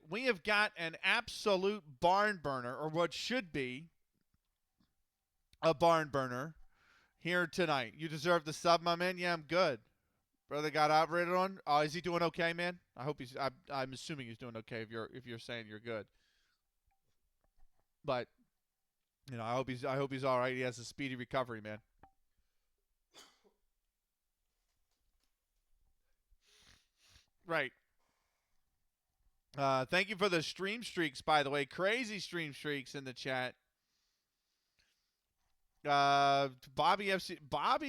We have got an absolute barn burner, or what should be a barn burner, here tonight. You deserve the sub, my man. Yeah, I'm good. Brother got operated on. Oh, is he doing okay, man? I hope he's. I'm assuming he's doing okay. If you're saying you're good, but I hope he's all right. He has a speedy recovery, man. Right. Thank you for the stream streaks, by the way. Crazy stream streaks in the chat. Bobby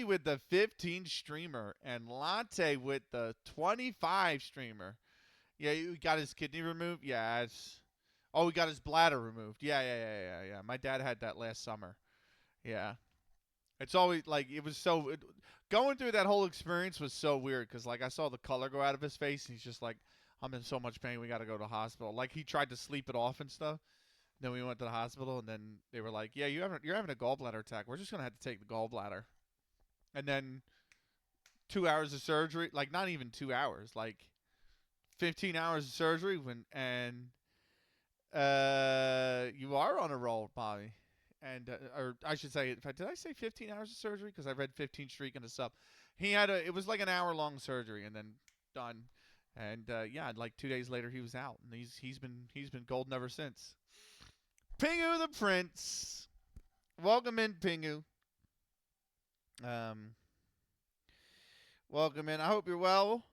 with the 15 streamer and Latte with the 25 streamer. Yeah, he got his kidney removed. Yeah, he got his bladder removed. Yeah. My dad had that last summer. Yeah, it's always like going through that whole experience was so weird because like I saw the color go out of his face. And he's just like, I'm in so much pain. We got to go to the hospital. Like he tried to sleep it off and stuff. Then we went to the hospital, and then they were like, "Yeah, you're having a gallbladder attack. We're just gonna have to take the gallbladder." And then 2 hours of surgery, like not even 2 hours, like 15 hours of surgery. You are on a roll, Bobby. And or I should say, did I say 15 hours of surgery? Because I read 15 streak in the sub. It was like an hour-long surgery, and then done. And yeah, like 2 days later, he was out, and he's been golden ever since. Pingu the Prince. Welcome in, Pingu. Um, Welcome in. I hope you're well.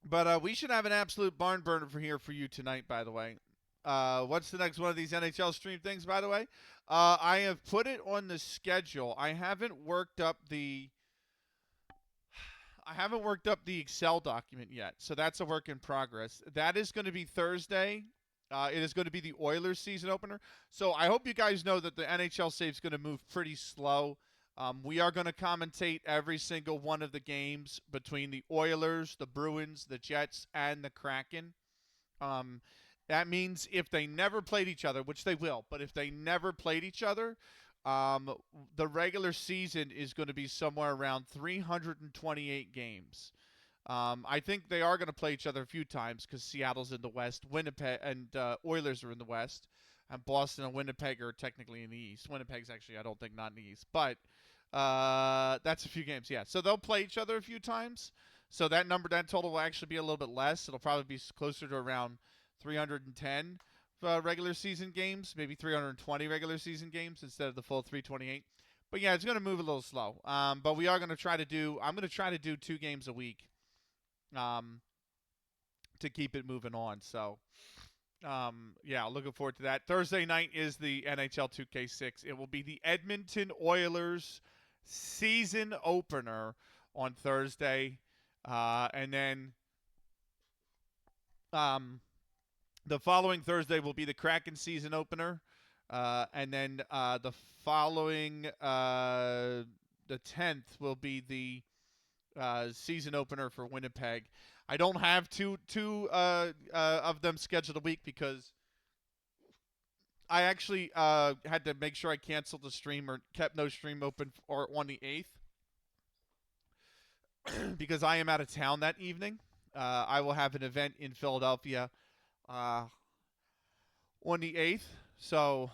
But we should have an absolute barn burner for you tonight, by the way. What's the next one of these NHL stream things, by the way? I have put it on the schedule. I haven't worked up the Excel document yet, so that's a work in progress. That is going to be Thursday. It is going to be the Oilers season opener. So I hope you guys know that the NHL save is going to move pretty slow. We are going to commentate every single one of the games between the Oilers, the Bruins, the Jets, and the Kraken. Um, that means if they never played each other, which they will, but if they never played each other, um, the regular season is going to be somewhere around 328 games. I think they are going to play each other a few times because Seattle's in the West, Winnipeg and Oilers are in the West, and Boston and Winnipeg are technically in the East. Winnipeg's actually, I don't think, not in the East, but that's a few games. Yeah, so they'll play each other a few times. So that total will actually be a little bit less. It'll probably be closer to around 310 regular season games, maybe 320 regular season games instead of the full 328. But yeah, it's going to move a little slow. But we are going to try to do. I'm going to try to do 2 games a week, um, to keep it moving on. So yeah, looking forward to that. Thursday night is the NHL 2K6. It will be the Edmonton Oilers season opener on Thursday, and then um, the following Thursday will be the Kraken season opener, and then the following the 10th will be the season opener for Winnipeg. I don't have two of them scheduled a week because I actually had to make sure I canceled the stream or kept no stream open or on the 8th because I am out of town that evening. I will have an event in Philadelphia uh, on the 8th. So,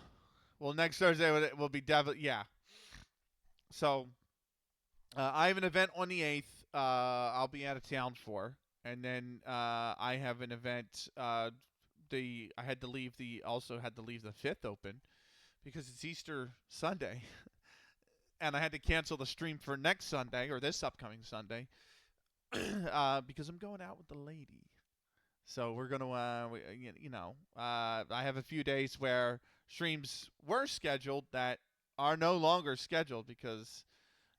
well, next Thursday will be definitely, yeah. So, I have an event on the 8th. I'll be out of town for. And then I have an event. I had to leave the 5th open because it's Easter Sunday, and I had to cancel the stream for next Sunday or this upcoming Sunday because I'm going out with the lady. So we're gonna, I have a few days where streams were scheduled that are no longer scheduled because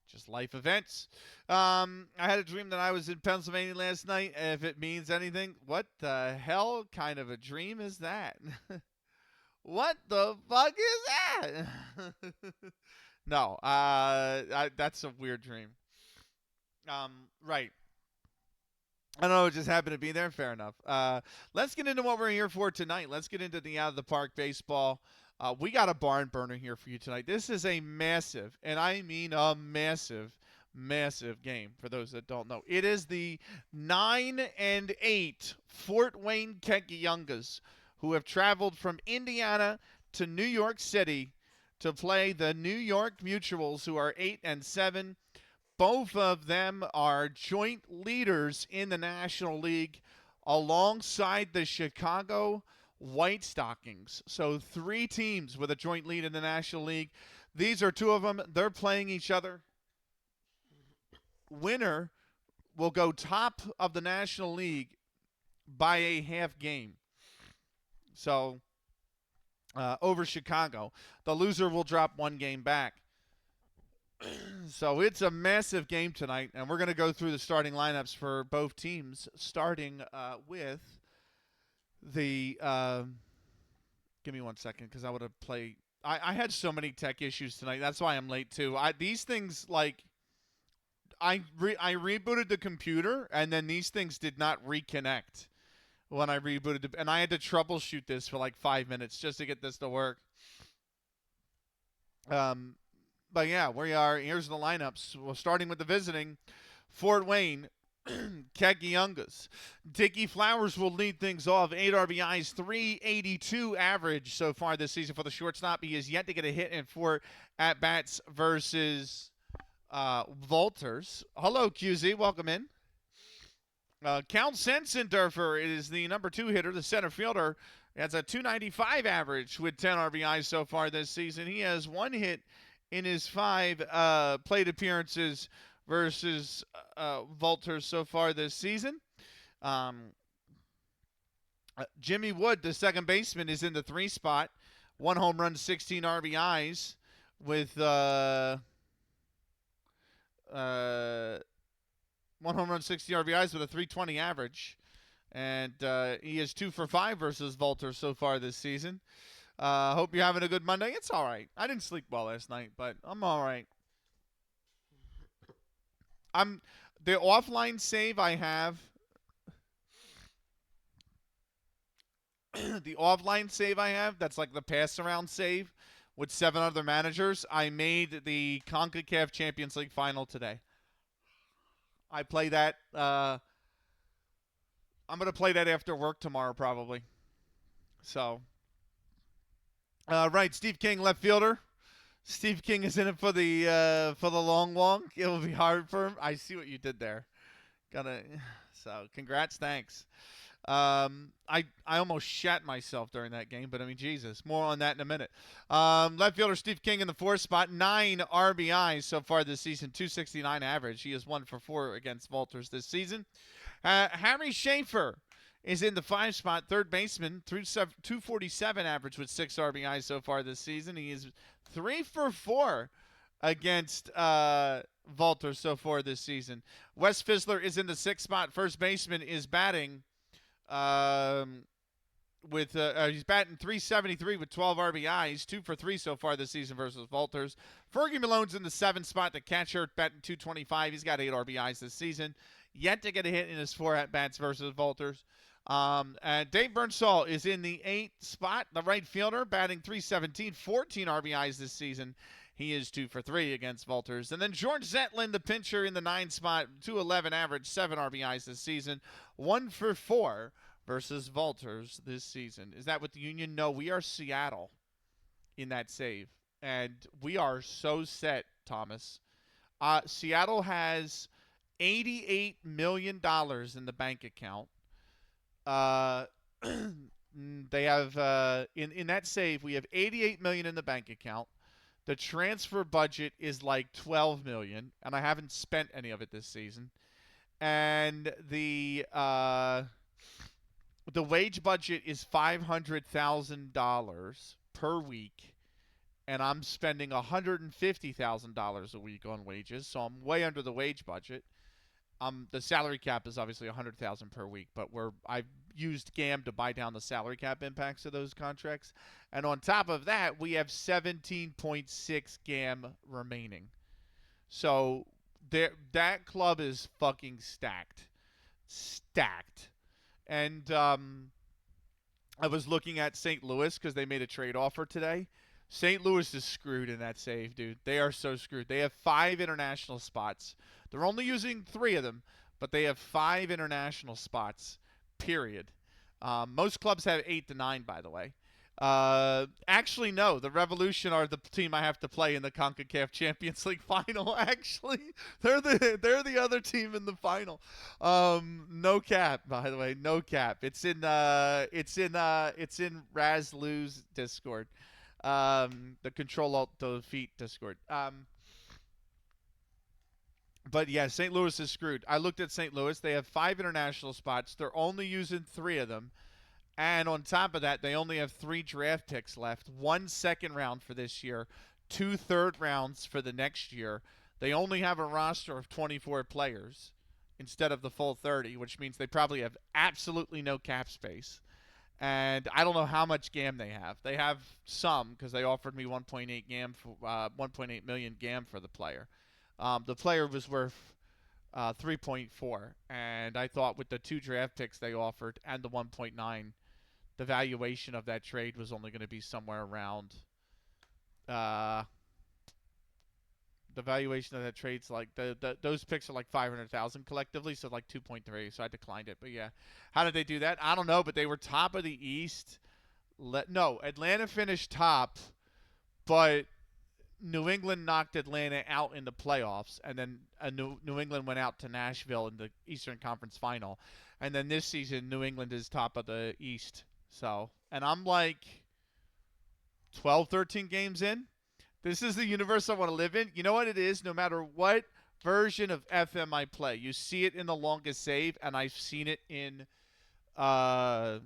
just life events. I had a dream that I was in Pennsylvania last night. If it means anything, what the hell kind of a dream is that? What the fuck is that? No, that's a weird dream. Right. I don't know. It just happened to be there. Fair enough. Let's get into what we're here for tonight. Let's get into the out of the park baseball. We got a barn burner here for you tonight. This is a massive, and I mean a massive Massive game for those that don't know. It is the 9-8 Fort Wayne Kekiongas, who have traveled from Indiana to New York City to play the New York Mutuals, who are 8-7. Both of them are joint leaders in the National League alongside the Chicago White Stockings. So 3 teams with a joint lead in the National League. These are 2 of them. They're playing each other. Winner will go top of the National League by a half game. So over Chicago. The loser will drop 1 game back. So it's a massive game tonight, and we're going to go through the starting lineups for both teams, starting with the give me 1 second because I would have played. I had so many tech issues tonight. That's why I'm late, too. These things, like, I rebooted the computer, and then these things did not reconnect when I rebooted and I had to troubleshoot this for like 5 minutes just to get this to work. But yeah, we are. Here's the lineups. We're starting with the visiting Fort Wayne Kekiongas. Dickie Flowers will lead things off. 8 RBIs, 382 average so far this season for the shortstop. He has yet to get a hit in 4 at-bats versus Walters. Hello, QZ. Welcome in. Count Sensendorfer is the number 2 hitter, the center fielder. He has a 295 average with 10 RBIs so far this season. He has 1 hit in his 5 plate appearances versus Walters so far this season. Jimmy Wood, the second baseman, is in the 3 spot. 1 home run, 16 RBIs with 1 home run, 16 RBIs with a 320 average. And he is 2 for 5 versus Walters so far this season. Hope you're having a good Monday. It's all right. I didn't sleep well last night, but I'm all right. The offline save I have. The offline save I have, that's like the pass around save with 7 other managers. I made the CONCACAF Champions League final today. I play that. I'm going to play that after work tomorrow probably. So. Right, Steve King, left fielder. Steve King is in it for the long walk. It will be hard for him. I see what you did there. So congrats, thanks. I almost shat myself during that game, but I mean, Jesus, more on that in a minute. Left fielder Steve King in the 4th spot, 9 RBIs so far this season, 269 average. He is 1 for 4 against Walters this season. Harry Schaefer is in the 5 spot, 3rd baseman, 247 average with 6 RBIs so far this season. He is 3 for 4 against Walters so far this season. Wes Fisler is in the 6th spot. 1st baseman is batting he's batting 373 with 12 RBIs, 2 for 3 so far this season versus Walters. Fergie Malone's in the 7th spot, the catcher, batting 225. He's got 8 RBIs this season. Yet to get a hit in his 4 at-bats versus Walters. And Dave Burnsall is in the 8th spot, the right fielder, batting 317, 14 RBIs this season. He is 2 for 3 against Walters. And then George Zetlin, the pitcher, in the 9th spot, 211 average, 7 RBIs this season, 1 for 4 versus Walters this season. Is that with the Union? No, we are Seattle in that save. And we are so set, Thomas. Seattle has $88 million in the bank account. They have in that save we have $88 million in the bank account. The transfer budget is like $12 million, and I haven't spent any of it this season. And the wage budget is $500,000 per week, and I'm spending $150,000 a week on wages, so I'm way under the wage budget. The salary cap is obviously $100,000 per week, but I've used GAM to buy down the salary cap impacts of those contracts. And on top of that, we have 17.6 GAM remaining. So that club is fucking stacked. Stacked. And I was looking at St. Louis because they made a trade offer today. St. Louis is screwed in that save, dude. They are so screwed. They have 5 international spots. They're only using 3 of them, but they have 5 international spots, period. Most clubs have 8 to 9, by the way. Actually, no. The Revolution are the team I have to play in the CONCACAF Champions League final. Actually, they're the other team in the final. No cap, by the way, no cap. It's in Raz Lou's Discord, the Control Alt Defeat Discord. But yeah, St. Louis is screwed. I looked at St. Louis. They have 5 international spots. They're only using 3 of them. And on top of that, they only have 3 draft picks left, 1 second round for this year, 2 third rounds for the next year. They only have a roster of 24 players instead of the full 30, which means they probably have absolutely no cap space. And I don't know how much GAM they have. They have some because they offered me 1.8 GAM for 1.8 million GAM for the player. The player was worth 3.4, and I thought with the 2 draft picks they offered and the 1.9, the valuation of that trade was only going to be somewhere around. The valuation of that trade's like those picks are like 500,000 collectively, so like 2.3. So I declined it. But yeah, how did they do that? I don't know. But they were top of the East. No, Atlanta finished top, but New England knocked Atlanta out in the playoffs, and then New England went out to Nashville in the Eastern Conference Final. And then this season, New England is top of the East. So, and I'm like 12, 13 games in. This is the universe I want to live in. You know what it is? No matter what version of FM I play, you see it in the longest save, and I've seen it in the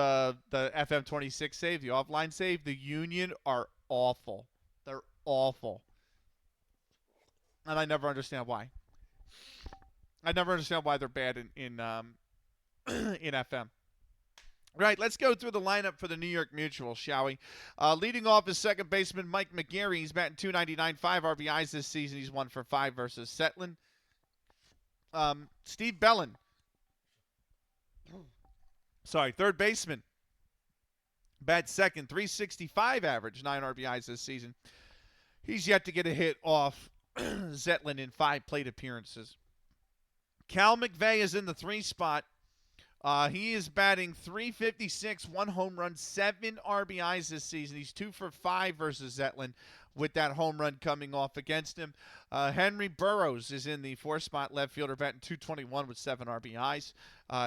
FM 26 save, the offline save. The Union are awful. They're awful. And I never understand why. I never understand why they're bad in FM. Right, let's go through the lineup for the New York Mutual, shall we? Leading off is second baseman Mike McGarry. He's batting .299, 5 RBIs this season. He's 1 for 5 versus Settlin. Steve Bellin. Third baseman. Bats second, .365 average, 9 RBIs this season. He's yet to get a hit off Zetlin in 5 plate appearances. Cal McVeigh is in the 3 spot. He is batting .356, 1 home run, 7 RBIs this season. He's 2 for 5 versus Zetlin with that home run coming off against him. Henry Burroughs is in the 4 spot, left fielder, batting .221 with 7 RBIs.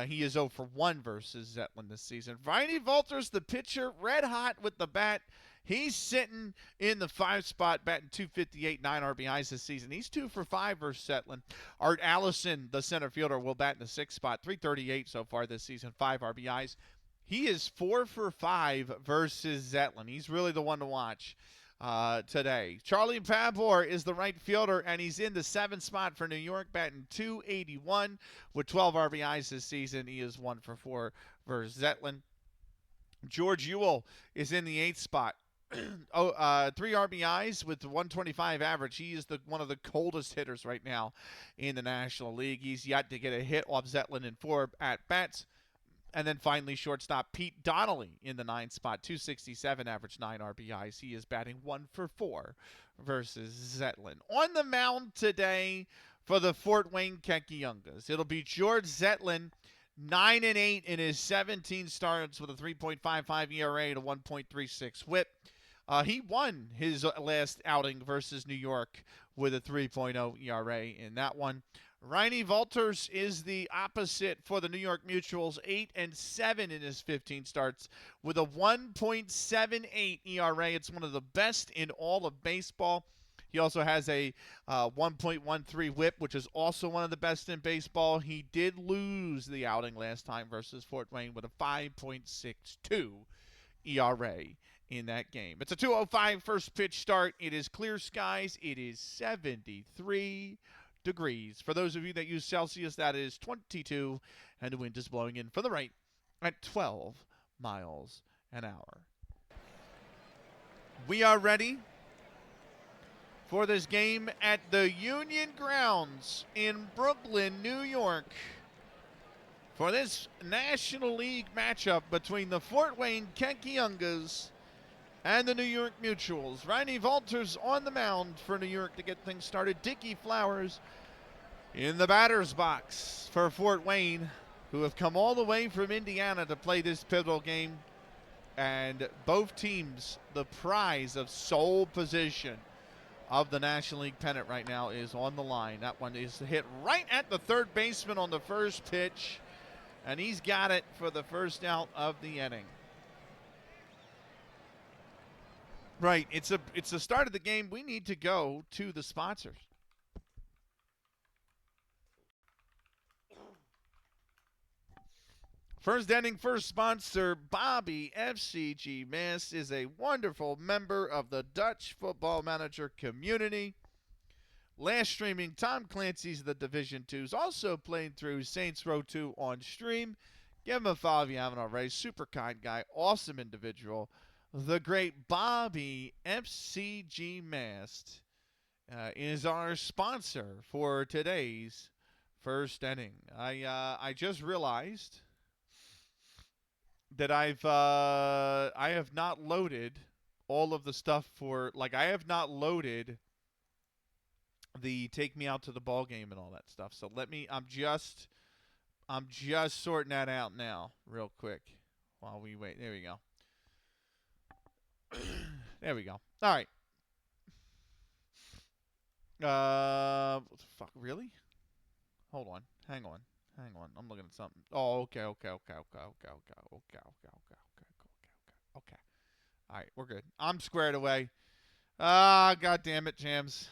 He is 0 for 1 versus Zetlin this season. Viney Valters, the pitcher, red hot with the bat. He's sitting in the 5 spot, batting .258, 9 RBIs this season. He's 2 for 5 versus Zetlin. Art Allison, the center fielder, will bat in the 6 spot, .338 so far this season, 5 RBIs. He is 4 for 5 versus Zetlin. He's really the one to watch today. Charlie Pabor is the right fielder, and he's in the 7th spot for New York, batting .281 with 12 RBIs this season. He is 1 for 4 versus Zetlin. George Ewell is in the 8th spot. 3 RBIs with 125 average. He is one of the coldest hitters right now in the National League. He's yet to get a hit off Zetlin in 4 at-bats. And then finally, shortstop Pete Donnelly in the 9th spot, .267 average, 9 RBIs. He is batting 1 for 4 versus Zetlin. On the mound today for the Fort Wayne Kekiongas, it'll be George Zetlin, 9-8 in his 17 starts with a 3.55 ERA and a 1.36 WHIP. He won his last outing versus New York with a 3.0 ERA in that one. Viney Valters is the opposite for the New York Mutuals, 8-7 in his 15 starts with a 1.78 ERA. It's one of the best in all of baseball. He also has a 1.13 WHIP, which is also one of the best in baseball. He did lose the outing last time versus Fort Wayne with a 5.62 ERA in that game. It's a 2:05 first pitch start. It is clear skies. It is 73 degrees. For those of you that use Celsius, that is 22, and the wind is blowing in from the right at 12 miles an hour. We are ready for this game at the Union Grounds in Brooklyn, New York, for this National League matchup between the Fort Wayne Kekiongas and the New York Mutuals. Viney Valters on the mound for New York to get things started. Dickie Flowers In the batter's box for Fort Wayne, who have come all the way from Indiana to play this pivotal game. And both teams, the prize of sole position of the National League pennant right now is on the line. That one is hit right at the third baseman on the first pitch, and he's got it for the first out of the inning. Right, it's the start of the game. We need to go to the sponsors. First inning, first sponsor, Bobby FCG Mass is a wonderful member of the Dutch Football Manager community. Last streaming, Tom Clancy's The Division 2's also playing through Saints Row 2 on stream. Give him a follow if you haven't already. Super kind guy, awesome individual. The great Bobby FCG Mast is our sponsor for today's first inning. I just realized that I have not loaded all of the stuff for, like, I have not loaded the take me out to the ball game and all that stuff. So I'm just sorting that out now real quick while we wait. There we go. There we go. All right. Fuck, really? Hold on. Hang on. I'm looking at something. Oh, okay. Okay. All right, we're good. I'm squared away. God damn it, Jams.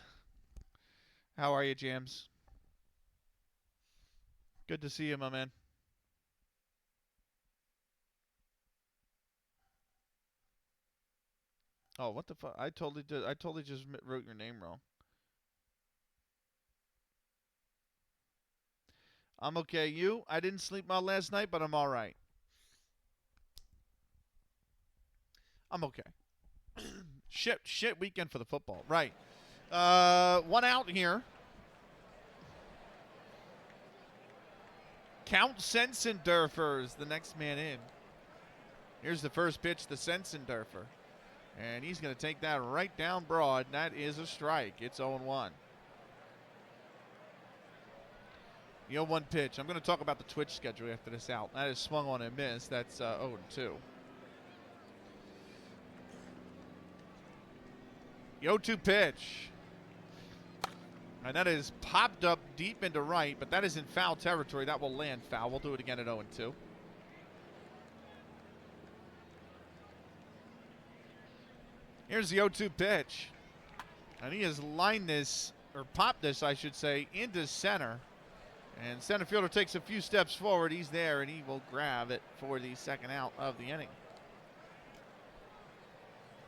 How are you, Jams? Good to see you, my man. Oh, what the fuck? I totally just wrote your name wrong. I'm okay. You? I didn't sleep well last night, but I'm all right. I'm okay. Shit weekend for the football. Right. One out here. Count Sensendorfer is the next man in. Here's the first pitch to Sensendorfer. And he's going to take that right down broad. And that is a strike. It's 0-1. The 0-1 pitch. I'm going to talk about the Twitch schedule after this out. That is swung on and missed. That's 0-2. The 0-2 pitch. And that is popped up deep into right, but that is in foul territory. That will land foul. We'll do it again at 0-2. Here's the 0-2 pitch. And he has lined this, or popped this, I should say, into center. And center fielder takes a few steps forward. He's there, and he will grab it for the second out of the inning.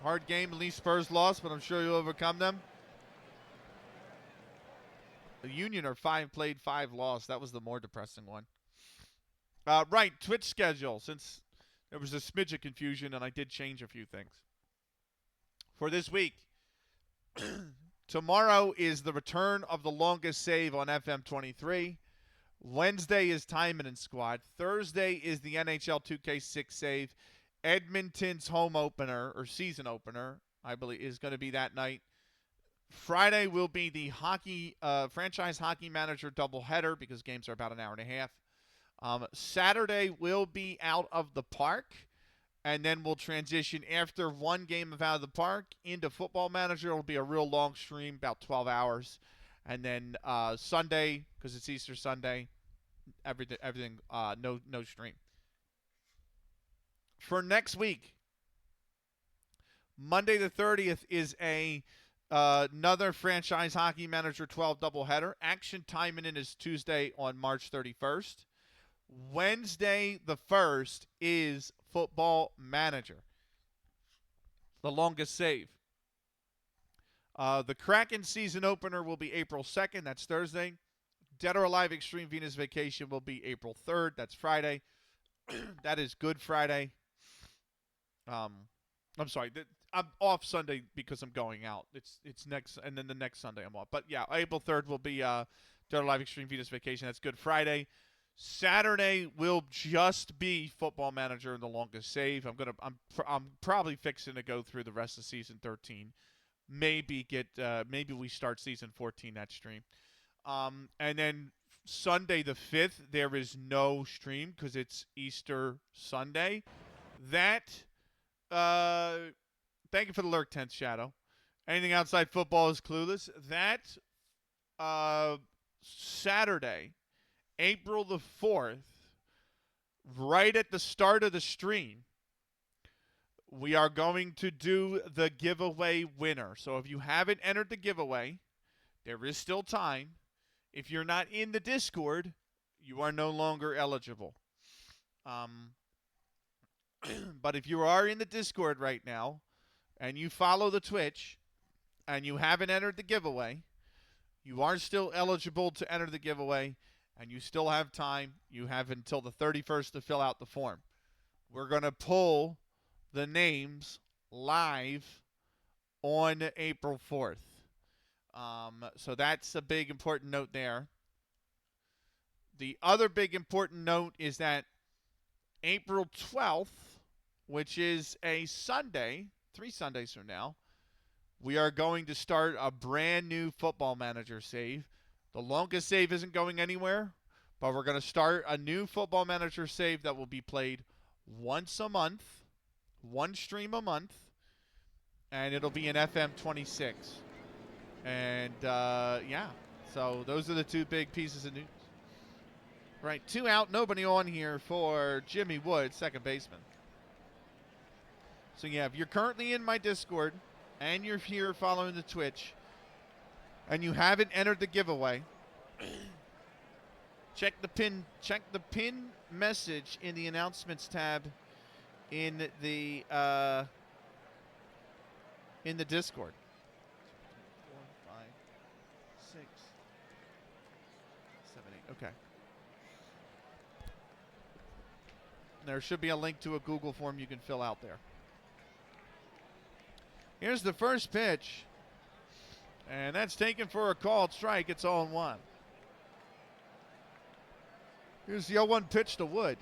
Hard game. At least Spurs lost, but I'm sure you'll overcome them. The Union are played 5 lost. That was the more depressing one. Right, Twitch schedule. Since there was a smidge of confusion, and I did change a few things. For this week, tomorrow is the return of the longest save on FM 23. Wednesday is Timon and Squad. Thursday is the NHL 2K6 save. Edmonton's home opener, or season opener, I believe, is going to be that night. Friday will be the hockey franchise hockey manager doubleheader because games are about an hour and a half. Saturday will be out of the park, and then we'll transition after one game of out of the park into football manager. It'll be a real long stream, about 12 hours. And then Sunday, because it's Easter Sunday, everything no stream. For next week, Monday the 30th is another franchise hockey manager 12 doubleheader. Action Timon in is Tuesday on March 31st. Wednesday the 1st is football manager, the longest save. The Kraken season opener will be April 2nd. That's Thursday. Dead or Alive Extreme Venus Vacation will be April 3rd. That's Friday. That is Good Friday. I'm sorry. I'm off Sunday because I'm going out. It's next, and then the next Sunday I'm off. But yeah, April 3rd will be Dead or Alive Extreme Venus Vacation. That's Good Friday. Saturday will just be football manager and the longest save. I'm probably fixing to go through the rest of season 13. Maybe we start season 14 that stream. And then Sunday the 5th, there is no stream because it's Easter Sunday. That, thank you for the lurk, 10th Shadow. Anything outside football is clueless. That, Saturday, April the 4th, right at the start of the stream, we are going to do the giveaway winner. So if you haven't entered the giveaway, there is still time. If you're not in the Discord, you are no longer eligible. But if you are in the Discord right now and you follow the Twitch and you haven't entered the giveaway, you are still eligible to enter the giveaway, and you still have time. You have until the 31st to fill out the form. We're going to pull the names live on April 4th. So that's a big important note there. The other big important note is that April 12th, which is a Sunday, 3 Sundays from now, we are going to start a brand new Football Manager save. The longest save isn't going anywhere, but we're going to start a new Football Manager save that will be played once a month, one stream a month, and it'll be an FM 26. And, yeah, so those are the two big pieces of news. Right, 2 out, nobody on here for Jimmy Wood, second baseman. So, yeah, if you're currently in my Discord and you're here following the Twitch and you haven't entered the giveaway, check the pin message in the announcements tab in the Discord. 4, 5, 6, 7, 8. Okay. There should be a link to a Google form you can fill out there. Here's the first pitch. And that's taken for a called strike. It's 0-1. Here's the 0-1 pitch to Wood.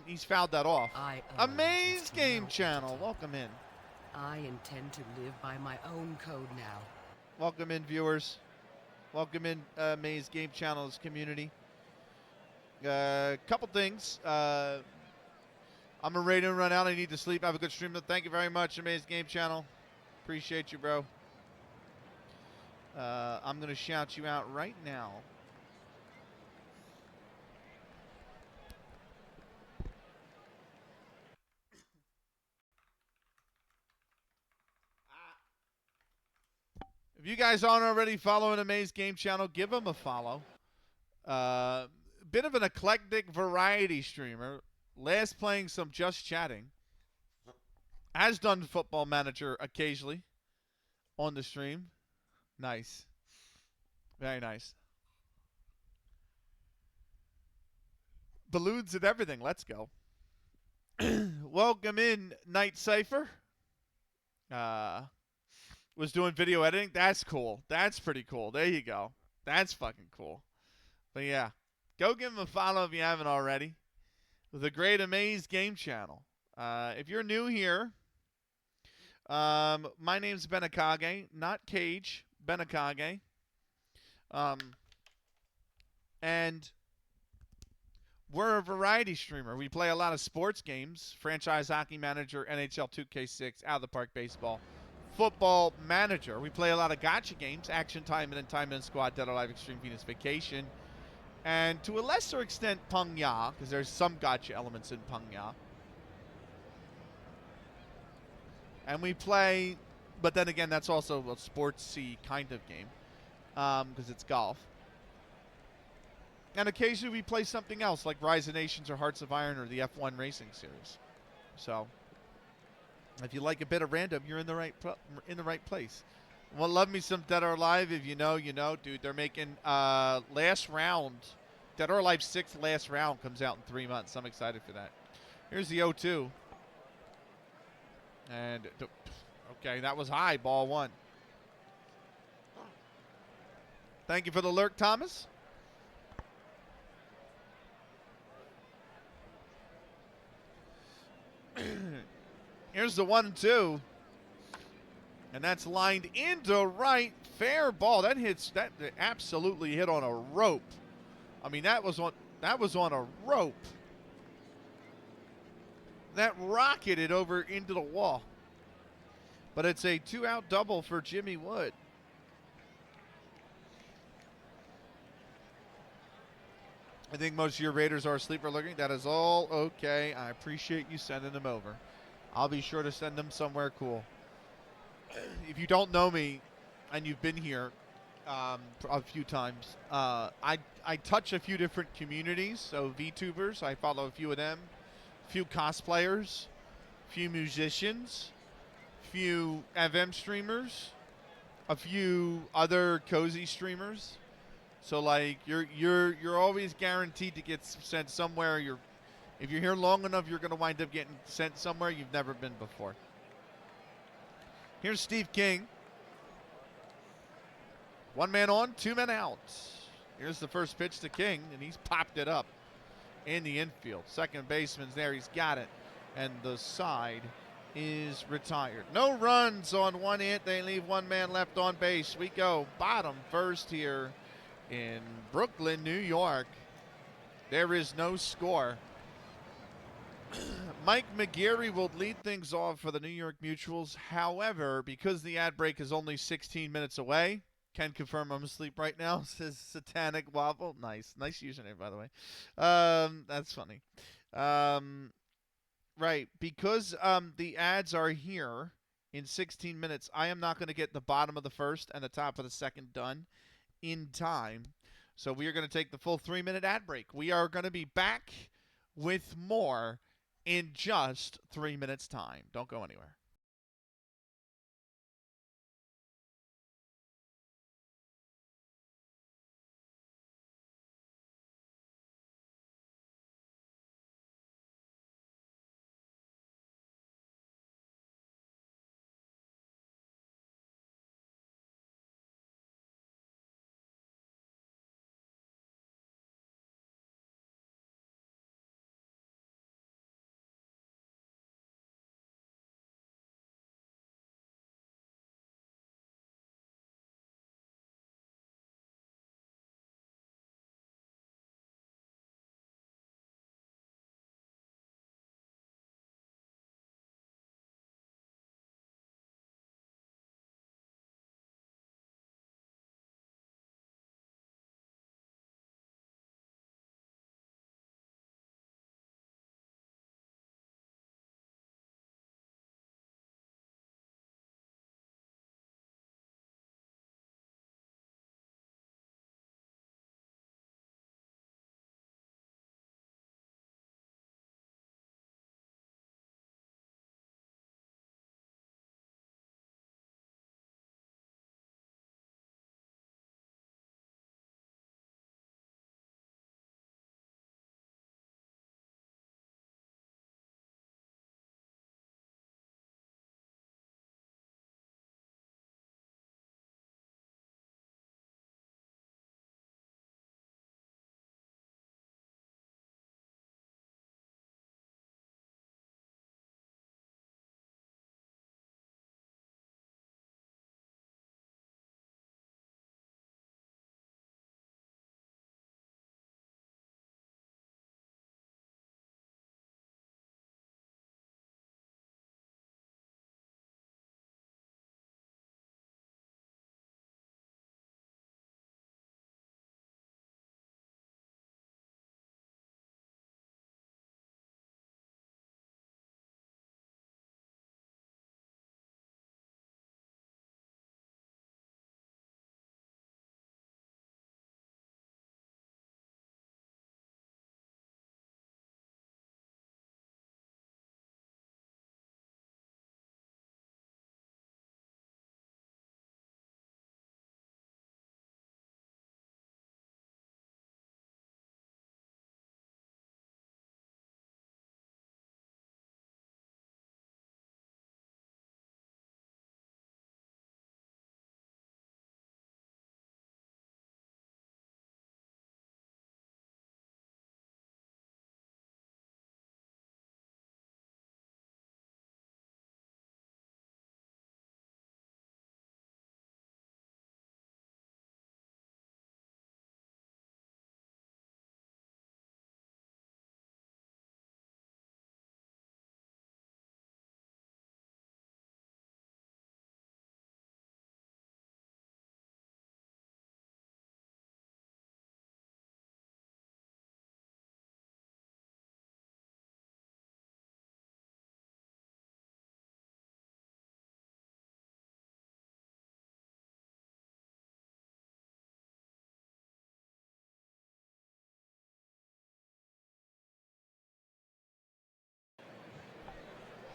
He's fouled that off. Amaze Game Channel. Welcome in. I intend to live by my own code now. Welcome in, viewers. Welcome in, Amaze Game Channel's community. Couple things. I'm ready to run out. I need to sleep. Have a good stream. Thank you very much, Amaze Game Channel. Appreciate you, bro. I'm going to shout you out right now. If you guys aren't already following Amaze Game Channel, give them a follow. Bit of an eclectic variety streamer. Last playing some Just Chatting. Has done Football Manager occasionally on the stream. Nice. Very nice. Balloons and everything. Let's go. Welcome in, Night Cypher. Was doing video editing. That's cool. That's pretty cool. There you go. That's fucking cool. But yeah, go give him a follow if you haven't already. The Great Amaze Game Channel. If you're new here, my name's Benakage, not Cage, Benakage. And we're a variety streamer. We play a lot of sports games, Franchise Hockey Manager, NHL 2K6, Out of the Park Baseball, Football Manager. We play a lot of gacha games, Action Time and Time and Squad, Dead or Alive, Extreme Venus Vacation, and to a lesser extent, Peng Ya, because there's some gacha elements in Peng Ya. And we play, but then again, that's also a sportsy kind of game, because it's golf. And occasionally we play something else, like Rise of Nations or Hearts of Iron or the F1 Racing Series. So, if you like a bit of random, you're in the right place. Well, love me some Dead or Alive. If you know, you know. Dude, they're making last round. Dead or Alive 6 last round comes out in 3 months. I'm excited for that. Here's the 0-2. And, okay, that was high. Ball 1. Thank you for the lurk, Thomas. Here's the 1-2. And that's lined into right. Fair ball. That absolutely hit on a rope. I mean, that was on a rope. That rocketed over into the wall. But it's a 2-out double for Jimmy Wood. I think most of your Raiders are asleep or looking. That is all okay. I appreciate you sending them over. I'll be sure to send them somewhere cool. If you don't know me and you've been here a few times, I touch a few different communities. So VTubers, I follow a few of them. A few cosplayers. A few musicians. A few FM streamers. A few other cozy streamers. So like you're always guaranteed to get sent somewhere. If you're here long enough, you're gonna wind up getting sent somewhere you've never been before. Here's Steve King. 1 man on, 2 men out. Here's the first pitch to King, and he's popped it up in the infield. Second baseman's there, he's got it, and the side is retired. No runs on one hit. They leave 1 man left on base. We go bottom first here in Brooklyn, New York. There is no score. Mike McGarry will lead things off for the New York Mutuals. However, because the ad break is only 16 minutes away, can confirm I'm asleep right now, says Satanic Waffle. Nice username, by the way. That's funny. Right, because the ads are here in 16 minutes, I am not going to get the bottom of the first and the top of the second done in time. So we are going to take the full 3-minute ad break. We are going to be back with more in just 3 minutes' time. Don't go anywhere.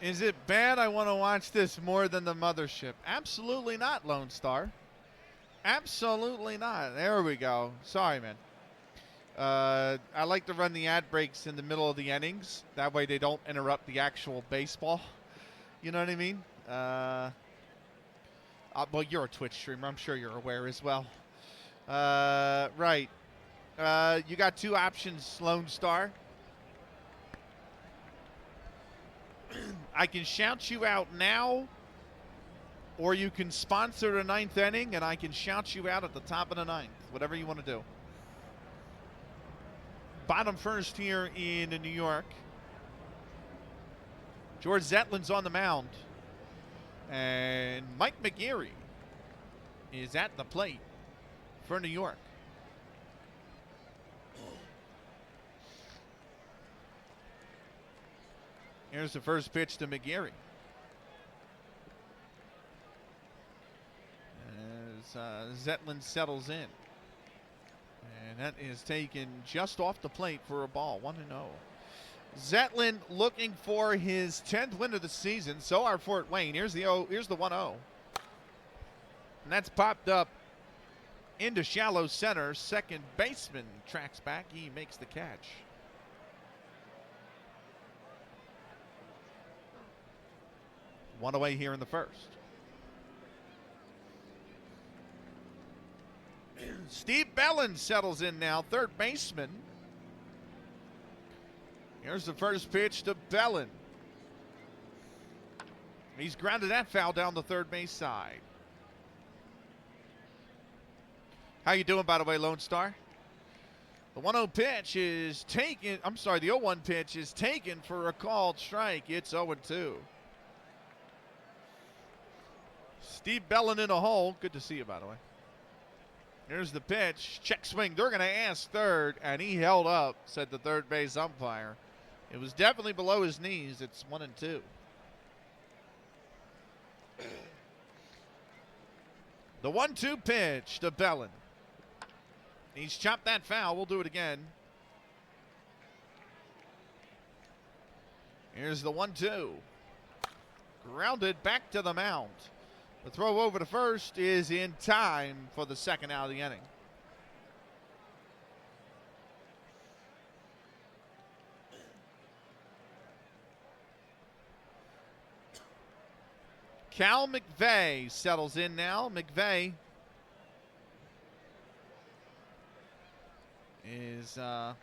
Is it bad I want to watch this more than the mothership? Absolutely not, Lone Star. Absolutely not. There we go. Sorry, man. I like to run the ad breaks in the middle of the innings. That way they don't interrupt the actual baseball. You know what I mean? Well, you're a Twitch streamer. I'm sure you're aware as well. Right. You got two options, Lone Star. I can shout you out now, or you can sponsor the ninth inning, and I can shout you out at the top of the ninth. Whatever you want to do. Bottom first here in New York. George Zetlin's on the mound. And Mike McGarry is at the plate for New York. Here's the first pitch to McGarry. As Zetlin settles in. And that is taken just off the plate for a ball, 1-0. Zetlin looking for his 10th win of the season. So are Fort Wayne. Here's the 1-0. And that's popped up into shallow center. Second baseman tracks back. He makes the catch. One away here in the first. Steve Bellin settles in now, third baseman. Here's the first pitch to Bellin. He's grounded that foul down the third base side. How you doing, by the way, Lone Star? The 1-0 pitch is taken. I'm sorry, the 0-1 pitch is taken for a called strike. It's 0-2. Steve Bellin in a hole. Good to see you, by the way. Here's the pitch. Check swing. They're going to ask third, and he held up, said the third base umpire. It was definitely below his knees. It's 1-2. The 1-2 pitch to Bellin. He's chopped that foul. We'll do it again. Here's the 1-2. Grounded back to the mound. The throw over to first is in time for the second out of the inning. Cal McVeigh settles in now. McVeigh is going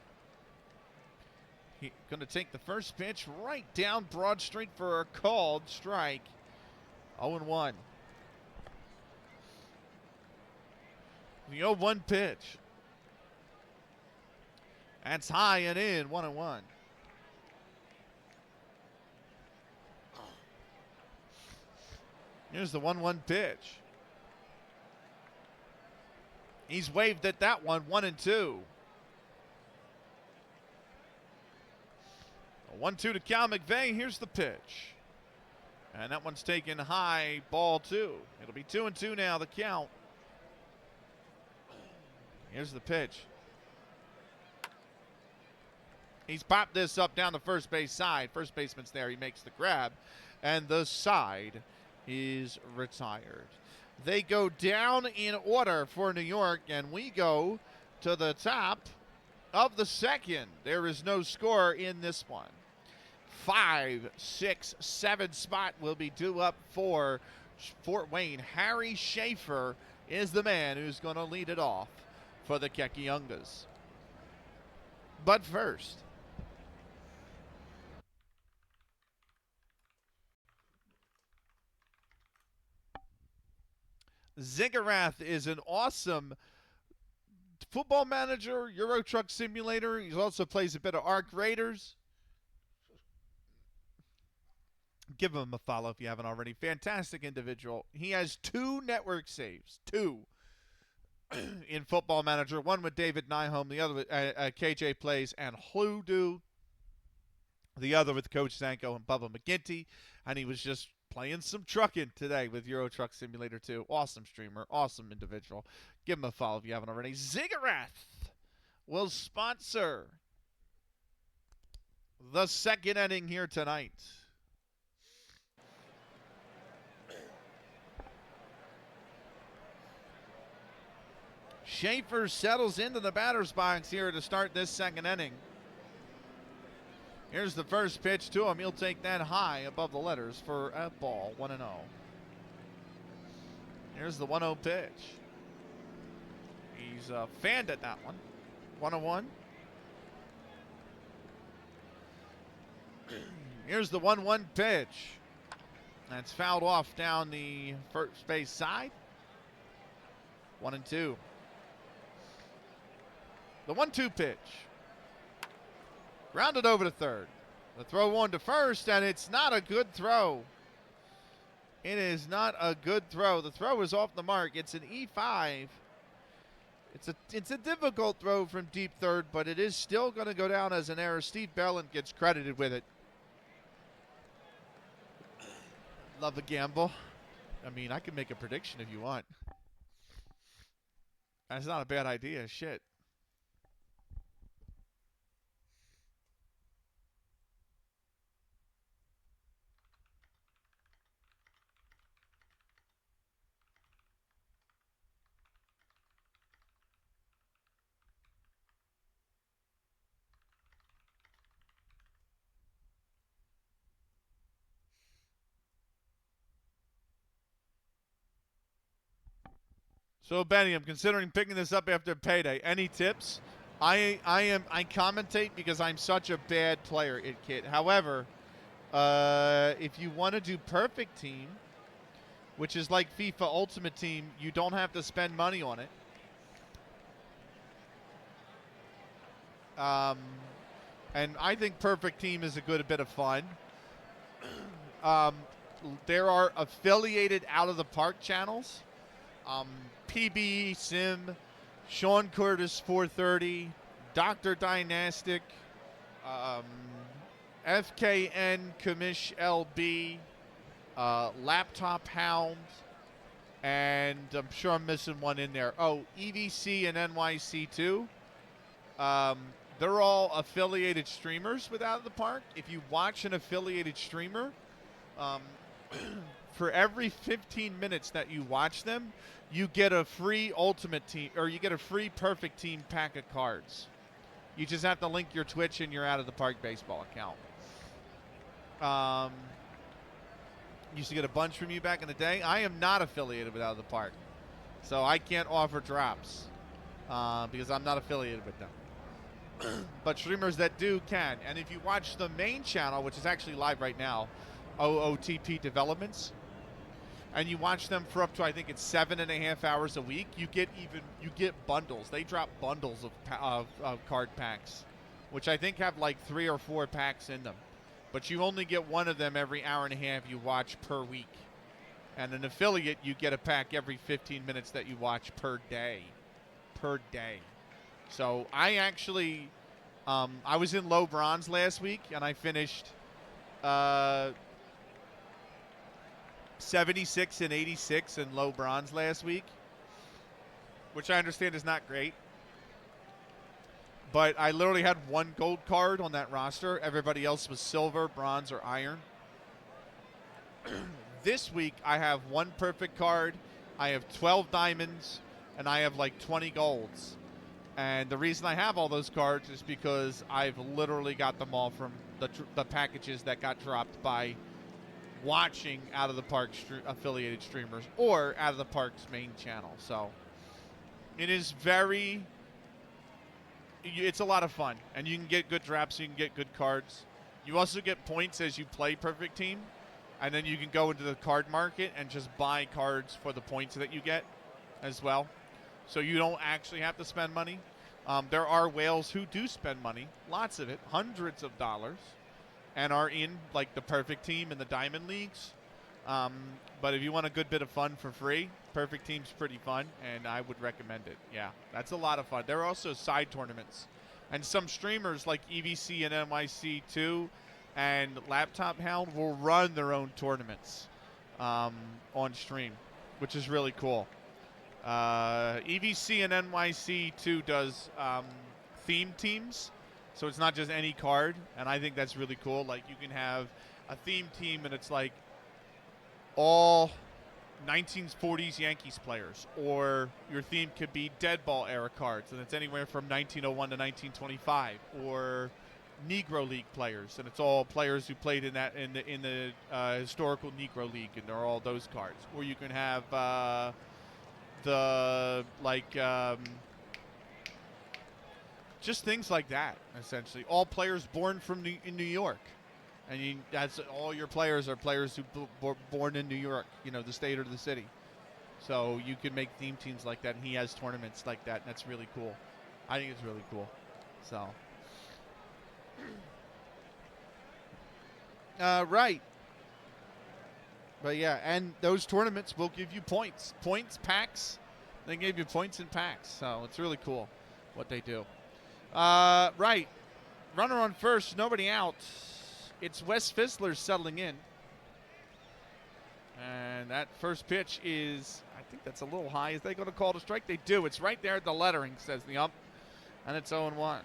to take the first pitch right down Broad Street for a called strike. 0-1. The 0-1 pitch. That's high and in, 1-1. Here's the 1-1 pitch. He's waved at that one, 1-2. 1-2 to Cal McVeigh. Here's the pitch. And that one's taken high, ball 2. It'll be 2-2 now, the count. Here's the pitch. He's popped this up down the first base side. First baseman's there. He makes the grab. And the side is retired. They go down in order for New York, and we go to the top of the second. There is no score in this one. 5, 6, 7 spot will be due up for Fort Wayne. Harry Schaefer is the man who's going to lead it off for the Kekiongas. But first, Ziggurat is an awesome football manager, Euro Truck Simulator. He also plays a bit of Arc Raiders. Give him a follow if you haven't already. Fantastic individual. He has 2 network saves. 2. In Football Manager, one with David Nyholm, the other with KJ Plays and Hludu, the other with Coach Zanko and Bubba McGinty, and he was just playing some trucking today with Euro Truck Simulator 2. Awesome streamer, awesome individual. Give him a follow if you haven't already. Ziggurat will sponsor the second inning here tonight. Schaefer settles into the batter's box here to start this second inning. Here's the first pitch to him. He'll take that high above the letters for a ball, 1-0. Here's the 1-0 pitch. He's fanned at that one. 1-1. Here's the 1-1 pitch. That's fouled off down the first base side. 1-2. The 1-2 pitch. Grounded over to third. The throw on to first, and it's not a good throw. It is not a good throw. The throw is off the mark. It's an E5. It's a difficult throw from deep third, but it is still going to go down as an error. Steve Belland gets credited with it. Love a gamble. I mean, I can make a prediction if you want. That's not a bad idea. Shit. So Benny, I'm considering picking this up after payday. Any tips? I commentate because I'm such a bad player at Kit. However, if you want to do perfect team, which is like FIFA Ultimate Team, you don't have to spend money on it. And I think perfect team is a good bit of fun. There are affiliated out of the park channels. PB Sim, Sean Curtis 430, Dr. Dynastic, FKN Commish LB, Laptop Hound, and I'm sure I'm missing one in there. Oh, EVC and NYC2. They're all affiliated streamers with Out of the Park. If you watch an affiliated streamer, for every 15 minutes that you watch them, you get a free Ultimate Team, or you get a free Perfect Team pack of cards. You just have to link your Twitch and your Out of the Park baseball account. Used to get a bunch from you back in the day. I am not affiliated with Out of the Park, so I can't offer drops because I'm not affiliated with them. But streamers that do can. And if you watch the main channel, which is actually live right now, OOTP Developments, and you watch them for up to, I think it's 7.5 hours a week, you get bundles. They drop bundles of card packs, which I think have like 3 or 4 packs in them. But you only get one of them every hour and a half you watch per week. And an affiliate, you get a pack every 15 minutes that you watch per day. Per day. So I actually, I was in low bronze last week, and I finished 76 and 86 in low bronze last week, which I understand is not great. But I literally had one gold card on that roster. Everybody else was silver, bronze, or iron. This week, I have one perfect card, I have 12 diamonds, and I have like 20 golds. And the reason I have all those cards is because I've literally got them all from the packages that got dropped by watching Out of the Park affiliated streamers or Out of the Park's main channel. So it is it's a lot of fun, and you can get good drops, you can get good cards. You also get points as you play Perfect Team, and then you can go into the card market and just buy cards for the points that you get as well. So you don't actually have to spend money. There are whales who do spend money, lots of it, hundreds of dollars, and are in like the Perfect Team and the Diamond Leagues. But if you want a good bit of fun for free, Perfect Team's pretty fun, and I would recommend it. Yeah, that's a lot of fun. There are also side tournaments. And some streamers like EVC and NYC2 and Laptop Hound will run their own tournaments on stream, which is really cool. EVC and NYC2 does theme teams, so it's not just any card, and I think that's really cool. Like, you can have a theme team, and it's like all 1940s Yankees players, or your theme could be dead ball era cards, and it's anywhere from 1901 to 1925, or Negro League players, and it's all players who played in the historical Negro League, and they're all those cards. Or you can have just things like that. Essentially, all players born in New York, and that's all your players are players who born in New York, the state or the city. So you can make theme teams like that, and he has tournaments like that, and that's really cool. I think it's really cool. So. Right. But yeah, and those tournaments will give you points. Packs. They give you points and packs. So it's really cool what they do. Right. Runner on first, nobody out. It's Wes Fizzler settling in. And that first pitch is, I think that's a little high. Is they going to call it a strike? They do. It's right there at the lettering, says the ump. And it's 0-1.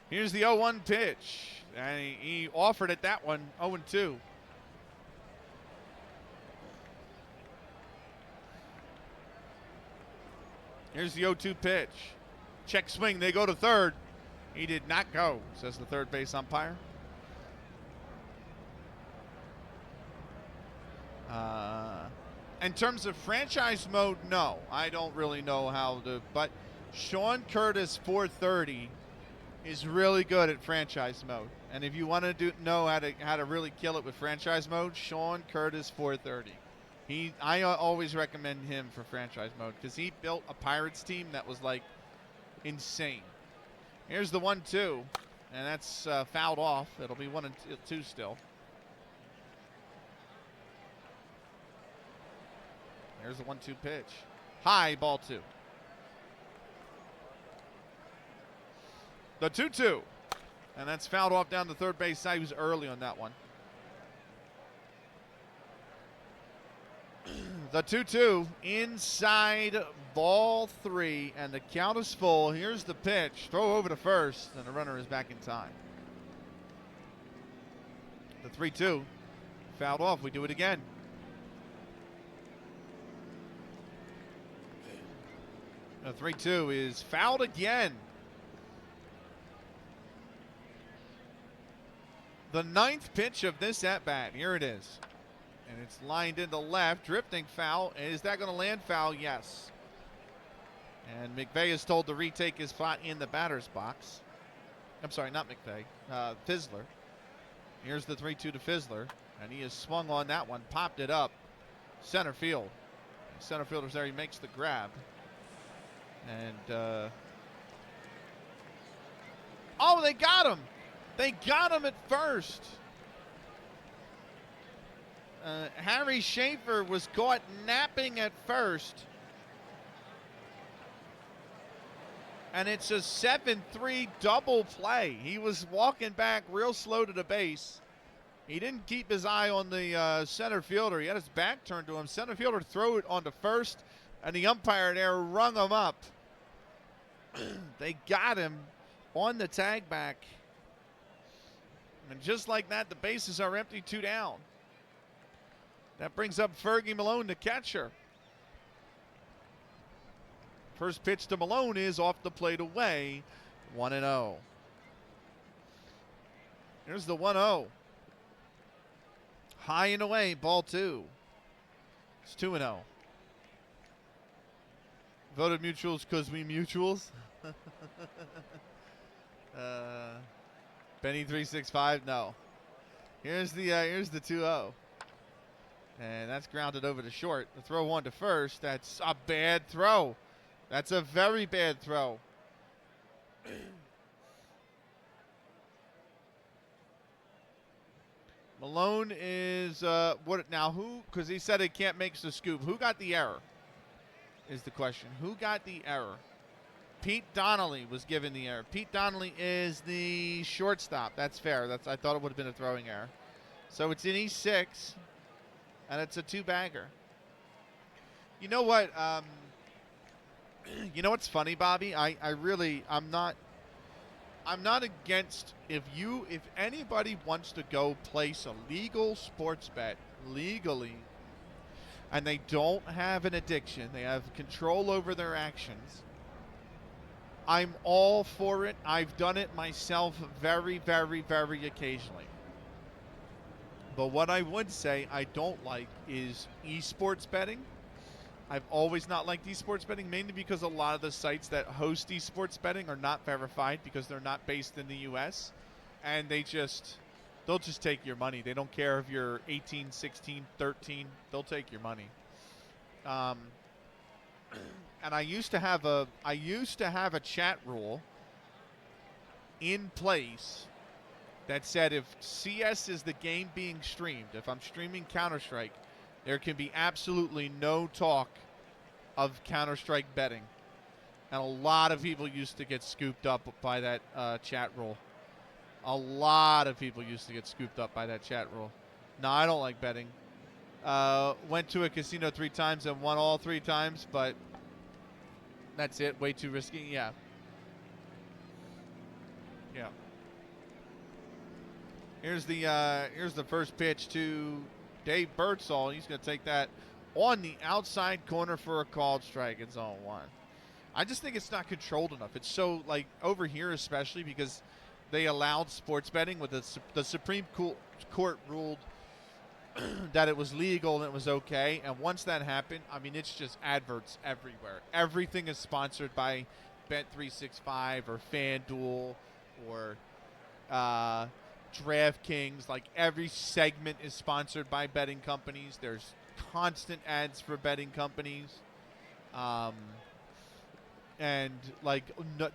Here's the 0-1 pitch. And he offered it that one, 0-2. Here's the 0-2 pitch. Check swing. They go to third. He did not go, says the third base umpire. In terms of franchise mode, no. I don't really know how to, but Sean Curtis 430 is really good at franchise mode. And if you want to know how to really kill it with franchise mode, Sean Curtis 430. I always recommend him for franchise mode because he built a Pirates team that was like insane. Here's the 1-2, and that's fouled off. It'll be 1-2 still. Here's the 1-2 pitch. High, ball 2. The 2-2. And that's fouled off down the third base side. He was early on that one. The 2-2 inside, ball 3, and the count is full. Here's the pitch. Throw over to first, and the runner is back in time. The 3-2 fouled off. We do it again. The 3-2 is fouled again. The 9th pitch of this at-bat. Here it is. And it's lined into left. Drifting foul. Is that going to land foul? Yes. And McVeigh is told to retake his spot in the batter's box. I'm sorry, not McVeigh. Fizzler. Here's the 3-2 to Fizzler. And he has swung on that one. Popped it up. Center field. Center fielder's there. He makes the grab. And, oh, they got him. They got him at first. Harry Schaefer was caught napping at first. And it's a 7-3 double play. He was walking back real slow to the base. He didn't keep his eye on the center fielder. He had his back turned to him. Center fielder threw it onto first, and the umpire there rung him up. They got him on the tag back. And just like that, the bases are empty, 2 down. That brings up Fergie Malone, the catcher. First pitch to Malone is off the plate away, 1-0. Here's the 1-0. High and away, ball 2. It's 2-0. Voted mutuals because we mutuals. Benny 365, no. Here's the 2-0. And that's grounded over to short. The throw 1 to first. That's a bad throw. That's a very bad throw. Malone is what now? Who? Because he said he can't make the scoop. Who got the error? Is the question. Who got the error? Pete Donnelly was given the error. Pete Donnelly is the shortstop. That's fair. I thought it would have been a throwing error. So it's in E6, and it's a 2-bagger. You know what? You know what's funny, Bobby? I'm I'm not against if anybody wants to go place a legal sports bet legally and they don't have an addiction, they have control over their actions. I'm all for it. I've done it myself very, very, very occasionally. But what I would say I don't like is esports betting. I've always not liked esports betting, mainly because a lot of the sites that host esports betting are not verified because they're not based in the U.S. And they'll just take your money. They don't care if you're 18, 16, 13. They'll take your money. And I used to have a chat rule in place that said if CS is the game being streamed, if I'm streaming Counter-Strike, there can be absolutely no talk of Counter-Strike betting. And a lot of people used to get scooped up by that chat rule. A lot of people used to get scooped up by that chat rule. No, I don't like betting. Went to a casino 3 times and won all 3 times, but that's it. Way too risky. Yeah. Yeah. Here's the first pitch to Dave Birdsall. He's going to take that on the outside corner for a called strike. It's 0-1. I just think it's not controlled enough. It's so, like, over here especially because they allowed sports betting with the Supreme Court ruled that it was legal and it was okay. And once that happened, I mean, it's just adverts everywhere. Everything is sponsored by Bet365 or FanDuel or DraftKings. Like, every segment is sponsored by betting companies. There's constant ads for betting companies. And, like,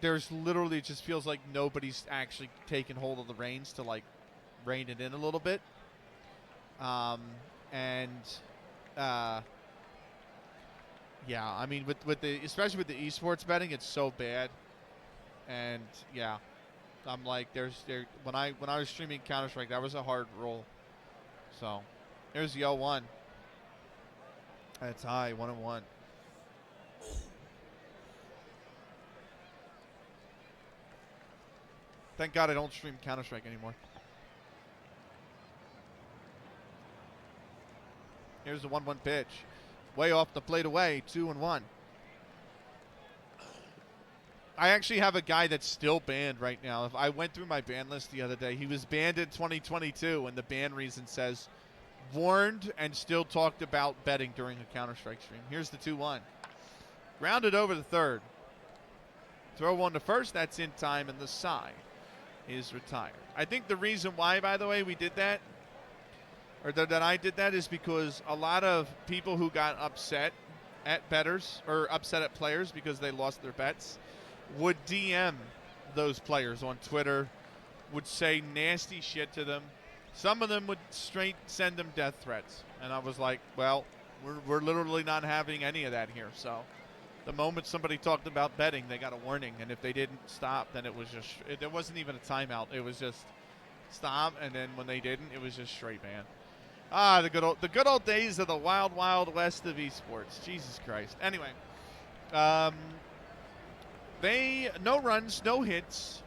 there's literally, it just feels like nobody's actually taken hold of the reins to, like, rein it in a little bit. Yeah, I mean, especially with the esports betting, it's so bad. And yeah, I'm like, when I was streaming Counter-Strike, that was a hard rule. So, there's the 0-1. That's high, 1-1. Thank God I don't stream Counter-Strike anymore. Here's the 1-1 pitch. Way off the plate away, 2-1. I actually have a guy that's still banned right now. If I went through my ban list the other day, he was banned in 2022, and the ban reason says warned and still talked about betting during a Counter-Strike stream. Here's the 2-1. Grounded over the third. Throw one to first, that's in time, and the side is retired. I think the reason why, by the way, we did that, or that I did that, is because a lot of people who got upset at bettors or upset at players because they lost their bets would DM those players on Twitter, would say nasty shit to them. Some of them would straight send them death threats. And I was like, well, we're literally not having any of that here. So the moment somebody talked about betting, they got a warning. And if they didn't stop, then it was just, there wasn't even a timeout. It was just stop. And then when they didn't, it was just straight ban. Ah, the good old days of the wild, wild west of esports. Jesus Christ. Anyway, no runs, no hits,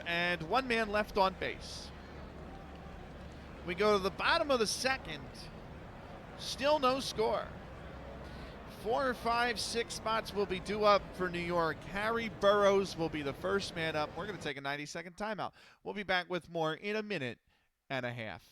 and 1 man left on base. We go to the bottom of the second. Still no score. 4, 5, 6 spots will be due up for New York. Harry Burroughs will be the first man up. We're going to take a 90-second timeout. We'll be back with more in a minute and a half.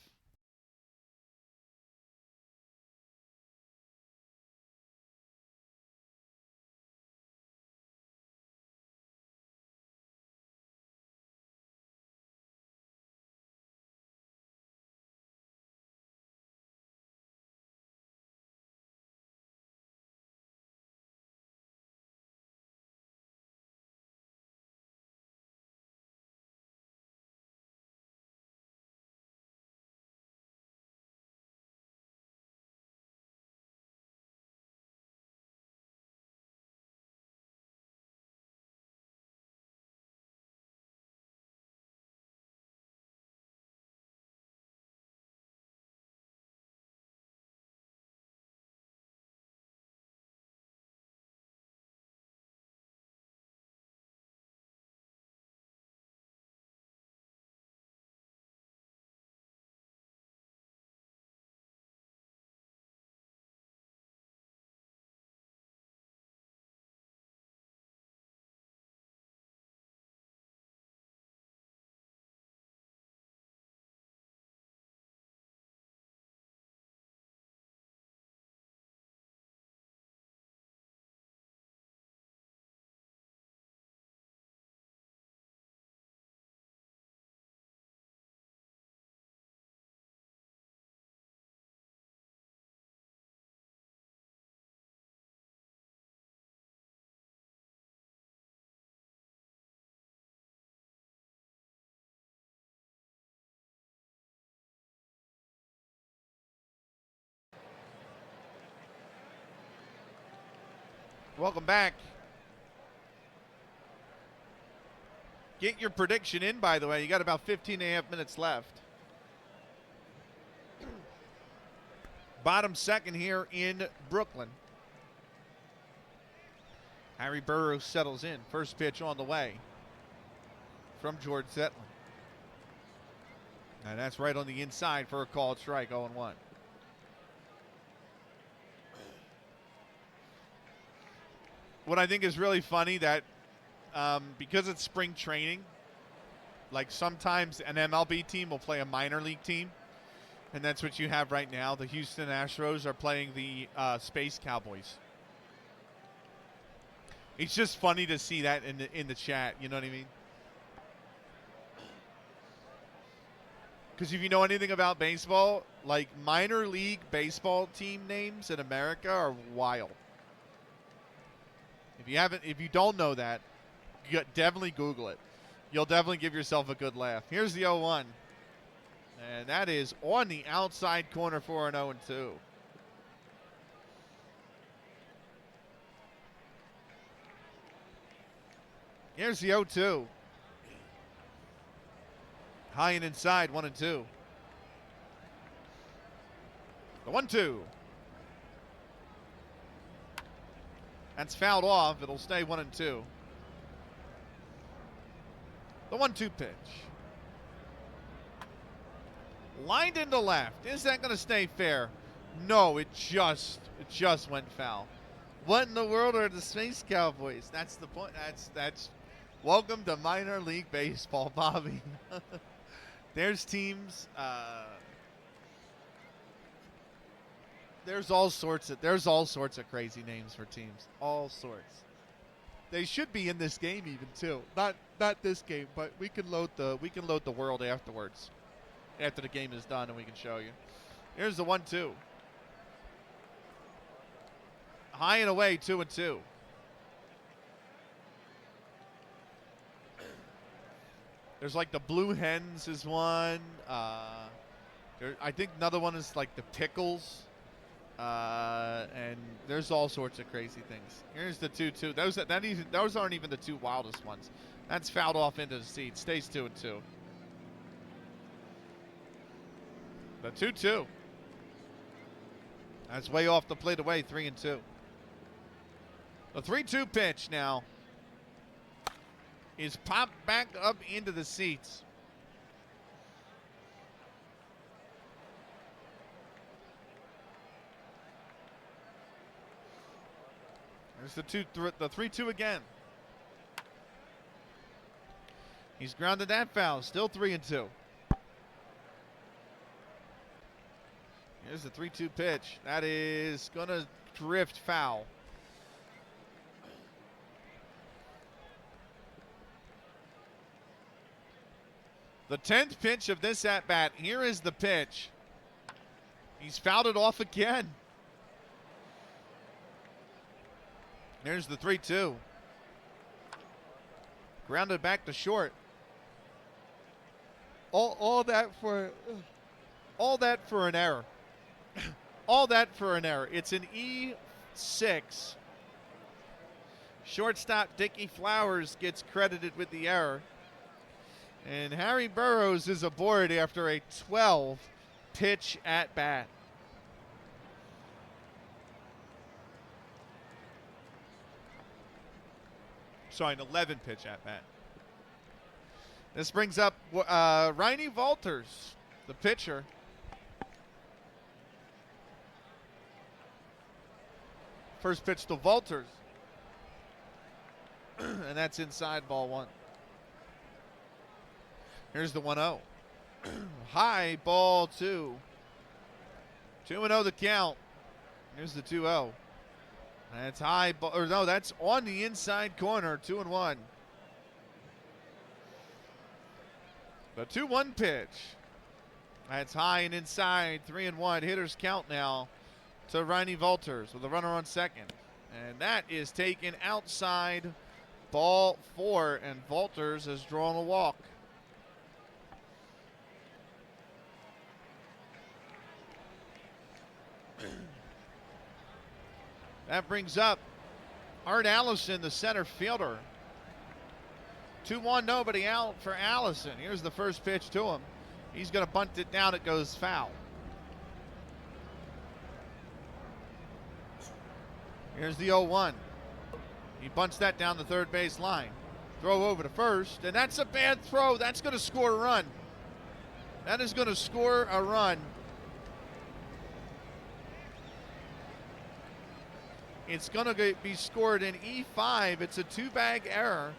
Welcome back. Get your prediction in, by the way. You got about 15.5 minutes left. Bottom second here in Brooklyn. Harry Burroughs settles in. First pitch on the way from George Zetlin. And that's right on the inside for a called strike, 0-1. What I think is really funny that because it's spring training, like sometimes an MLB team will play a minor league team, and that's what you have right now. The Houston Astros are playing the Space Cowboys. It's just funny to see that in the chat. You know what I mean? Because if you know anything about baseball, like minor league baseball team names in America are wild. If you don't know that, definitely Google it. You'll definitely give yourself a good laugh. Here's the 0-1. And that is on the outside corner for an 0-2. Here's the 0-2. High and inside, 1-2. The 1-2. That's fouled off. It'll stay 1-2. The 1-2 pitch. Lined into left. Is that going to stay fair? No, it just went foul. What in the world are the Space Cowboys? That's the point. That's welcome to minor league baseball, Bobby. There's teams. There's all sorts of crazy names for teams. All sorts. They should be in this game even too. Not this game, but we can load the world afterwards. After the game is done and we can show you. Here's the 1-2. High and away, 2-2. There's like the Blue Hens is one. I think another one is like the Pickles. And there's all sorts of crazy things. Here's the 2-2. Those aren't even the two wildest ones. That's fouled off into the seat. Stays 2-2. The 2-2. That's way off the plate away. 3-2. The 3-2 pitch now is popped back up into the seats. There's the 3-2 again. He's grounded that foul. Still 3-2. Here's the 3-2 pitch. That is going to drift foul. The 10th pitch of this at-bat. Here is the pitch. He's fouled it off again. There's the 3-2. Grounded back to short. All that for an error. All that for an error. It's an E6. Shortstop Dickie Flowers gets credited with the error. And Harry Burroughs is aboard after a 12-pitch at-bat. Sorry, an 11-pitch at-bat. This brings up Riney Walters, the pitcher. First pitch to Walters. And that's inside, ball 1. Here's the 1-0. High, ball 2. 2-0 the count. Here's the 2-0. That's high, or no, that's on the inside corner, 2-1. The 2-1 pitch. That's high and inside, 3-1. Hitters count now to Riney Walters with a runner on second. And that is taken outside, ball 4, and Walters has drawn a walk. That brings up Art Allison, the center fielder. 2-1, nobody out for Allison. Here's the first pitch to him. He's going to bunt it down. It goes foul. Here's the 0-1. He bunts that down the third base line. Throw over to first, and that's a bad throw. That's going to score a run. That is going to score a run. It's going to be scored in E5. It's a two-bag error.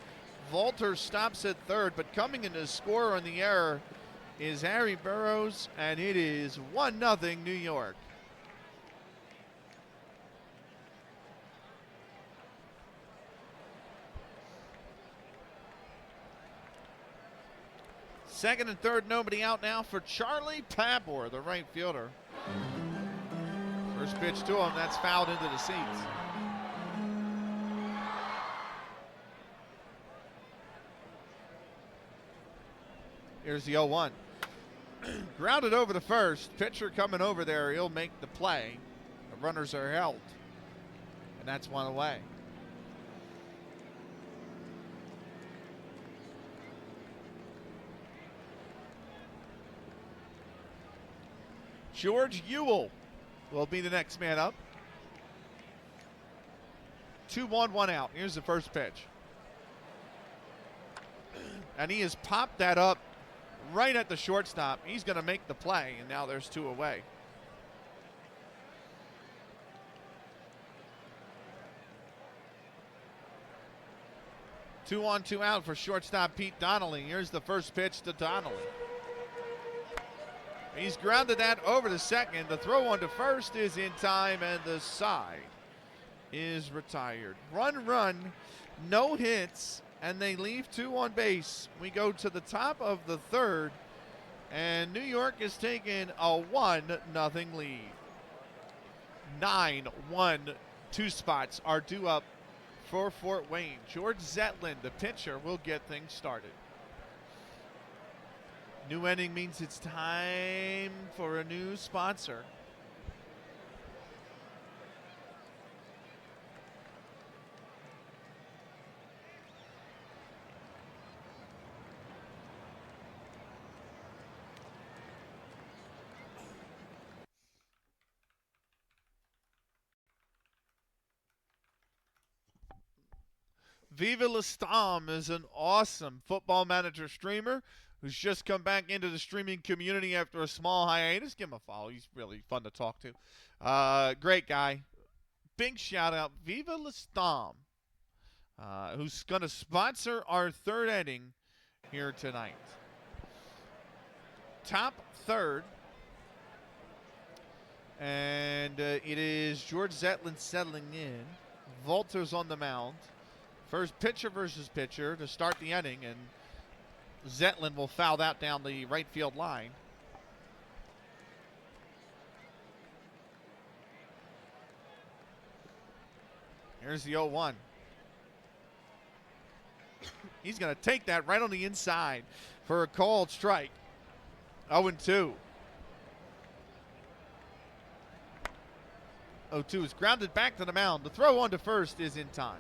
Volter stops at third, but coming in to score on the error is Harry Burroughs, and it is 1-0 New York. Second and third, nobody out now for Charlie Pabor, the right fielder. First pitch to him, that's fouled into the seats. Here's the 0-1. Grounded over to first. Pitcher coming over there. He'll make the play. The runners are held. And that's one away. George Ewell will be the next man up. 2-1, 1 out. Here's the first pitch. And he has popped that up right at the shortstop. He's going to make the play, and now there's two away. Two on, two out for shortstop Pete Donnelly. Here's the first pitch to Donnelly. He's grounded that over to second. The throw on to first is in time, and the side is retired. Run, no hits, and they leave two on base. We go to the top of the third, and New York is taking a 1-0 lead. 9-1, two spots are due up for Fort Wayne. George Zetlin, the pitcher, will get things started. New inning means it's time for a new sponsor. Viva Lastam is an awesome Football Manager streamer who's just come back into the streaming community after a small hiatus. Give him a follow. He's really fun to talk to. Great guy. Big shout out, Viva Lastam, who's going to sponsor our third inning here tonight. Top third. And it is George Zetlin settling in. Volter's on the mound. First pitcher versus pitcher to start the inning, and Zetlin will foul that down the right field line. Here's the 0-1. He's going to take that right on the inside for a called strike. 0-2. 0-2 is grounded back to the mound. The throw on to first is in time.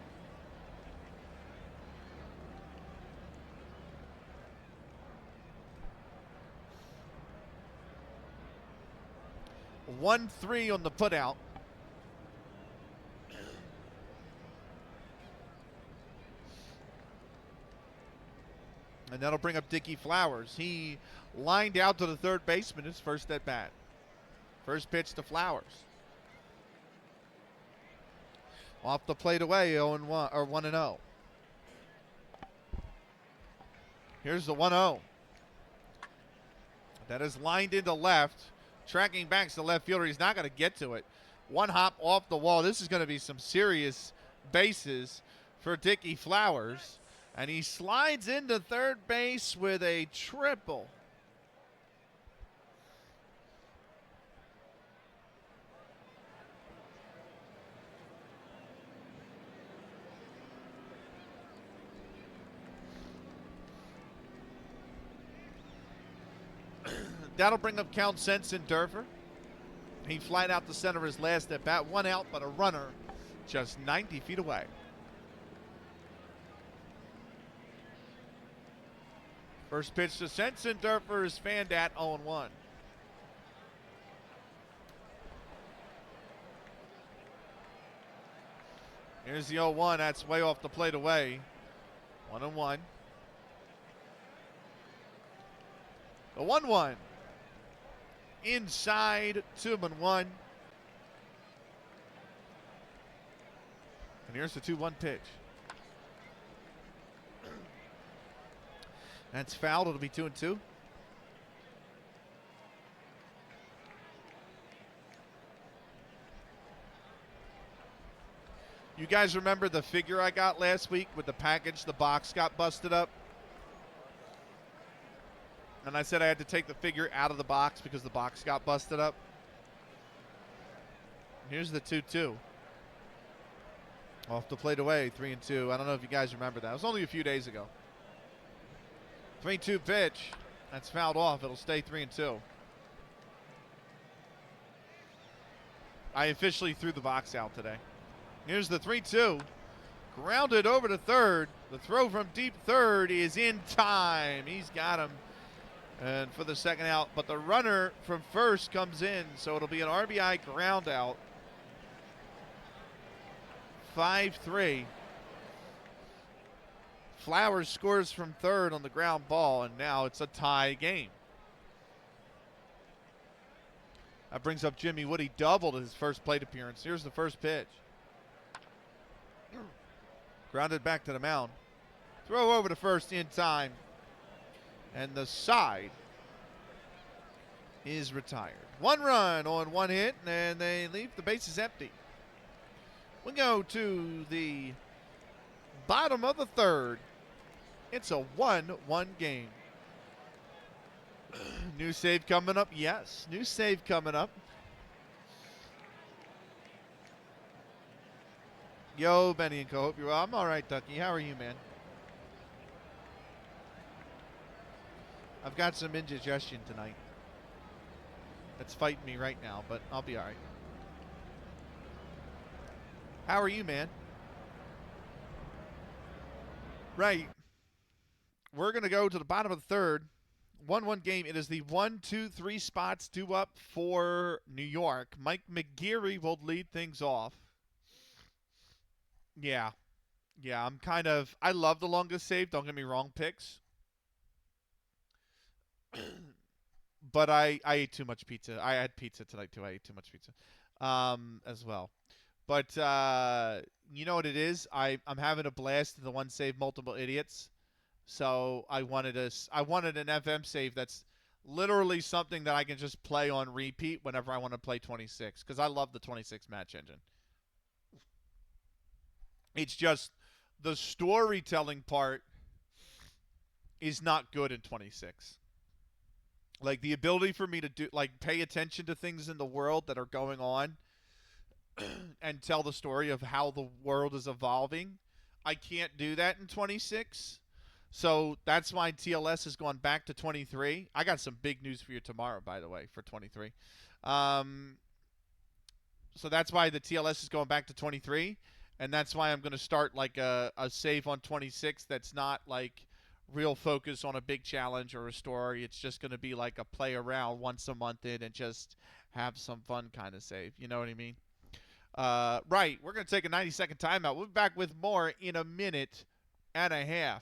1-3 on the putout. And that'll bring up Dickie Flowers. He lined out to the third baseman his first at bat. First pitch to Flowers. Off the plate away, 0-1 or 1-0. Here's the 1-0. That is lined into left. Tracking back to the left fielder. He's not going to get to it. One hop off the wall. This is going to be some serious bases for Dickie Flowers. And he slides into third base with a triple. That'll bring up Count Sensen Durfer. He flied out the center of his last at bat. One out, but a runner just 90 feet away. First pitch to Sensendorfer is fanned at 0-1. Here's the 0-1. That's way off the plate away. 1-1. The 1-1. Inside, 2-1. And here's the 2-1 pitch. That's fouled. It'll be 2-2. You guys remember the figure I got last week with the package? The box got busted up. And I said I had to take the figure out of the box because the box got busted up. Here's the 2-2. Off the plate away, 3-2. I don't know if you guys remember that. It was only a few days ago. 3-2 pitch. That's fouled off. It'll stay 3-2. I officially threw the box out today. Here's the 3-2. Grounded over to third. The throw from deep third is in time. He's got him. And for the second out. But the runner from first comes in. So it'll be an RBI ground out. 5-3. Flowers scores from third on the ground ball, and now it's a tie game. That brings up Jimmy Wood. He doubled his first plate appearance. Here's the first pitch. Grounded back to the mound. Throw over to first in time. And the side is retired. 1 run on 1 hit, and they leave the bases empty. We go to the bottom of the third. It's a 1-1 game. New save coming up. Yes, new save coming up. Yo, Benny and Co. Hope you're well. I'm all right, Ducky. How are you, man? I've got some indigestion tonight. That's fighting me right now, but I'll be all right. How are you, man? Right. We're going to go to the bottom of the third. 1-1 game. It is the 1, 2, 3 spots due up for New York. Mike McGeary will lead things off. Yeah. Yeah, I love the longest save. Don't get me wrong, picks. But I ate too much pizza. I had pizza tonight, too. I ate too much pizza as well. But you know what it is? I'm having a blast in the one save multiple idiots. So I wanted an FM save that's literally something that I can just play on repeat whenever I want to play 26, because I love the 26 match engine. It's just the storytelling part is not good in 26. Like the ability for me to pay attention to things in the world that are going on and tell the story of how the world is evolving. I can't do that in 26. So that's why TLS has gone back to 23. I got some big news for you tomorrow, by the way, for 23. So that's why the TLS is going back to 23. And that's why I'm going to start like a save on 26 that's not like real focus on a big challenge or a story. It's just going to be like a play around once a month in and just have some fun kind of save. You know what I mean? Right. We're going to take a 90-second timeout. We'll be back with more in a minute and a half.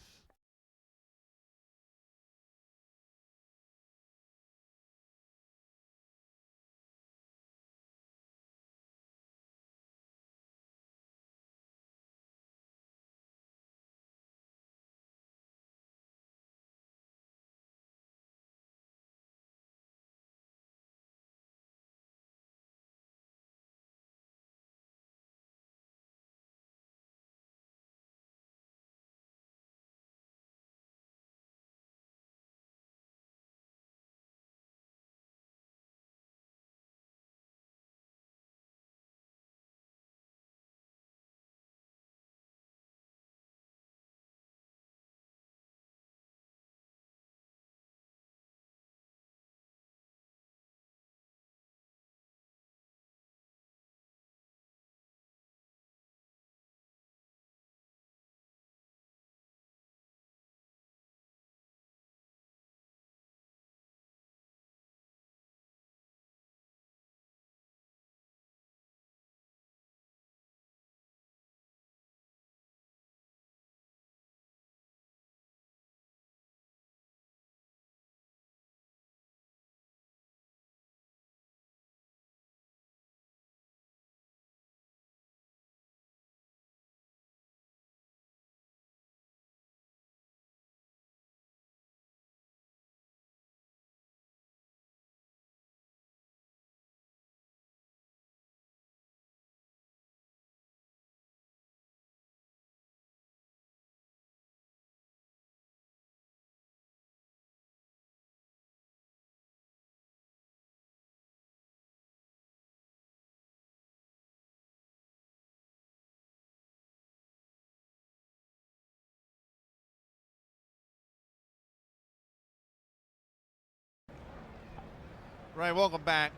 Right, welcome back.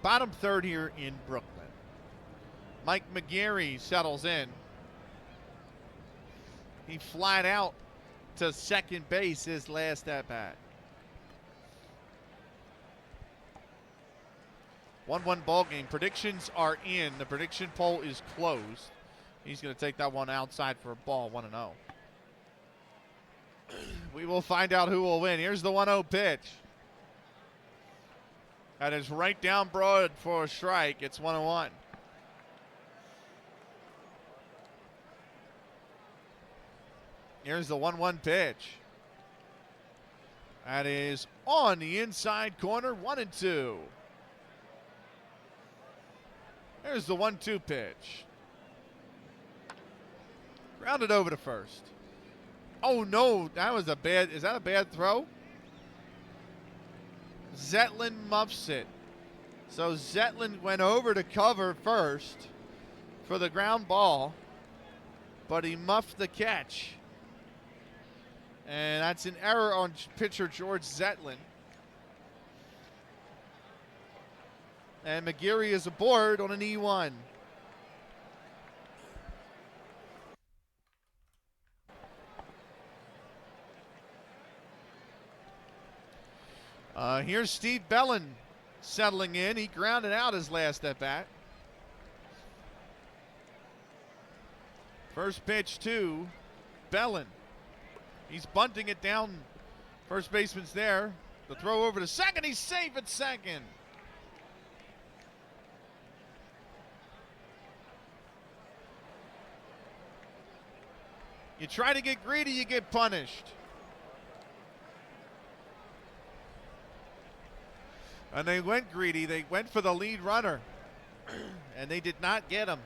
Bottom third here in Brooklyn. Mike McGarry settles in. He flied out to second base his last at bat. 1-1 ball game. Predictions are in. The prediction poll is closed. He's going to take that one outside for a ball, 1-0. We will find out who will win. Here's the 1-0 pitch. That is right down broad for a strike. It's 1-1. Here's the 1-1 pitch. That is on the inside corner, 1-2. There's the 1-2 pitch. Grounded over to first. Oh no, that was a bad, is that a bad throw? Zetlin muffs it. So Zetlin went over to cover first for the ground ball, but he muffed the catch. And that's an error on pitcher George Zetlin. And McGarry is aboard on an E1. Here's Steve Bellin settling in. He grounded out his last at bat. First pitch to Bellin. He's bunting it down. First baseman's there. The throw over to second. He's safe at second. You try to get greedy, you get punished. And they went greedy. They went for the lead runner. And they did not get him.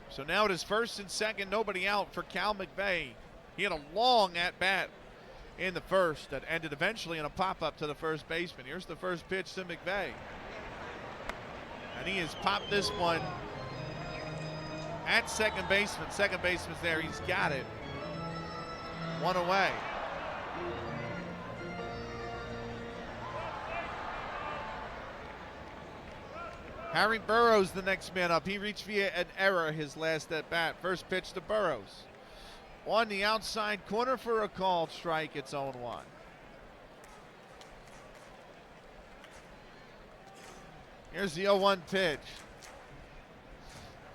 So now it is first and second, nobody out for Cal McVeigh. He had a long at-bat in the first that ended eventually in a pop-up to the first baseman. Here's the first pitch to McVeigh. And he has popped this one at second baseman. Second baseman's there. He's got it. One away. Harry Burroughs, the next man up. He reached via an error his last at bat. First pitch to Burroughs. On the outside corner for a called strike. It's 0-1. Here's the 0-1 pitch.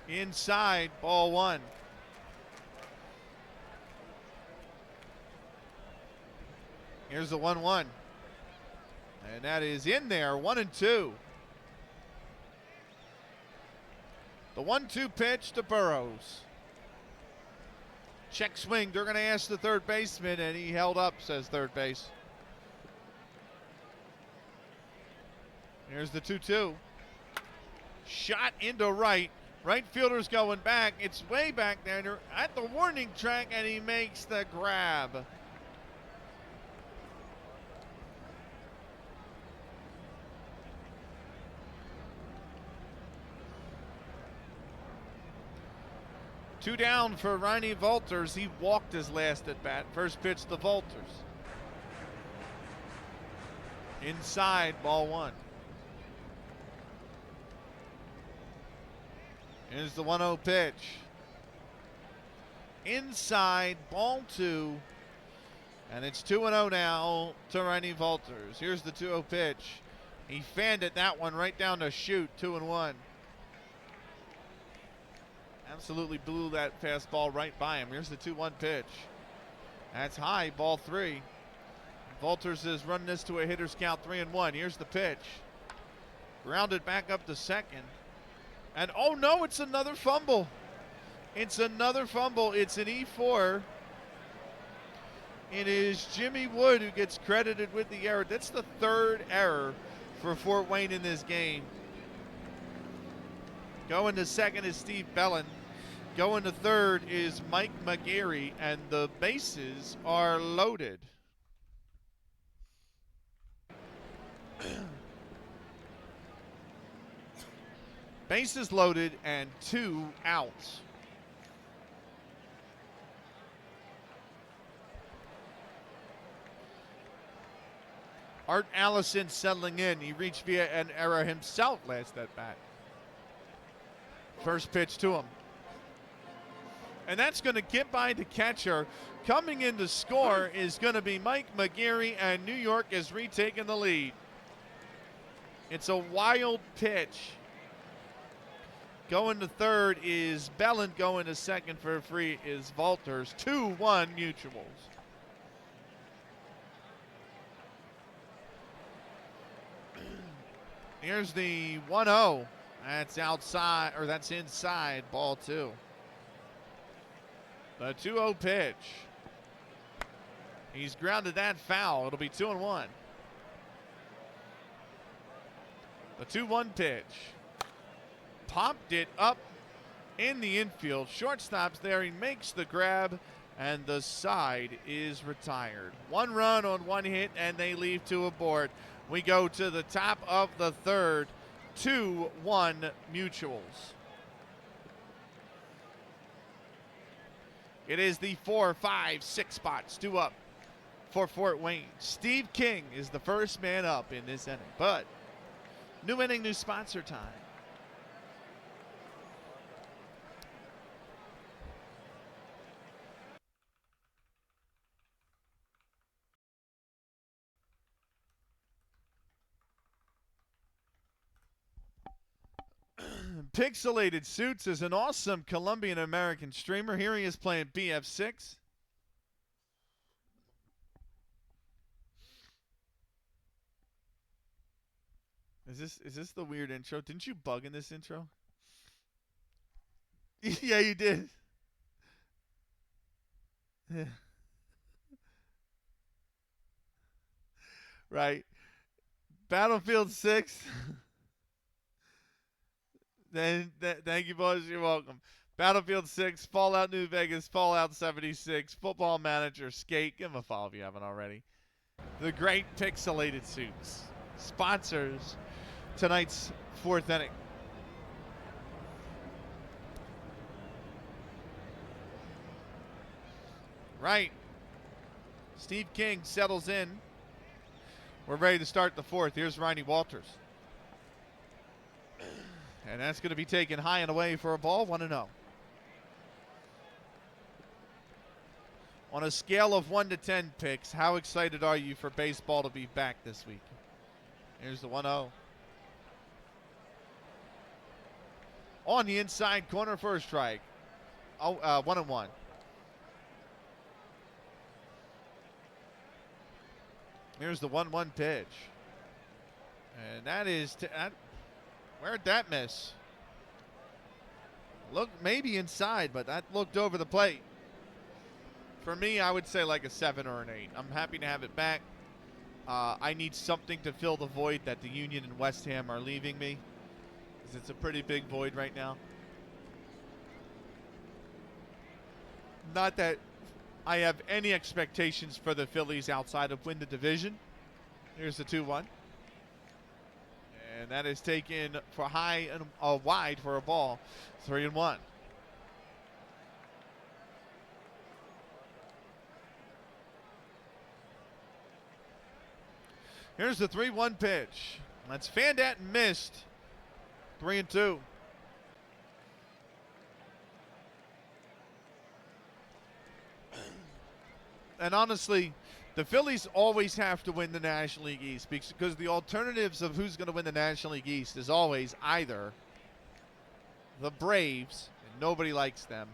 Inside, ball one. Here's the 1-1. And that is in there, 1-2. The 1-2 pitch to Burroughs. Check swing. They're going to ask the third baseman, and he held up, says third base. Here's the 2-2. Shot into right. Right fielder's going back. It's way back there at the warning track, and he makes the grab. Two down for Ronnie Walters. He walked his last at bat. First pitch to Walters. Inside, ball one. Here's the 1-0 pitch. Inside, ball two. And it's 2-0 now to Ronnie Walters. Here's the 2-0 pitch. He fanned it, that one right down to shoot, 2-1. Absolutely blew that fastball right by him. Here's the 2-1 pitch. That's high, ball three. Walters is running this to a hitter's count, 3-1. Here's the pitch. Grounded back up to second. And oh no, it's another fumble. It's another fumble. It's an E4. It is Jimmy Wood who gets credited with the error. That's the third error for Fort Wayne in this game. Going to second is Steve Bellin. Going to third is Mike McGarry, and the bases are loaded. Bases loaded and 2 outs. Art Allison settling in. He reached via an error himself last at bat. First pitch to him. And that's going to get by the catcher. Coming in to score is going to be Mike McGarry, and New York is retaking the lead. It's a wild pitch. Going to third is Belland. Going to second for free is Valters. 2-1 Mutuals. Here's the 1-0. That's outside, or that's inside, ball 2. The 2-0 pitch. He's grounded that foul. It'll be 2-1. The 2-1 pitch. Popped it up in the infield. Shortstop's there. He makes the grab, and the side is retired. 1 run on 1 hit, and they leave 2 aboard. We go to the top of the third. 2-1 Mutuals. It is the 4, 5, 6 spots, 2 up for Fort Wayne. Steve King is the first man up in this inning. But new inning, new sponsor time. Pixelated Suits is an awesome Colombian-American streamer. Here he is playing BF6. Is this the weird intro? Didn't you bug in this intro? Yeah, you did. Yeah. Right. Battlefield 6. Thank you, boys. You're welcome. Battlefield 6, Fallout New Vegas, Fallout 76, Football Manager, Skate. Give him a follow if you haven't already. The great Pixelated Suits sponsors tonight's 4th inning. Right. Steve King settles in. We're ready to start the 4th. Here's Ronnie Walters. And that's going to be taken high and away for a ball, 1-0. On a scale of 1 to 10 picks, how excited are you for baseball to be back this week? Here's the 1-0. On the inside corner for a strike. 1-1. Here's the 1-1 pitch. And that is... Where'd that miss? Look, maybe inside, but that looked over the plate. For me, I would say like a 7 or an 8. I'm happy to have it back. I need something to fill the void that the Union and West Ham are leaving me, because it's a pretty big void right now. Not that I have any expectations for the Phillies outside of win the division. Here's the 2-1. And that is taken for high and wide for a ball. 3-1. Here's the 3-1 pitch. That's fanned at and missed. 3-2. And honestly, the Phillies always have to win the National League East, because the alternatives of who's going to win the National League East is always either the Braves, and nobody likes them,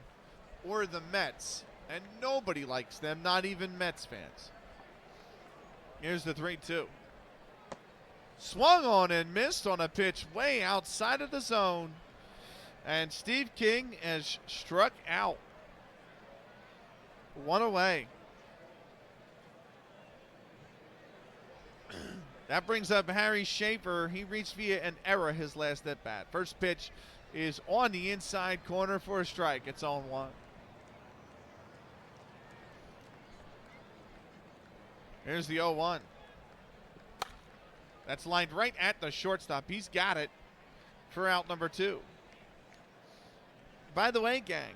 or the Mets, and nobody likes them, not even Mets fans. Here's the 3-2. Swung on and missed on a pitch way outside of the zone, and Steve King has struck out. 1 away. That brings up Harry Schaefer. He reached via an error his last at bat. First pitch is on the inside corner for a strike. It's on 1. Here's the 0-1. That's lined right at the shortstop. He's got it for out number 2. By the way, gang,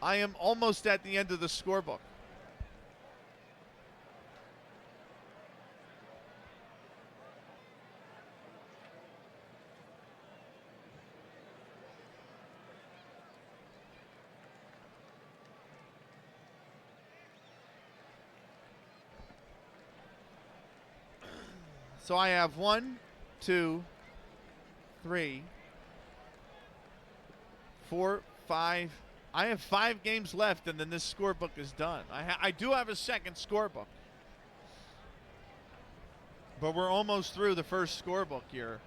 I am almost at the end of the scorebook. So I have 1, 2, 3, 4, 5. I have 5 games left, and then this scorebook is done. I do have a second scorebook, but we're almost through the first scorebook here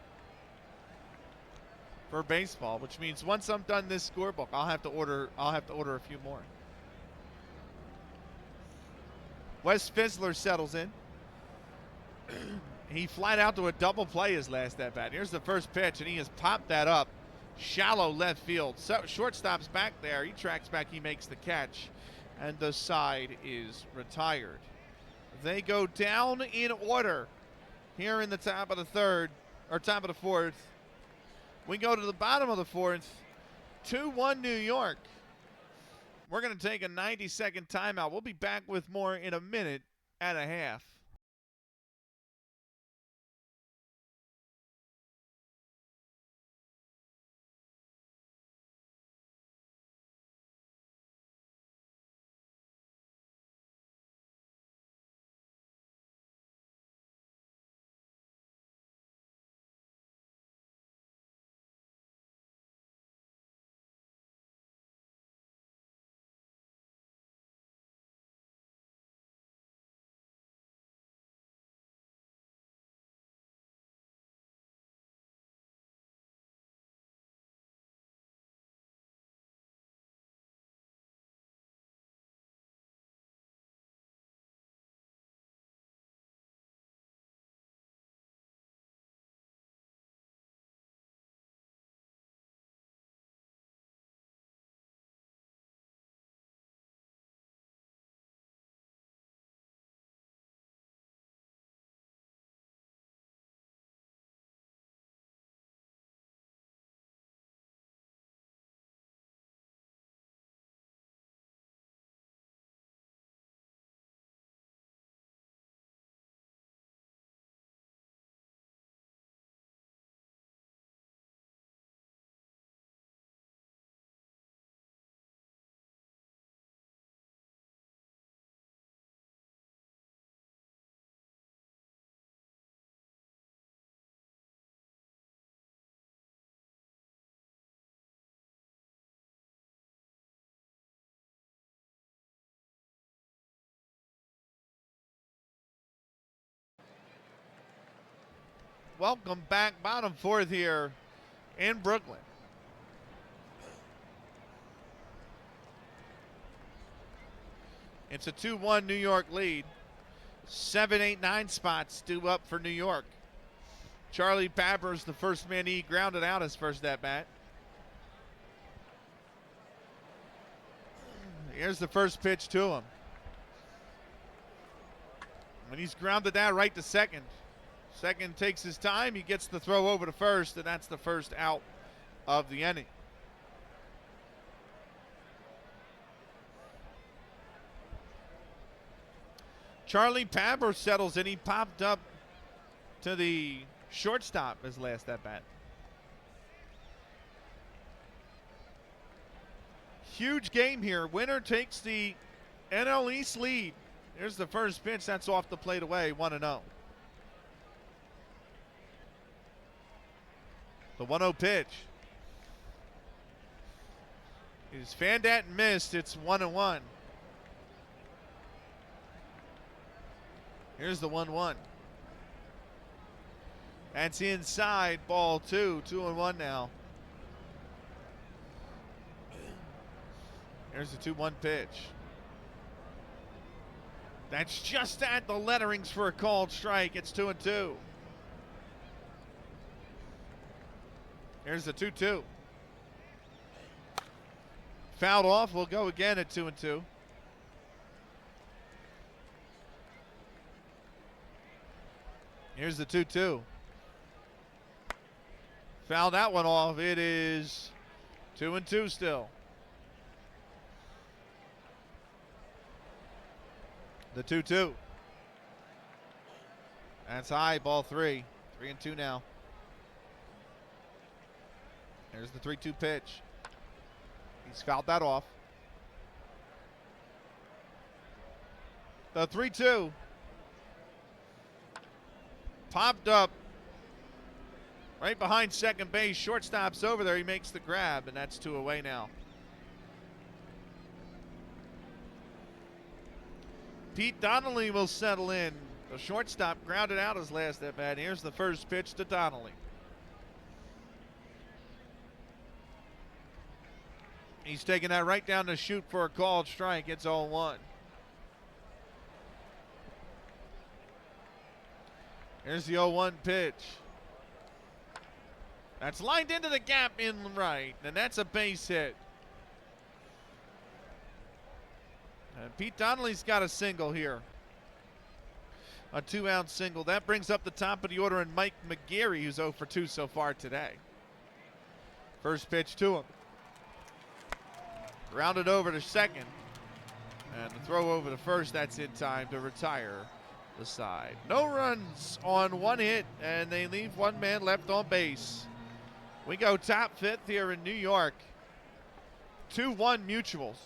for baseball, which means once I'm done this scorebook, I'll have to order a few more. Wes Fizzler settles in. He flied out to a double play his last at bat. Here's the first pitch, and he has popped that up. Shallow left field. So shortstop's back there. He tracks back. He makes the catch, and the side is retired. They go down in order here in the top of the third, or top of the fourth. We go to the bottom of the fourth. 2-1 New York. We're going to take a 90-second timeout. We'll be back with more in a minute and a half. Welcome back, bottom fourth here in Brooklyn. It's a 2-1 New York lead. 7, 8, 9 spots due up for New York. Charlie Papper's the first man. He grounded out his first at bat. Here's the first pitch to him. And he's grounded out right to second. Second takes his time. He gets the throw over to first, and that's the first out of the inning. Charlie Papper settles in. He popped up to the shortstop his last at bat. Huge game here. Winner takes the NL East lead. Here's the first pitch. That's off the plate away, 1-0. The 1-0 pitch is fanned at and missed. It's 1-1. Here's the 1-1. That's inside, ball 2. 2-1 now. Here's the 2-1 pitch. That's just at the letterings for a called strike. It's 2-2. Here's the 2-2. Fouled off. We'll go again at 2-2. Here's the 2-2. Fouled that one off. It is 2-2 still. The 2-2. That's high, ball 3. 3-2 now. There's the 3-2 pitch. He's fouled that off. The 3-2. Popped up right behind second base. Shortstop's over there. He makes the grab, and that's 2 away now. Pete Donnelly will settle in. The shortstop grounded out his last at bat. Here's the first pitch to Donnelly. He's taking that right down to shoot for a called strike. It's 0-1. Here's the 0-1 pitch. That's lined into the gap in right, and that's a base hit. And Pete Donnelly's got a single here. A 2-out single. That brings up the top of the order and Mike McGarry, who's 0 for 2 so far today. First pitch to him. Grounded over to second. And the throw over to first, that's in time to retire the side. No runs on 1 hit, and they leave 1 man left on base. We go top 5th here in New York. 2-1 mutuals.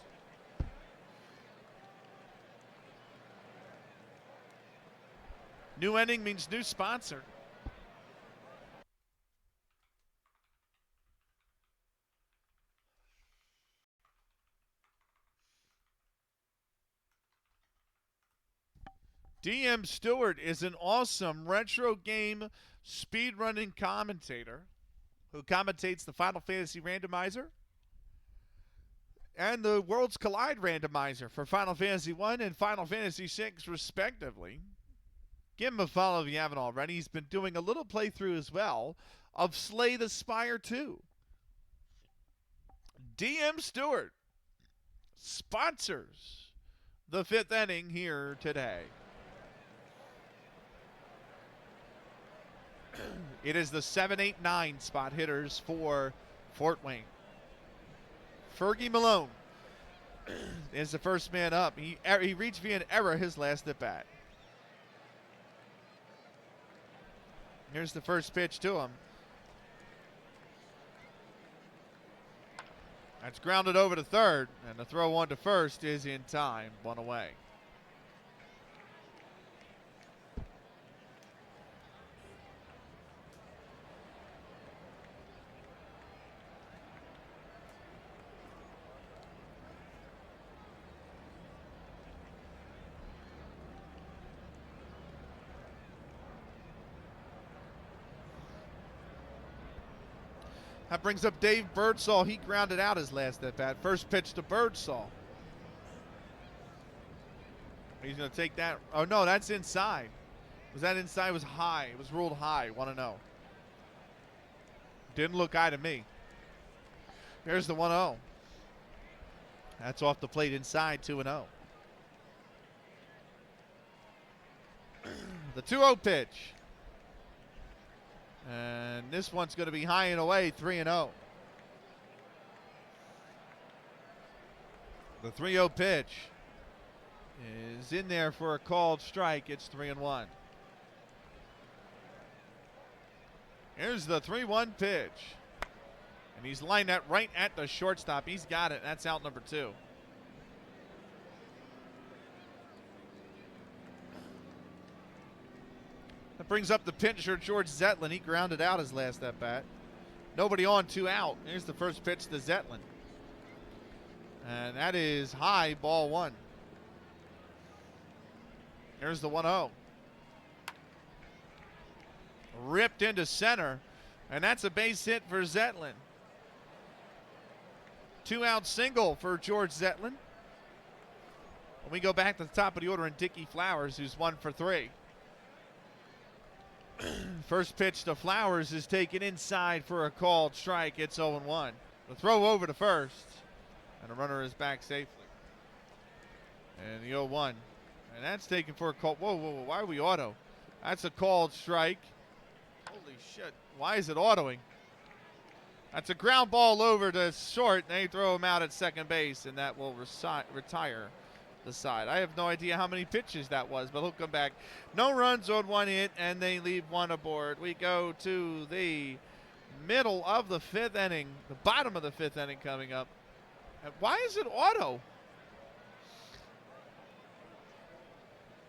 New ending means new sponsor. DM Stewart is an awesome retro game speedrunning commentator who commentates the Final Fantasy Randomizer and the Worlds Collide Randomizer for Final Fantasy 1 and Final Fantasy 6 respectively. Give him a follow if you haven't already. He's been doing a little playthrough as well of Slay the Spire 2. DM Stewart sponsors the 5th inning here today. It is the 7-8-9 spot hitters for Fort Wayne. Fergie Malone is the first man up. He reached via an error his last at bat. Here's the first pitch to him. That's grounded over to third, and the throw on to first is in time. 1 away. That brings up Dave Birdsall. He grounded out his last at bat. First pitch to Birdsall. He's going to take that. Oh, no, that's inside. Was that inside? It was high. It was ruled high. 1-0. Didn't look high to me. Here's the 1-0. That's off the plate inside. 2-0. The 2-0 pitch. And this one's going to be high and away, 3-0. The 3-0 pitch is in there for a called strike. It's 3-1. Here's the 3-1 pitch. And he's lined that right at the shortstop. He's got it. That's out number 2. That brings up the pitcher, George Zetlin. He grounded out his last at bat. Nobody on, 2 out. Here's the first pitch to Zetlin. And that is high, ball 1. Here's the 1-0. Ripped into center. And that's a base hit for Zetlin. 2-out single for George Zetlin. When we go back to the top of the order, and Dickie Flowers, who's 1 for 3. First pitch to Flowers is taken inside for a called strike. It's 0-1. The throw over to first. And the runner is back safely. And the 0-1. And that's taken for a call. Whoa, whoa, whoa. Why are we auto? That's a called strike. Holy shit. Why is it autoing? That's a ground ball over to short. And they throw him out at second base. And that will retire the side. I have no idea how many pitches that was, but he'll come back. No runs on 1 hit, and they leave 1 aboard. We go to the middle of the 5th inning, the bottom of the 5th inning coming up. And why is it auto?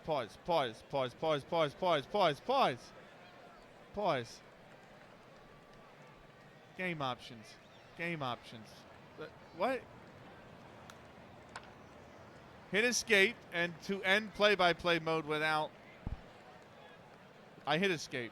Pause. Game options. What? Hit escape, and to end play-by-play mode without... I hit escape.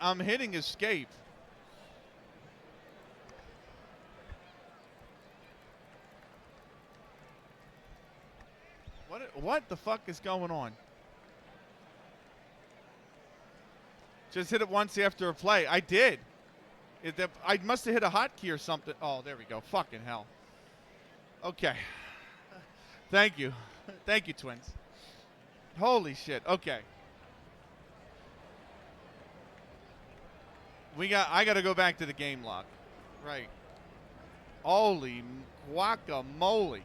I'm hitting escape. What the fuck is going on? Just hit it once after a play. I did. I must have hit a hotkey or something. Oh, there we go. Fucking hell. Okay. Thank you. Thank you, Twins. Holy shit. Okay. I got to go back to the game log. Right. Holy guacamole.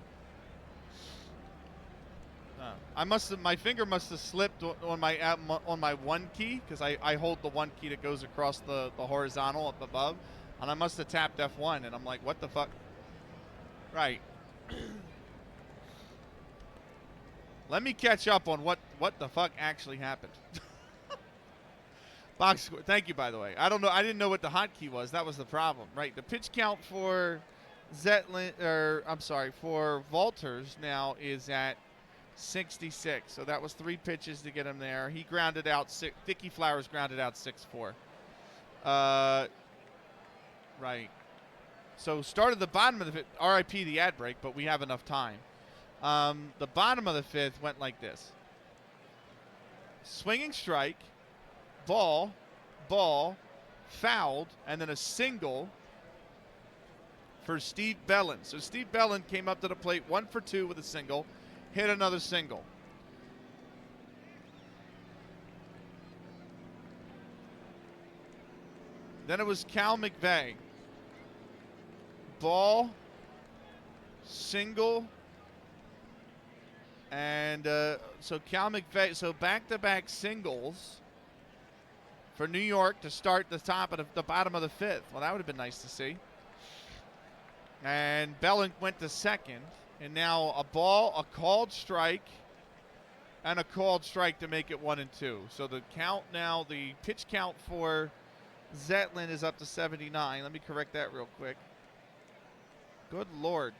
My finger must have slipped on my 1 key, because I hold the 1 key that goes across the horizontal up above, and I must have tapped F1, and I'm like, what the fuck? Right. Let me catch up on what the fuck actually happened. Box score. Thank you, by the way. I didn't know what the hotkey was. That was the problem. Right. The pitch count for for Walters now is at 66. So that was 3 pitches to get him there. He grounded out Dickie Flowers grounded out 6-4. Right. So started the bottom of the 5th. RIP the ad break, but we have enough time. The bottom of the 5th went like this. Swinging strike. Ball, fouled, and then a single for Steve Bellin. So Steve Bellin came up to the plate 1 for 2 with a single, hit another single. Then it was Cal McVeigh. Ball, single, and so Cal McVeigh, so back-to-back singles for New York to start the bottom of the 5th. Well, that would have been nice to see. And Bellin went to second. And now a called strike, and a called strike to make it 1-2. So the pitch count for Zetlin is up to 79. Let me correct that real quick. Good Lord.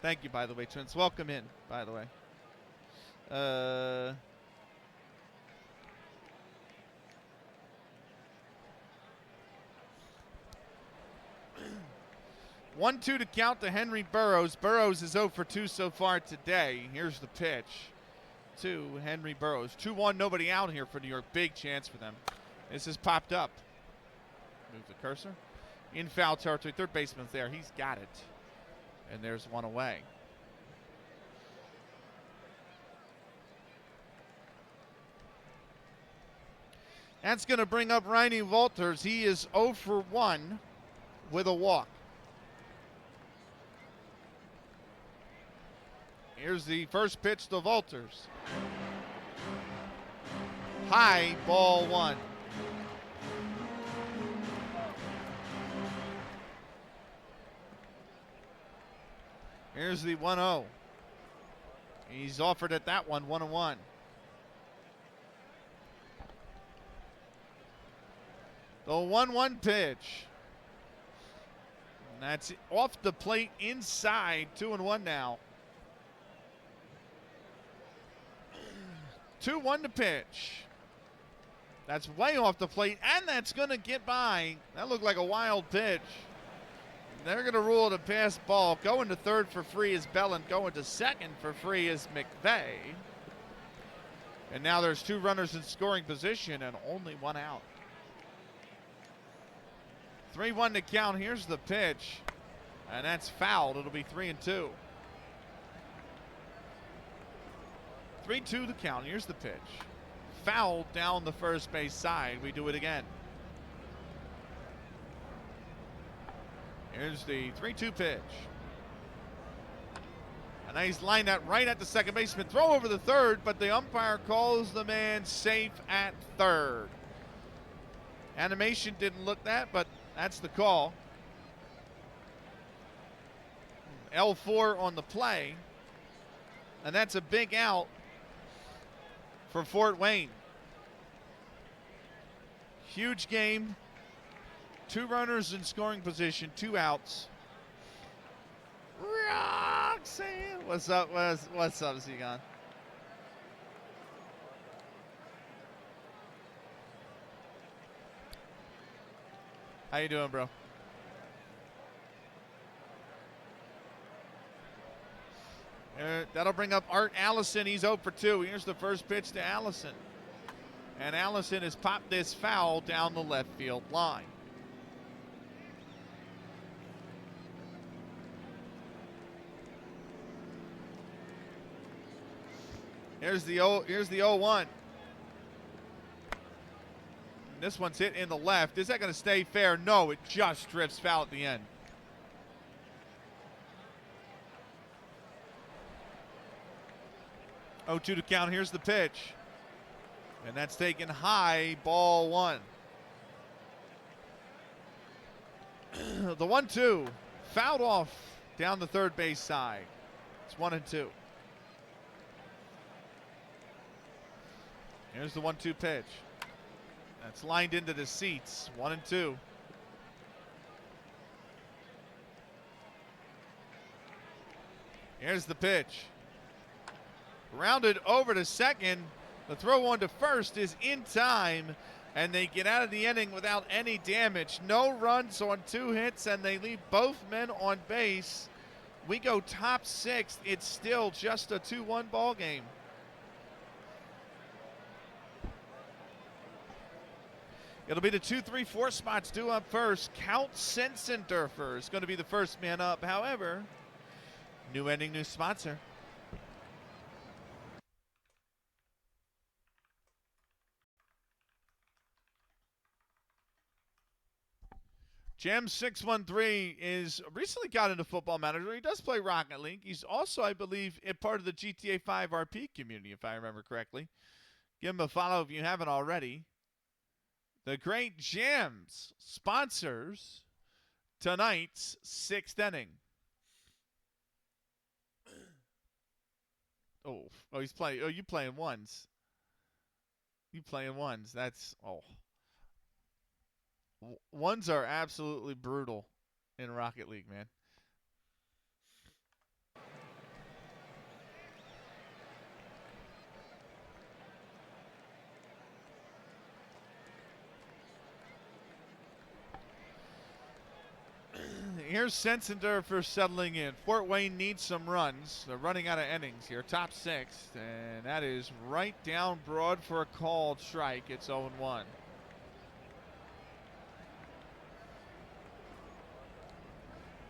Thank you, by the way, Twins. Welcome in, by the way. 1-2 to count to Henry Burroughs. Burroughs is 0 for 2 so far today. Here's the pitch to Henry Burroughs. 2-1, nobody out here for New York. Big chance for them. This has popped up. Move the cursor. In foul territory. Third baseman's there. He's got it. And there's 1 away. That's going to bring up Riney Walters. He is 0 for 1 with a walk. Here's the first pitch to Walters. High, ball 1. Here's the 1-0. He's offered at that one, 1-1. The 1-1 pitch. And that's off the plate inside, 2-1 now. 2-1 to pitch. That's way off the plate, and that's going to get by. That looked like a wild pitch. They're going to rule it a pass ball. Going to third for free is Bellin. Going to second for free is McVeigh. And now there's 2 runners in scoring position and only 1 out. 3-1 to count. Here's the pitch. And that's fouled. It'll be 3-2. 3-2 to count. Here's the pitch. Fouled down the first base side. We do it again. Here's the 3-2 pitch. And he's lined that right at the second baseman. Throw over the third, but the umpire calls the man safe at third. Animation didn't look that, but that's the call. L4 on the play. And that's a big out for Fort Wayne. Huge game. 2 runners in scoring position, 2 outs. Roxanne, what's up? What's up, Zegon? How you doing, bro? That'll bring up Art Allison. He's 0 for 2. Here's the first pitch to Allison. And Allison has popped this foul down the left field line. Here's the 0-1. This one's hit in the left. Is that going to stay fair? No, it just drifts foul at the end. Oh, 2 to count. Here's the pitch. And that's taken high, ball 1. The 1-2. Fouled off down the third base side. It's 1-2. Here's the 1-2 pitch. That's lined into the seats. 1-2. Here's the pitch. Rounded over to second. The throw on to first is in time, and they get out of the inning without any damage. No runs on 2 hits, and they leave both men on base. We go top 6. It's still just a 2-1 ball game. It'll be the 2, 3, 4 spots due up first. Count Sensendorfer is going to be the first man up. However, new ending, new sponsor. Gem613 is recently got into Football Manager. He does play Rocket League. He's also, I believe, a part of the GTA 5 RP community, if I remember correctly. Give him a follow if you haven't already. The Great Gems sponsors tonight's 6th inning. Oh, he's playing. Oh, you playing ones. You playing ones. That's, ones are absolutely brutal in Rocket League, man. Here's Sensendorfer settling in. Fort Wayne needs some runs. They're running out of innings here. Top 6. And that is right down broad for a called strike. It's 0-1.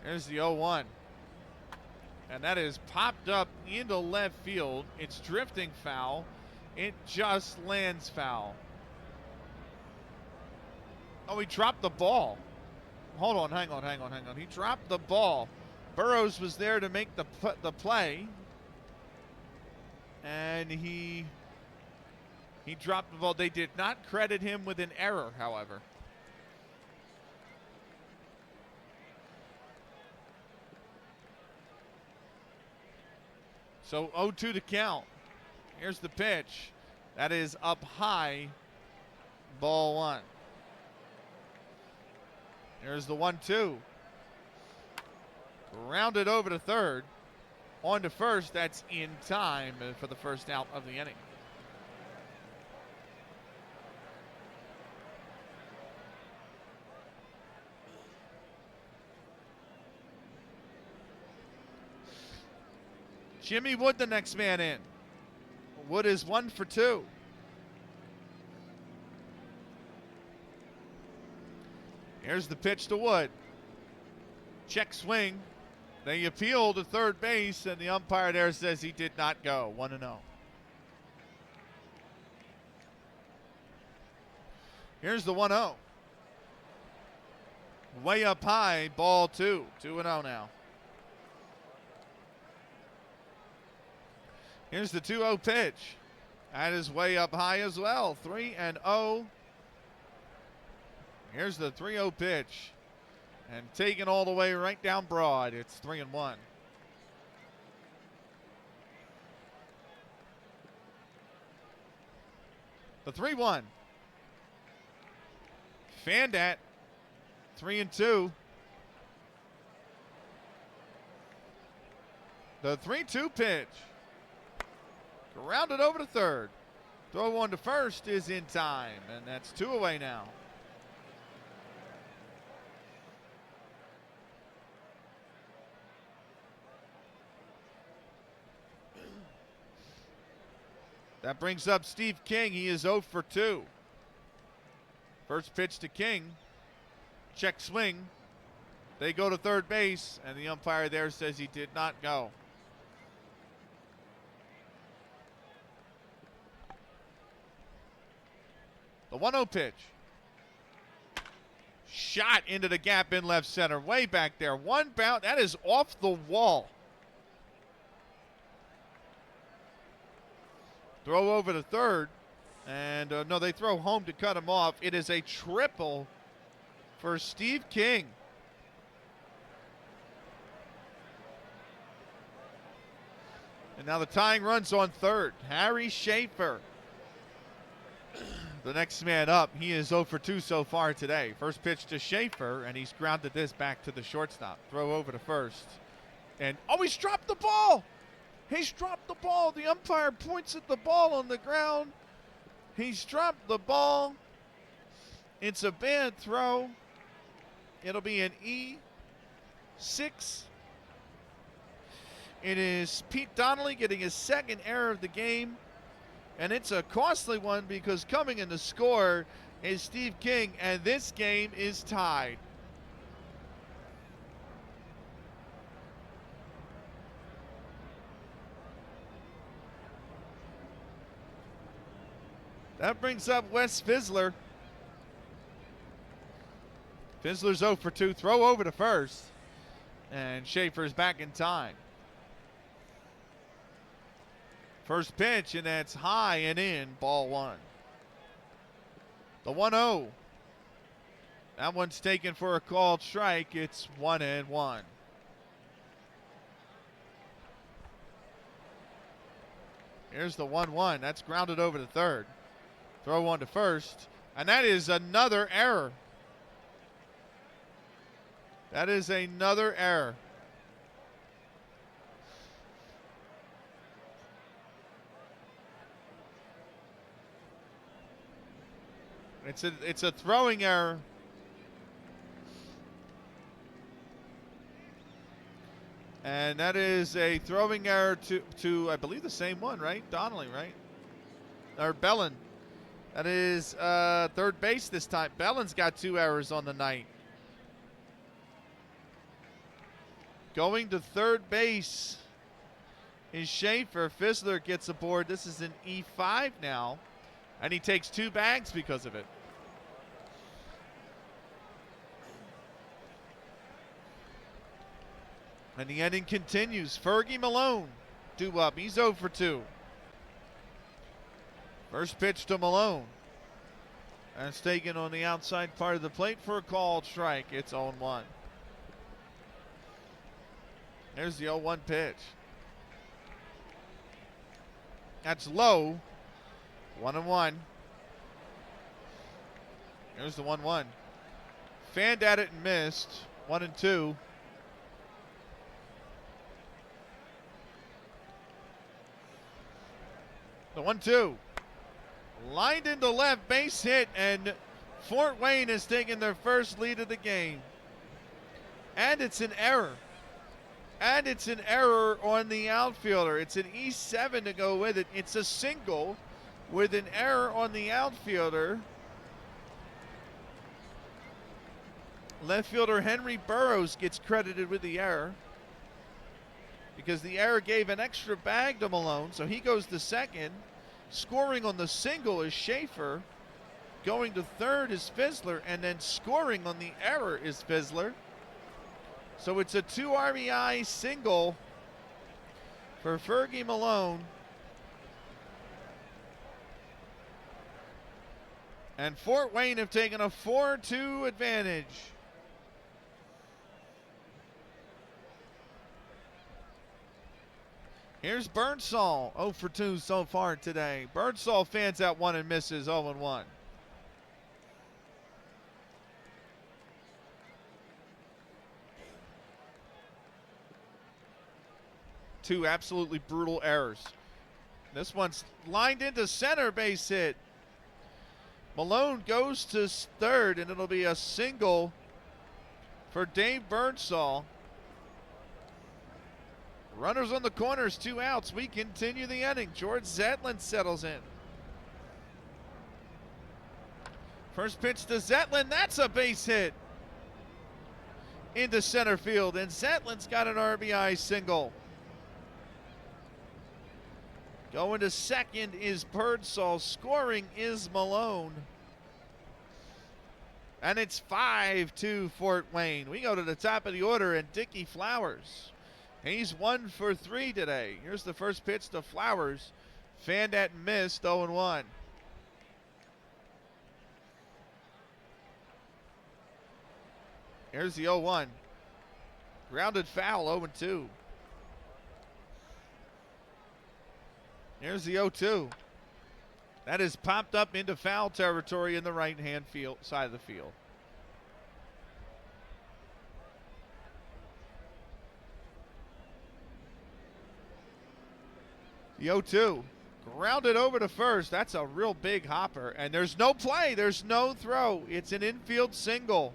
There's the 0-1. And that is popped up into left field. It's drifting foul. It just lands foul. Oh, he dropped the ball. Hold on, hang on. He dropped the ball. Burrows was there to make the play. And he dropped the ball. They did not credit him with an error, however. So 0-2 to count. Here's the pitch. That is up high. Ball 1. There's the 1-2. Rounded over to third. On to first. That's in time for the first out of the inning. Jimmy Wood, the next man in. Wood is 1 for 2. Here's the pitch to Wood. Check swing. They appeal to third base, and the umpire there says he did not go. 1-0. Here's the 1-0. Way up high, ball 2. 2-0 now. Here's the 2-0 pitch. That is way up high as well. 3-0. Here's the 3-0 pitch. And taken all the way right down broad. It's 3-1. The 3-1. Fanned at 3-2. The 3-2 pitch. Grounded over to third. Throw one to first is in time, and that's 2 away now. That brings up Steve King. He is 0 for 2. First pitch to King. Check swing. They go to third base, and the umpire there says he did not go. The 1-0 pitch. Shot into the gap in left center. Way back there. One bounce. That is off the wall. Throw over to third. And no, they throw home to cut him off. It is a triple for Steve King. And now the tying run's on third. Harry Schaefer. The next man up. He is 0 for 2 so far today. First pitch to Schaefer, and he's grounded this back to the shortstop. Throw over to first. And, oh, he's dropped the ball. He's dropped the ball. The umpire points at the ball on the ground. He's dropped the ball. It's a bad throw. It'll be an E6. It is Pete Donnelly getting his second error of the game. And it's a costly one because coming in to score is Steve King, and this game is tied. That brings up Wes Fizzler. Fizzler's 0 for 2. Throw over to first. And Schaefer's back in time. First pitch, and that's high and in, ball 1. The 1-0. That one's taken for a called strike. It's 1-1. Here's the 1-1. That's grounded over to third. Throw one to first. And that is another error. That is another error. It's a throwing error. And that is a throwing error to I believe the same one, right? Donnelly, right? Or Bellin. That is third base this time. Bellin's got 2 errors on the night. Going to third base is Schaefer. Fizzler gets aboard. This is an E5 now. And he takes 2 bags because of it. And the inning continues. Fergie Malone due up. He's 0 for 2. First pitch to Malone. That's taken on the outside part of the plate for a called strike. It's 0-1. There's the 0-1 pitch. That's low. 1-1. Here's the 1-1. Fanned at it and missed. 1-2. The 1-2. Lined into left, base hit, and Fort Wayne has taken their first lead of the game. And it's an error. And it's an error on the outfielder. It's an E7 to go with it. It's a single with an error on the outfielder. Left fielder Henry Burroughs gets credited with the error because the error gave an extra bag to Malone, so he goes to second. Scoring on the single is Schaefer. Going to third is Fizzler, and then scoring on the error is Fizzler. So it's a 2 RBI single for Fergie Malone. And Fort Wayne have taken a 4-2 advantage. Here's Birdsall, 0 for 2 so far today. Birdsall fans out one and misses 0 and 1. Two absolutely brutal errors. This one's lined into center, base hit. Malone goes to third, and it'll be a single for Dave Birdsall. Runners on the corners, 2 outs. We continue the inning. George Zetlin settles in. First pitch to Zetlin. That's a base hit into center field, and Zetlin's got an RBI single. Going to second is Birdsall. Scoring is Malone. And it's 5-2 Fort Wayne. We go to the top of the order, and Dickie Flowers. He's 1 for 3 today. Here's the first pitch to Flowers. Fanned that and missed, 0-1. Here's the 0-1. Grounded foul, 0-2. Here's the 0-2. That is popped up into foul territory in the right-hand field side of the field. The 0-2. Grounded over to first. That's a real big hopper. And there's no play. There's no throw. It's an infield single.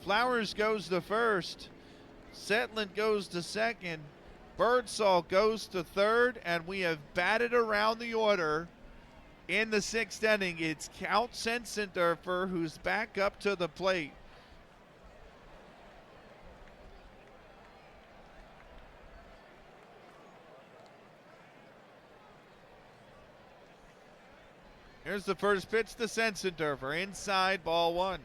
Flowers goes to first. Zetlin goes to second. Birdsall goes to third. And we have batted around the order in the 6th inning. It's Count Sensendorfer who's back up to the plate. Here's the first pitch to Sensendorfer. Inside, ball 1.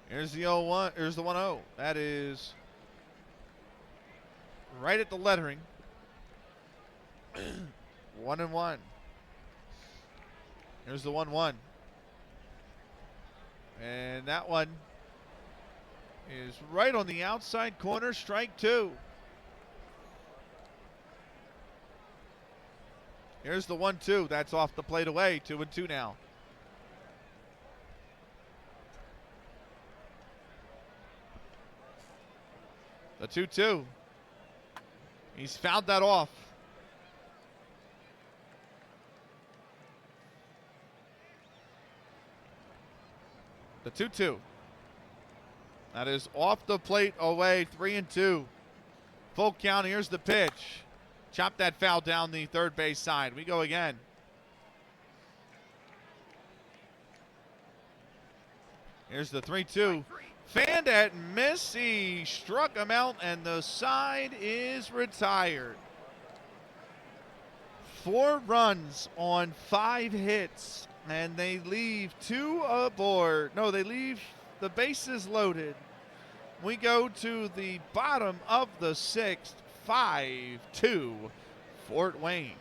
Here's the 0-1. Here's the 1-0. That is right at the lettering. 1-1. Here's the 1-1. And that one is right on the outside corner. Strike 2. Here's the 1-2. That's off the plate away. 2-2 now. The 2-2. He's fouled that off. The 2-2. That is off the plate away. 3-2. Full count. Here's the pitch. Chop that foul down the third base side. We go again. Here's the 3-2. Fanned at miss. He struck him out, and the side is retired. 4 runs on 5 hits, and they leave 2 aboard. No, they leave the bases loaded. We go to the bottom of the 6th. 5-2 Fort Wayne.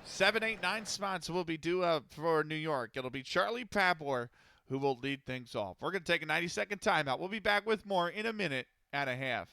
7, 8, 9 spots will be due up for New York. It'll be Charlie Papor who will lead things off. We're going to take a 90-second timeout. We'll be back with more in a minute and a half.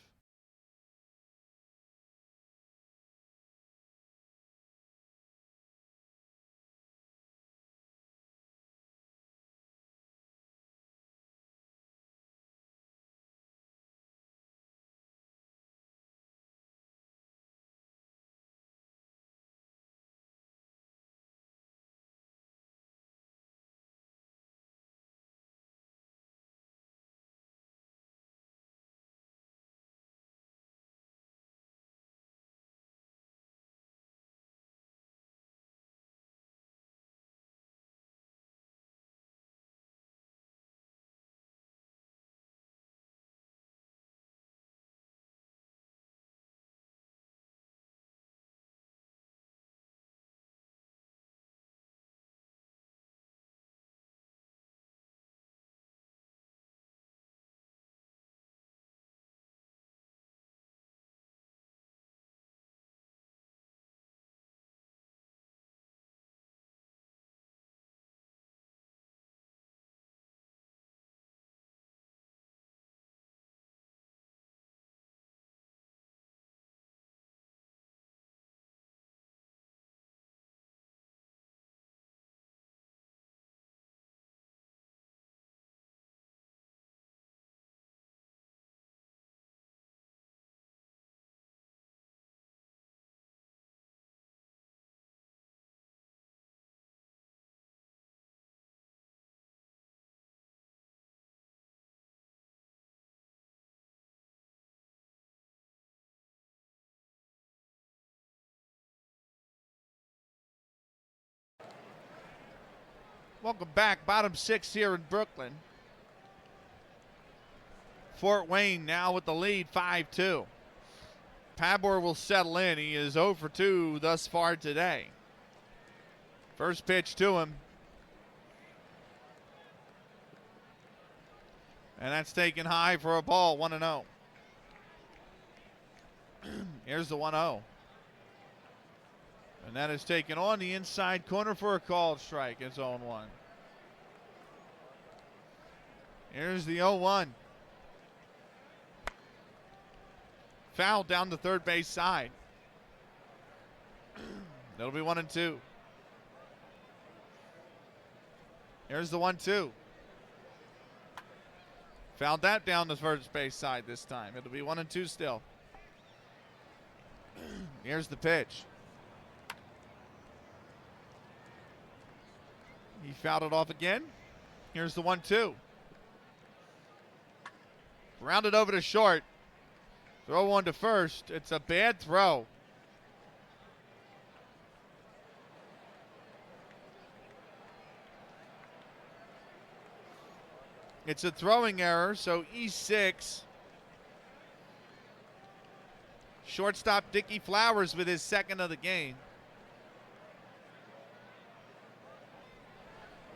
Welcome back. Bottom 6 here in Brooklyn. Fort Wayne now with the lead, 5-2. Pabor will settle in. He is 0 for 2 thus far today. First pitch to him. And that's taken high for a ball, 1-0. Here's the 1-0. And that is taken on the inside corner for a called strike. It's 0-1. Here's the 0-1. Foul down the third base side. That'll be 1-2. Here's the 1-2. Fouled that down the first base side this time. It'll be 1-2 still. Here's the pitch. He fouled it off again. Here's the 1-2. Rounded over to short. Throw one to first. It's a bad throw. It's a throwing error, so E6. Shortstop Dickie Flowers with his second of the game.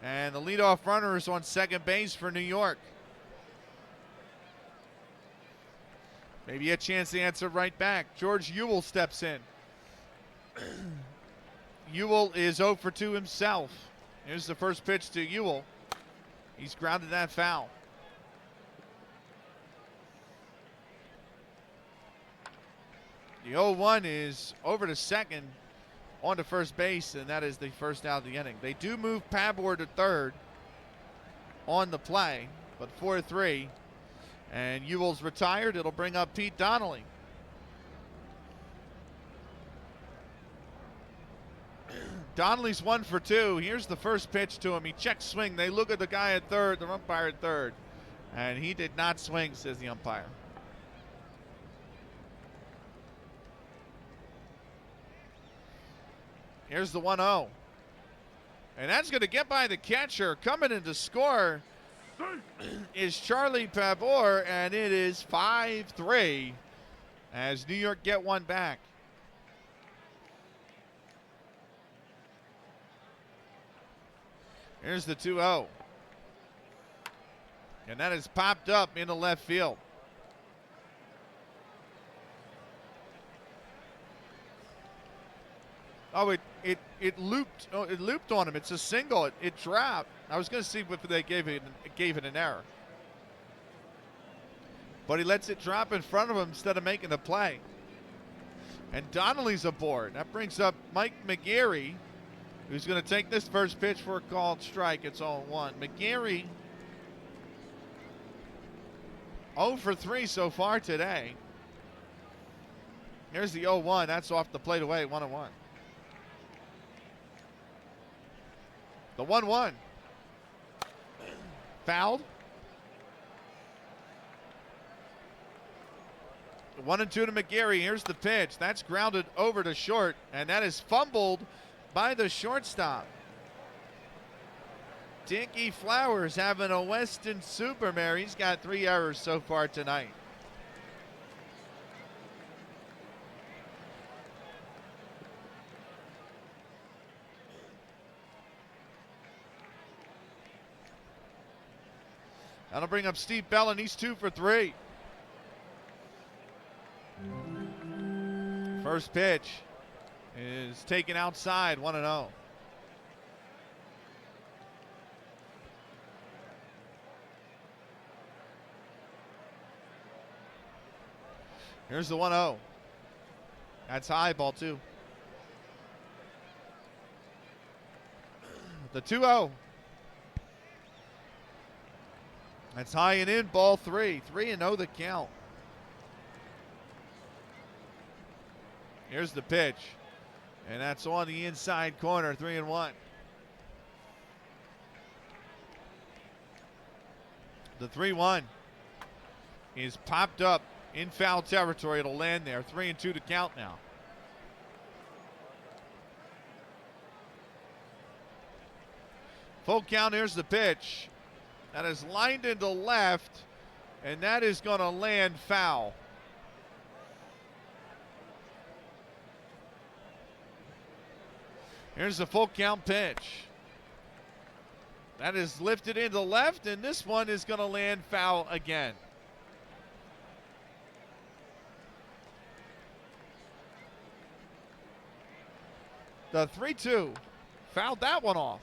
And the leadoff runner is on second base for New York. Maybe a chance to answer right back. George Ewell steps in. Ewell is 0 for 2 himself. Here's the first pitch to Ewell. He's grounded that foul. The 0-1 is over to second, on to first base, and that is the first out of the inning. They do move Pabor to third on the play, but 4-3. And Ewell's retired. It'll bring up Pete Donnelly. Donnelly's 1 for 2. Here's the first pitch to him. He checks swing. They look at the guy at third, the umpire at third. And he did not swing, says the umpire. Here's the 1-0. And that's going to get by the catcher. Coming in to score is Charlie Pabor, and it is 5-3 as New York get one back. Here's the 2-0. And that is popped up into left field. Oh, it looped. Oh, it looped on him. It's a single. It dropped. I was going to see if they gave it an error, but he lets it drop in front of him instead of making the play. And Donnelly's aboard. That brings up Mike McGarry, who's going to take this first pitch for a called strike. It's 0-1. McGarry 0 for 3 so far today. Here's the 0-1. That's off the plate away. 1-1. The 1-1. Fouled. 1-2 to McGarry. Here's the pitch. That's grounded over to short, and that is fumbled by the shortstop. Dickie Flowers having a Weston Supermare. He's got 3 errors so far tonight. That'll bring up Steve Bellin. He's 2 for 3. First pitch is taken outside, 1-0. Here's the 1-0. That's high, ball 2. The 2-0. That's high and in, ball 3. 3-0 the count. Here's the pitch. And that's on the inside corner, 3-1. The 3-1 is popped up in foul territory. It'll land there. 3-2 to count now. Full count, here's the pitch. That is lined into left, and that is going to land foul. Here's the full count pitch. That is lifted into left, and this one is going to land foul again. The 3-2 fouled that one off.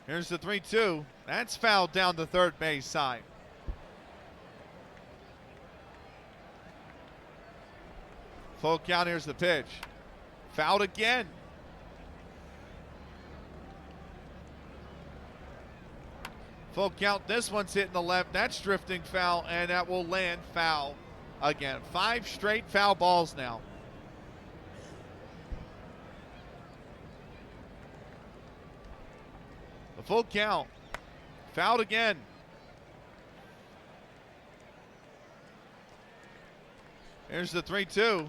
Here's the 3-2. That's fouled down the third base side. Full count, here's the pitch. Fouled again. Full count, this one's hitting the left. That's drifting foul, and that will land foul again. 5 straight foul balls now. The full count. Fouled again. Here's the 3-2.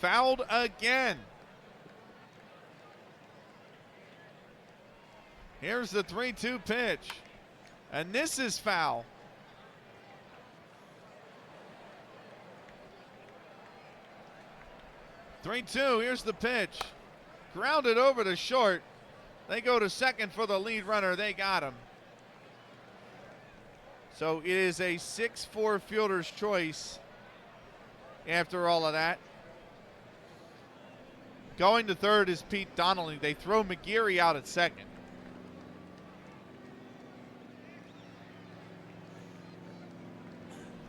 Fouled again. Here's the 3-2 pitch. And this is foul. Here's the pitch. Grounded over to short. They go to second for the lead runner. They got him. So it is a 6-4 fielder's choice after all of that. Going to third is Pete Donnelly. They throw McGeary out at second.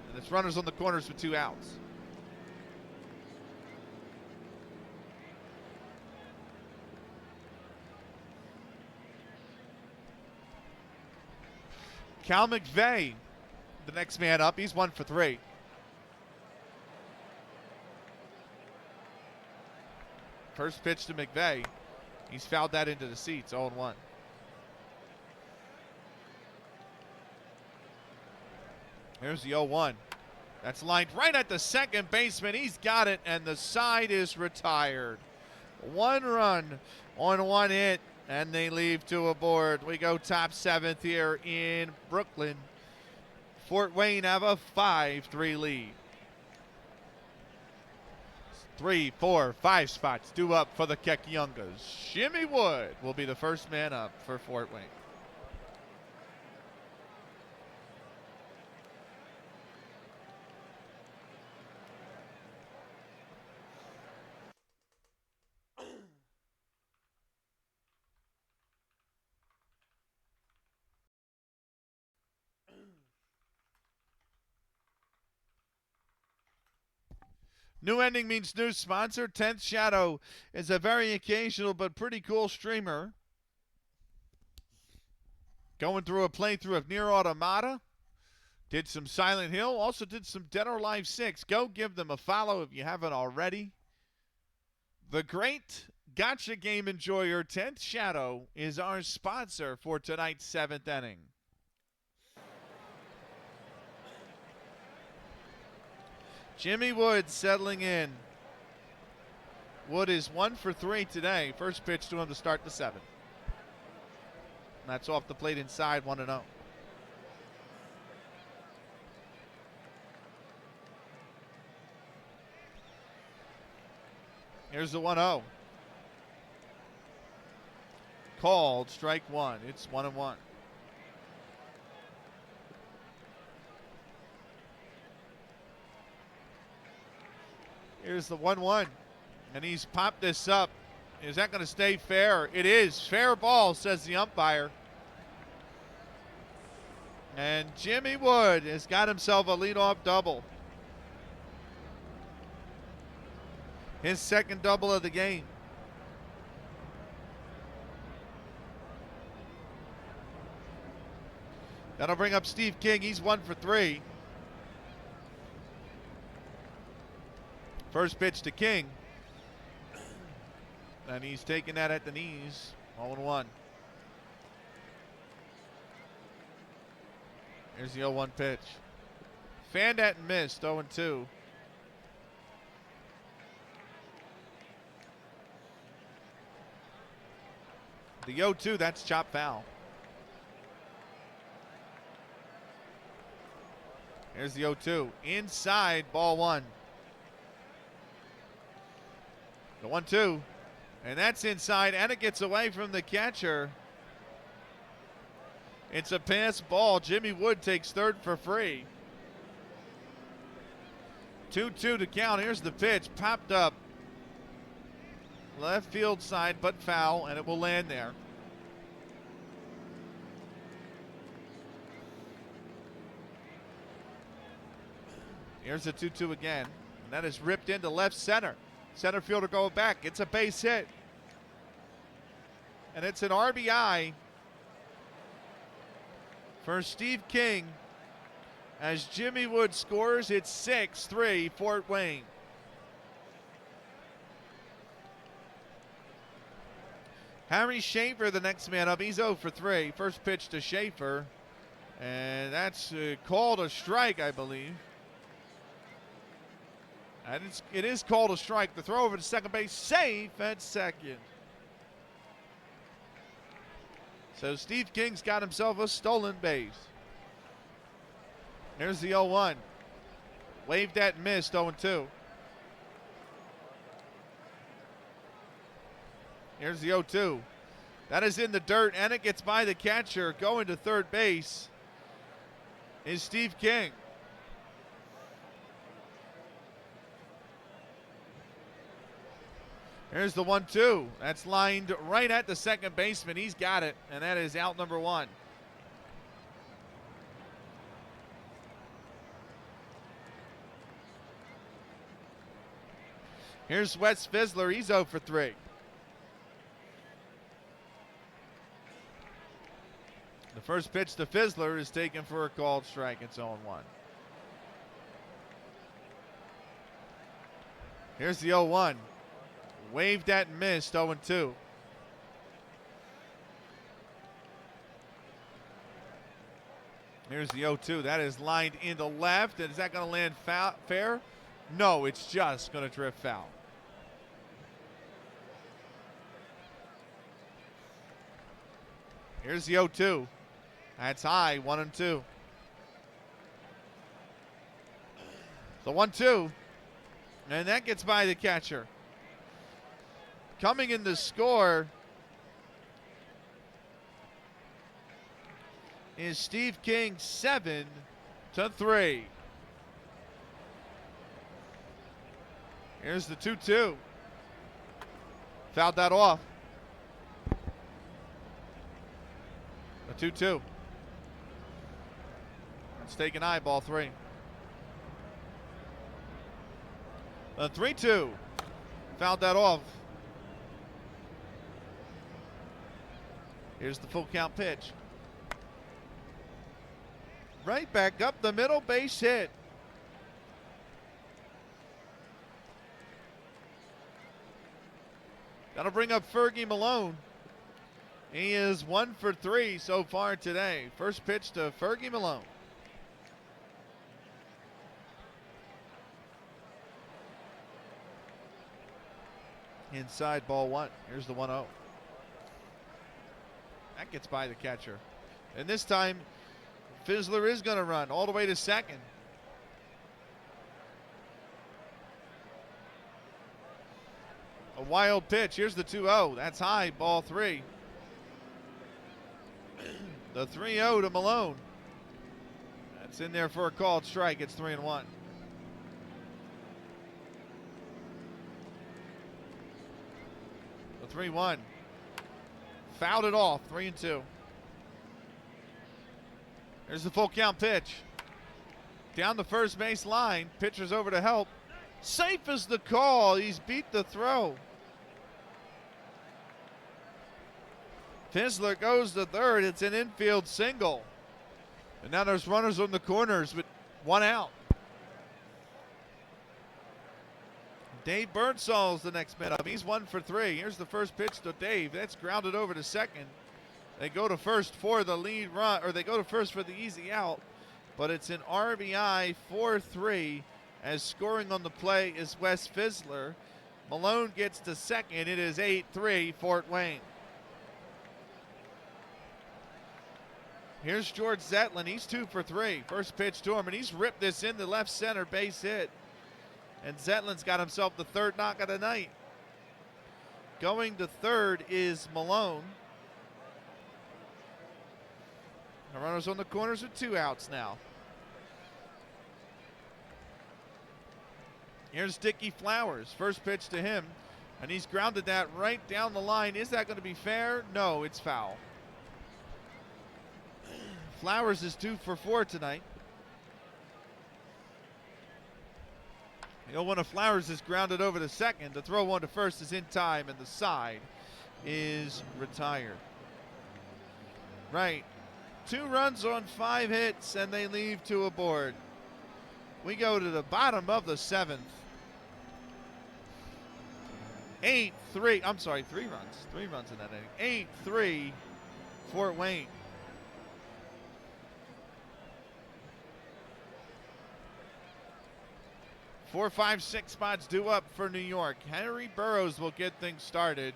And it's runners on the corners with 2 outs. Cal McVeigh, the next man up. He's 1 for 3. First pitch to McVeigh. He's fouled that into the seats, 0-1. Here's the 0-1. That's lined right at the second baseman. He's got it, and the side is retired. 1 run on 1 hit, and they leave 2 aboard. We go top 7th here in Brooklyn. Fort Wayne have a 5-3 lead. 3, 4, 5 spots due up for the Kekiongas. Jimmy Wood will be the first man up for Fort Wayne. New ending means new sponsor. 10th Shadow is a very occasional but pretty cool streamer. Going through a playthrough of Nier Automata. Did some Silent Hill. Also did some Dead or Alive 6. Go give them a follow if you haven't already. The great gotcha game enjoyer 10th Shadow is our sponsor for tonight's 7th inning. Jimmy Wood settling in. Wood is 1 for 3 today. First pitch to him to start the 7th. That's off the plate inside, 1-0. Here's the 1-0. Called strike 1. It's 1-1. Here's the 1-1. And he's popped this up. Is that going to stay fair? It is. Fair ball, says the umpire. And Jimmy Wood has got himself a leadoff double. His second double of the game. That'll bring up Steve King. He's 1 for 3. First pitch to King. And he's taking that at the knees. 0-1. Here's the 0-1 pitch. Fanned that and missed. 0-2. The 0-2, that's chop foul. Here's the 0-2. Inside, ball one. The 1-2. And that's inside, and it gets away from the catcher. It's a pass ball. Jimmy Wood takes third for free. 2-2 to count. Here's the pitch. Popped up. Left field side, but foul, and it will land there. Here's the 2-2 again. And that is ripped into left center. Center fielder going back. It's a base hit. And it's an RBI for Steve King as Jimmy Wood scores. It's 6-3 Fort Wayne. Harry Schaefer, the next man up. He's 0 for 3. First pitch to Schaefer. And that's called a strike, I believe. And it is called a strike. The throw over to second base, safe at second. So Steve King's got himself a stolen base. Here's the 0-1. Waved that and missed, 0-2. Here's the 0-2. That is in the dirt, and it gets by the catcher. Going to third base is Steve King. Here's the 1-2. That's lined right at the second baseman. He's got it, and that is out number one. Here's Wes Fizzler. He's 0 for 3. The first pitch to Fizzler is taken for a called strike. It's 0-1. Here's the 0-1. Waved at and missed, 0-2. Here's the 0-2. That is lined into left. And is that going to land fair? No, it's just going to drift foul. Here's the 0-2. That's high, 1-2. The 1-2. And that gets by the catcher. Coming in to score is Steve King, 7-3. Here's the 2-2. Fouled that off. The 2-2. Let's take an eye, ball 3. The 3-2. Fouled that off. Here's the full count pitch. Right back up the middle, base hit. That'll bring up Fergie Malone. He is 1 for 3 so far today. First pitch to Fergie Malone. Inside, ball 1. Here's the 1-0. That gets by the catcher. And this time, Fizzler is going to run all the way to second. A wild pitch. Here's the 2-0. That's high, ball 3. The 3-0 to Malone. That's in there for a called strike. It's 3-1. The 3-1. Fouled it off, 3-2. There's the full count pitch. Down the first base line. Pitcher's over to help. Safe is the call. He's beat the throw. Fizzler goes to third. It's an infield single. And now there's runners on the corners with 1 out. Dave Birdsall's the next man up. He's 1 for 3. Here's the first pitch to Dave. That's grounded over to second. They go to first for the lead run, or they go to first for the easy out. But it's an RBI 4-3 as scoring on the play is Wes Fizzler. Malone gets to second. It is 8-3 Fort Wayne. Here's George Zetlin. He's 2 for 3. First pitch to him, and he's ripped this in the left center base hit. And Zetlin's got himself the 3rd knock of the night. Going to 3rd is Malone. The runners on the corners with 2 outs now. Here's Dickie Flowers. First pitch to him, and he's grounded that right down the line. Is that going to be fair? No, it's foul. Flowers is 2 for 4 tonight. The 0-1 of Flowers is grounded over to second. The throw 1 to first is in time, and the side is retired. Right. 2 runs on 5 hits, and they leave 2 aboard. We go to the bottom of the 7th. 8-3. I'm sorry, 3 runs. 3 runs in that inning. 8-3 Fort Wayne. 4, 5, 6 spots due up for New York. Harry Burroughs will get things started.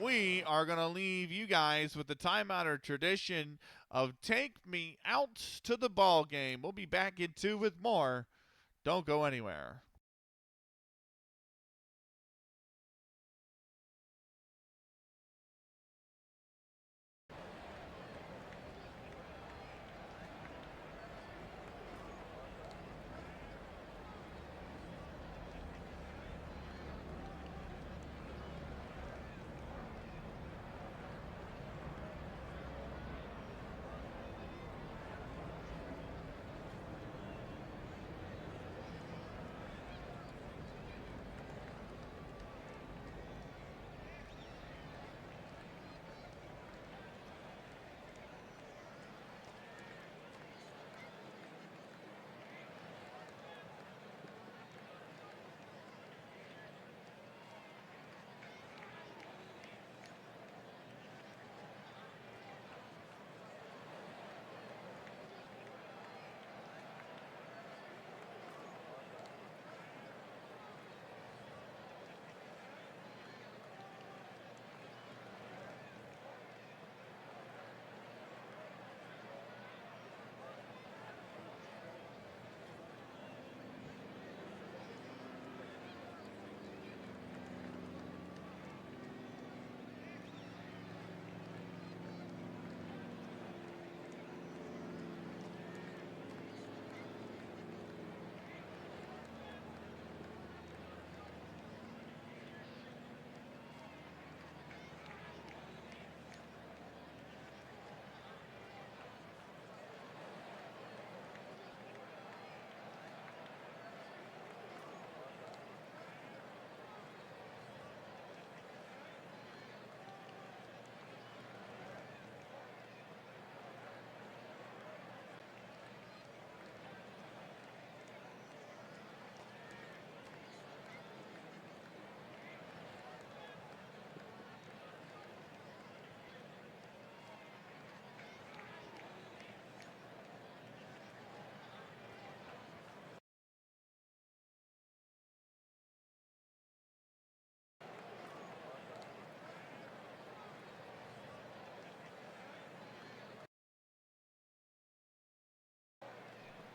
We are going to leave you guys with the time-honored tradition of Take Me Out to the Ball Game. We'll be back in 2 with more. Don't go anywhere.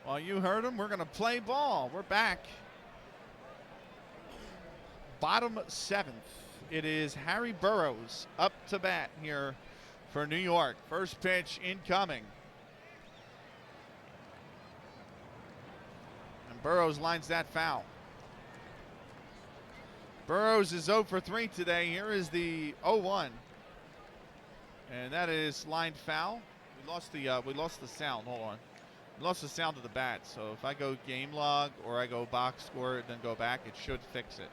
Well, you heard him. We're going to play ball. We're back. Bottom 7th. It is Harry Burroughs up to bat here for New York. First pitch incoming. And Burroughs lines that foul. Burroughs is 0 for 3 today. Here is the 0-1. And that is lined foul. We lost the sound. Hold on. We lost the sound of the bat. So if I go game log or I go box score and then go back, it should fix it.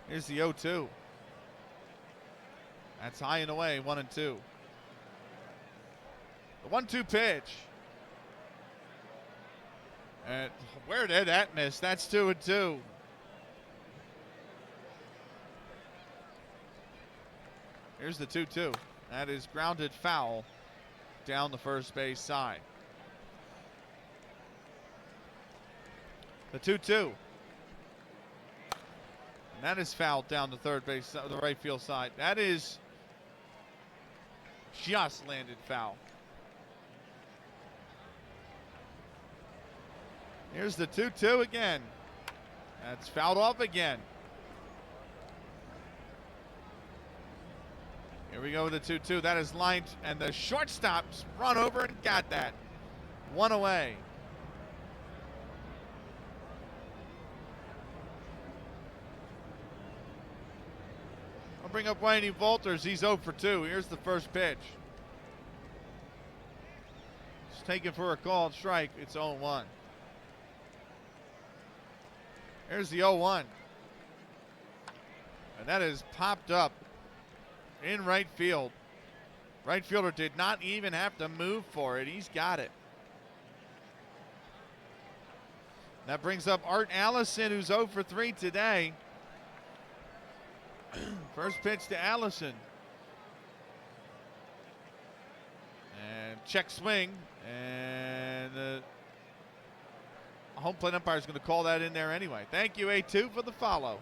Here's the 0-2. That's high and away, 1-2. The 1-2 pitch. And where did that miss? That's 2-2. Here's the 2-2. That is grounded foul down the first base side. The 2-2. And that is fouled down the third base, the right field side. That is just landed foul. Here's the 2-2 again. That's fouled off again. Here we go with the 2-2. That is lined, and the shortstop's run over and got that. One away. I'll bring up Wayne Walters. He's 0 for 2. Here's the first pitch. It's taken for a called strike. It's 0-1. Here's the 0-1. And that is popped up in right field. Right fielder did not even have to move for it. He's got it. That brings up Art Allison, who's 0 for 3 today. First pitch to Allison. And check swing. And the home plate umpire is going to call that in there anyway. Thank you, A2, for the follow.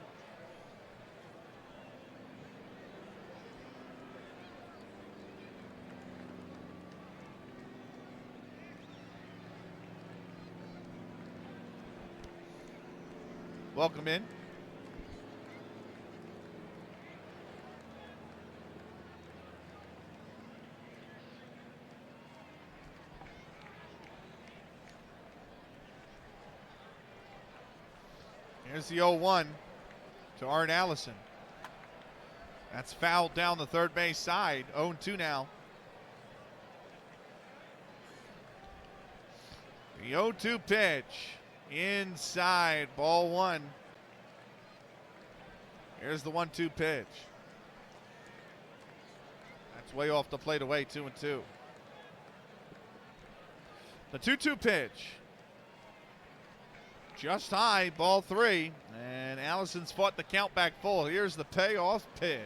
Welcome in. Here's the 0-1 to Art Allison. That's fouled down the third base side. 0-2 now. The 0-2 pitch. Inside, ball 1. Here's the 1-2 pitch. That's way off the plate away, 2-2. The 2-2 pitch. Just high, ball 3. And Allison's fought the count back full. Here's the payoff pitch.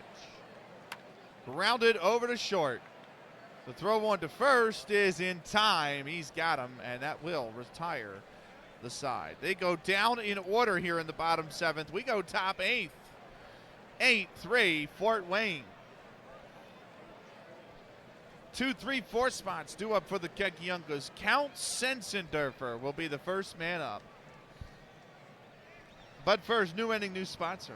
Grounded over to short. The throw on to first is in time. He's got him, and that will retire the side. They go down in order here in the bottom 7th. We go top 8th. 8-3 Fort Wayne. 2, 3, 4 spots due up for the Kekiongas. Count Sensendorfer will be the first man up. But first, new inning, new sponsor.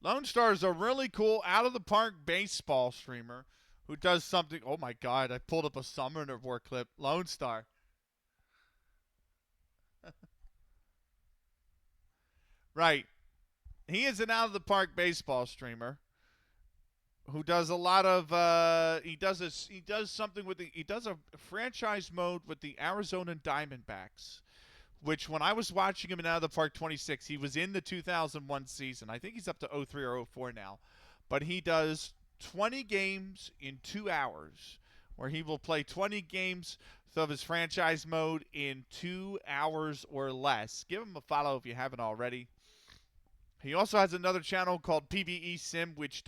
Lone Star is a really cool out-of-the-park baseball streamer who does something. Oh, my God. I pulled up a Summoner War clip. Lone Star. Right. He is an out-of-the-park baseball streamer who does a lot of he does a franchise mode with the Arizona Diamondbacks, which when I was watching him in Out of the Park 26, he was in the 2001 season. I think he's up to 03 or 04 now. But he does 20 games in 2 hours, where he will play 20 games of his franchise mode in 2 hours or less. Give him a follow if you haven't already. He also has another channel called PvE Sim, which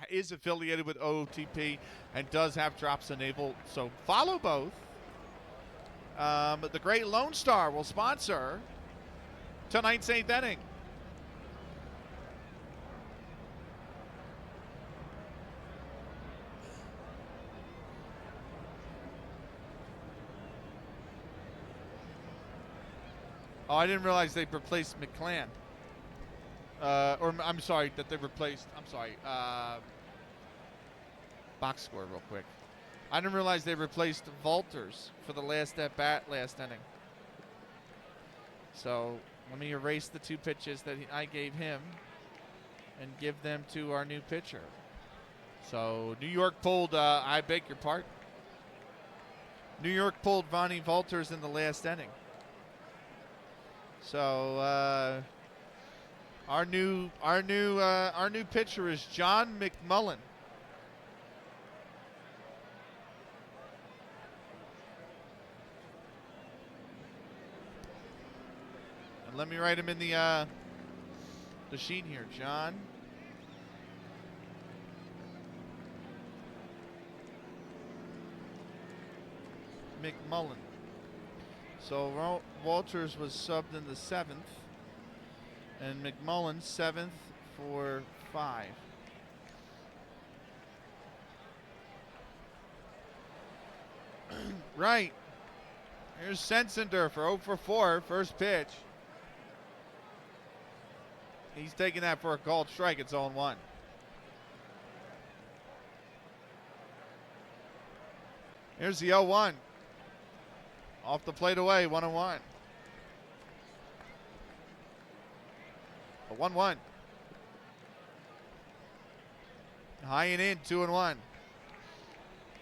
is affiliated with OOTP and does have drops enabled. So follow both. The great Lone Star will sponsor tonight's 8th inning. Oh, I didn't realize they replaced McClan. I'm sorry, that they replaced, box score real quick. I didn't realize they replaced Walters for the last at-bat last inning. So let me erase the 2 pitches that I gave him and give them to our new pitcher. So New York pulled, I beg your pardon. New York pulled Vonnie Walters in the last inning. So our new pitcher is John McMullen. And let me write him in the sheet here. John McMullen. So Walters was subbed in the 7th, and McMullen 7th for 5. Right. Here's Sensender for 0 for 4, first pitch. He's taking that for a called strike. It's 0-1. Here's the 0-1. Off the plate away, 1-1. A 1-1. High and in, 2-1.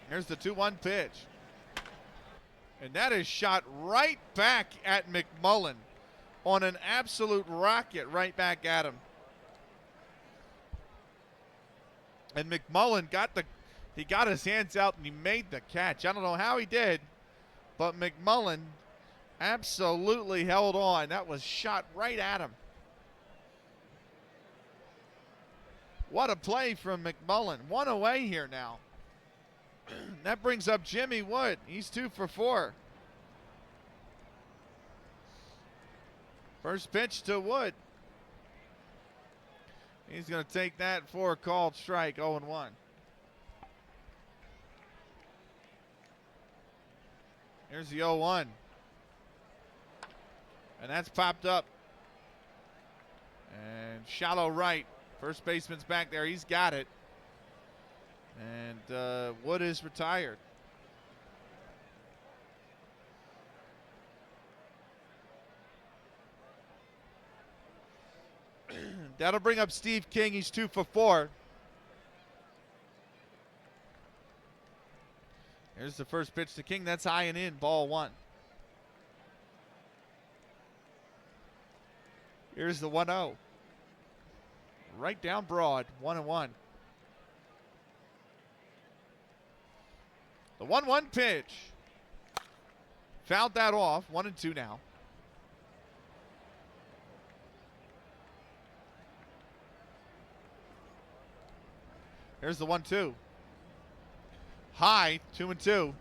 Here's the 2-1 pitch. And that is shot right back at McMullen on an absolute rocket right back at him. And McMullen got his hands out and he made the catch. I don't know how he did, but McMullen absolutely held on. That was shot right at him. What a play from McMullen. 1 away here now. That brings up Jimmy Wood. He's 2 for 4. First pitch to Wood. He's going to take that for a called strike, 0-1. Here's the 0-1. And that's popped up. And shallow right. First baseman's back there. He's got it. And Wood is retired. That'll bring up Steve King. He's 2 for 4. Here's the first pitch to King. That's high and in. Ball 1. Here's the 1-0. Right down broad. 1-1. The 1-1 pitch. Fouled that off. 1-2 now. Here's the 1-2. High, 2-2.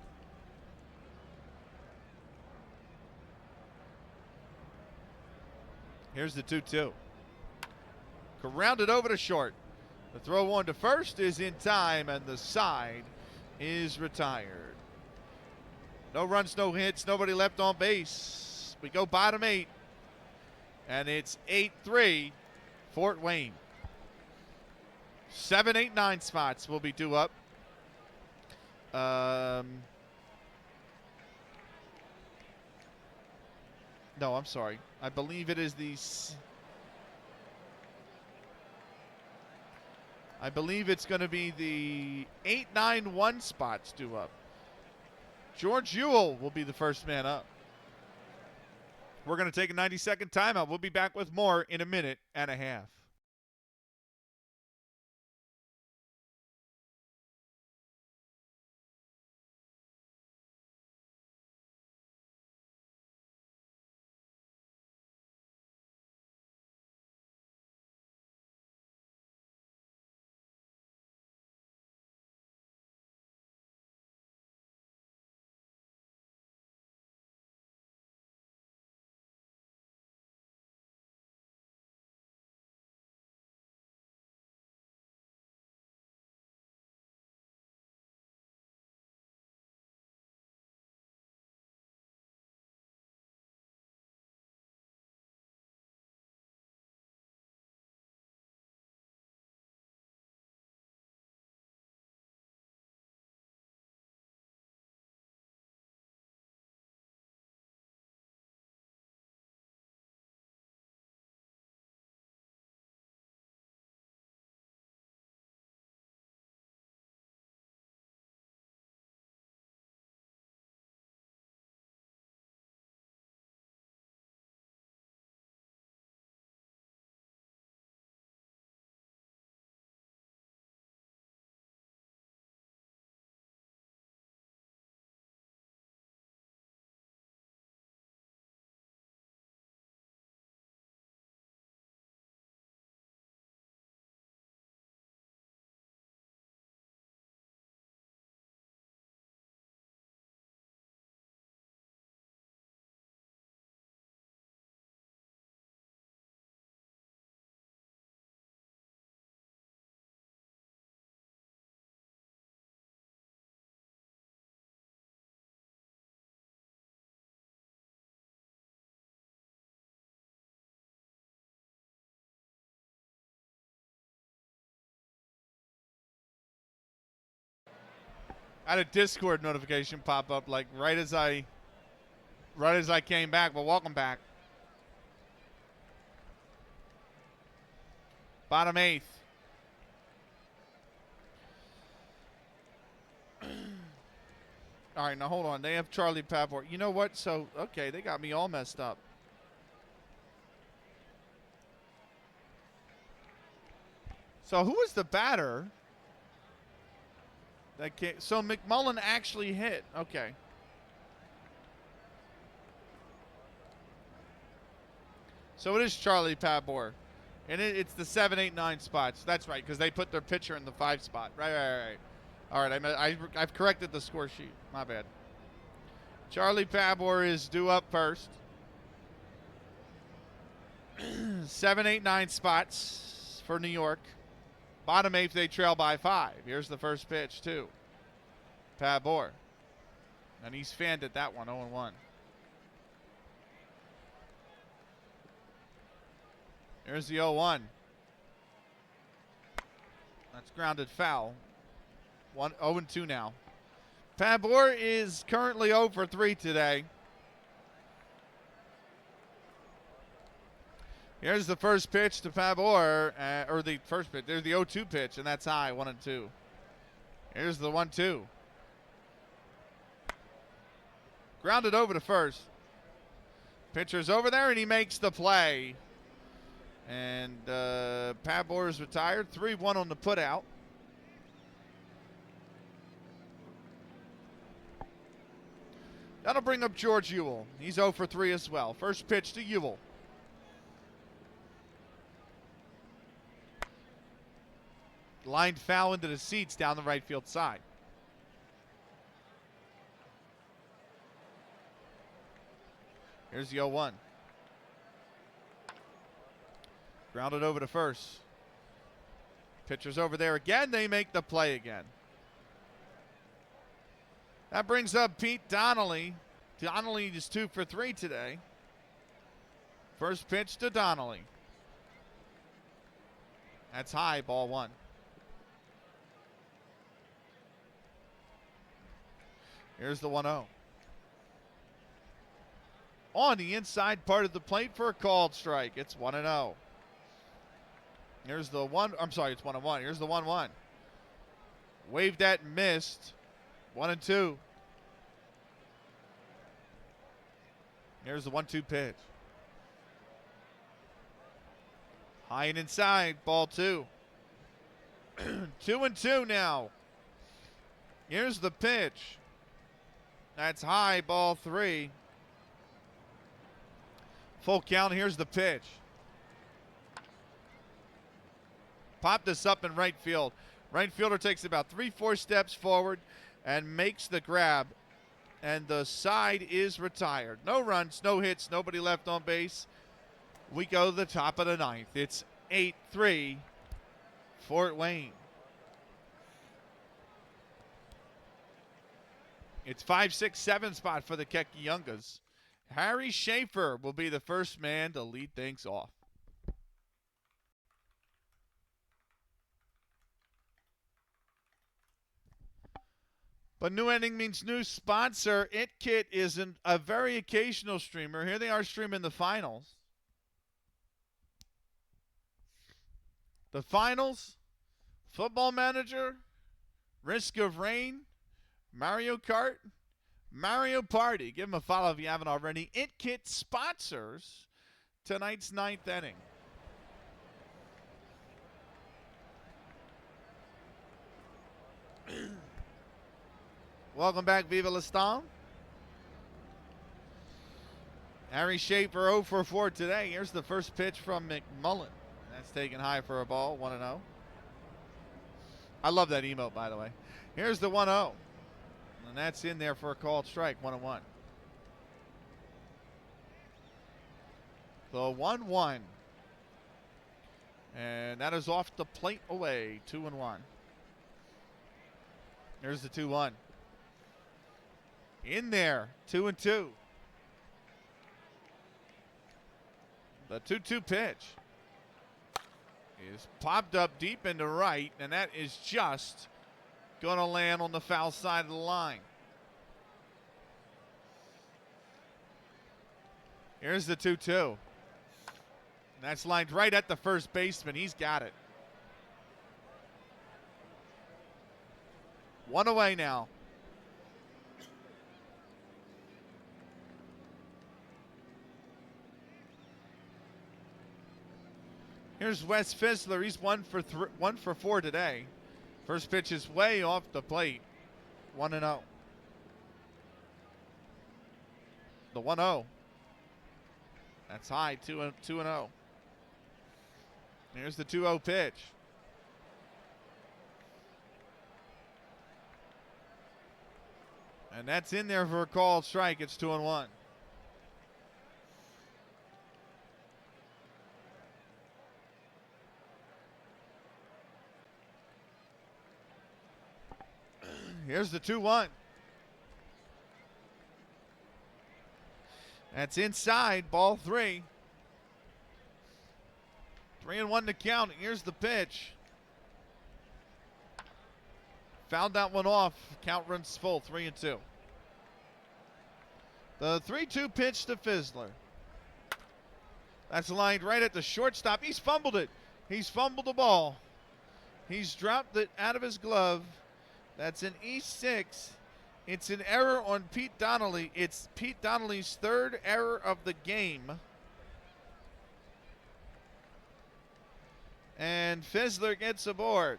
Here's the 2-2. Grounded over to short. The throw on to first is in time, and the side is retired. No runs, no hits, nobody left on base. We go bottom 8, and it's 8-3 Fort Wayne. 7, 8, 9 spots will be due up. No, I'm sorry. I believe it is I believe it's going to be the 8, 9, 1 spots due up. George Ewell will be the first man up. We're going to take a 90-second timeout. We'll be back with more in a minute and a half. I had a Discord notification pop up like right as I came back. But welcome back. Bottom eighth. All right, now hold on. They have Charlie Pavor. You know what? So, okay, they got me all messed up. So, who was the batter? That came, so, McMullen actually hit. Okay. So, it is Charlie Pavor. And it's the 7, 8, 9 spots. That's right, because they put their pitcher in the 5 spot. Right. All right, I've corrected the score sheet. My bad. Charlie Pavor is due up first. 7, 8, 9 spots for New York. Bottom eighth, they trail by 5. Here's the first pitch, too. Pavor. And he's fanned at that one, 0-1. Here's the 0-1. That's grounded foul. 0-2 now. Pavor is currently 0 for 3 today. Here's the first pitch to Pavor, or the first pitch. There's the 0-2 pitch, and that's high, 1-2. Here's the 1-2. Grounded over to first. Pitcher's over there, and he makes the play. And Pavor is retired. 3-1 on the putout. That'll bring up George Ewell. He's 0 for 3 as well. First pitch to Ewell. Lined foul into the seats down the right field side. Here's the 0-1. Grounded over to first. Pitcher's over there again. They make the play again. That brings up Pete Donnelly. Donnelly is 2 for 3 today. First pitch to Donnelly. That's high, ball 1. Here's the 1-0. On the inside part of the plate for a called strike. It's 1-0. Here's the 1. I'm sorry, it's 1-1. Here's the 1-1. Waved at and missed. 1-2. Here's the 1-2 pitch. High and inside, ball 2. 2-2 now. Here's the pitch. That's high, ball 3. Full count, here's the pitch. Pop this up in right field. Right fielder takes about 3-4 steps forward and makes the grab. And the side is retired. No runs, no hits, nobody left on base. We go to the top of the 9th. It's 8-3, Fort Wayne. It's 5, 6, 7 spot for the Kekiongas. Harry Schaefer will be the first man to lead things off. But new ending means new sponsor. ItKit is a very occasional streamer. Here they are streaming the finals. The finals, Football Manager, Risk of Rain, Mario Kart, Mario Party. Give them a follow if you haven't already. ItKit sponsors tonight's 9th inning. Welcome back, Viva La Stam. Harry Schaefer 0 for 4 today. Here's the first pitch from McMullen. That's taken high for a ball, 1-0. I love that emote, by the way. Here's the 1-0. And that's in there for a called strike, 1-1. The 1-1. And that is off the plate away, 2-1. Here's the 2-1. In there, 2-2. The 2-2 pitch is popped up deep into right, and that is just going to land on the foul side of the line. Here's the 2-2. That's lined right at the first baseman. He's got it. One away now. Here's Wes Fizzler. He's 1 for 4 today. First pitch is way off the plate. 1-0. The 1-0. That's high. 2-0. Here's the 2-0 pitch. And that's in there for a called strike. It's 2-1. Here's the 2-1. That's inside, ball 3. 3-1 to count. Here's the pitch. Fouled that one off. Count runs full, 3-2. The 3-2 pitch to Fizzler. That's lined right at the shortstop. He's fumbled it. He's fumbled the ball. He's dropped it out of his glove. That's an E6. It's an error on Pete Donnelly. It's Pete Donnelly's 3rd error of the game. And Fizzler gets aboard.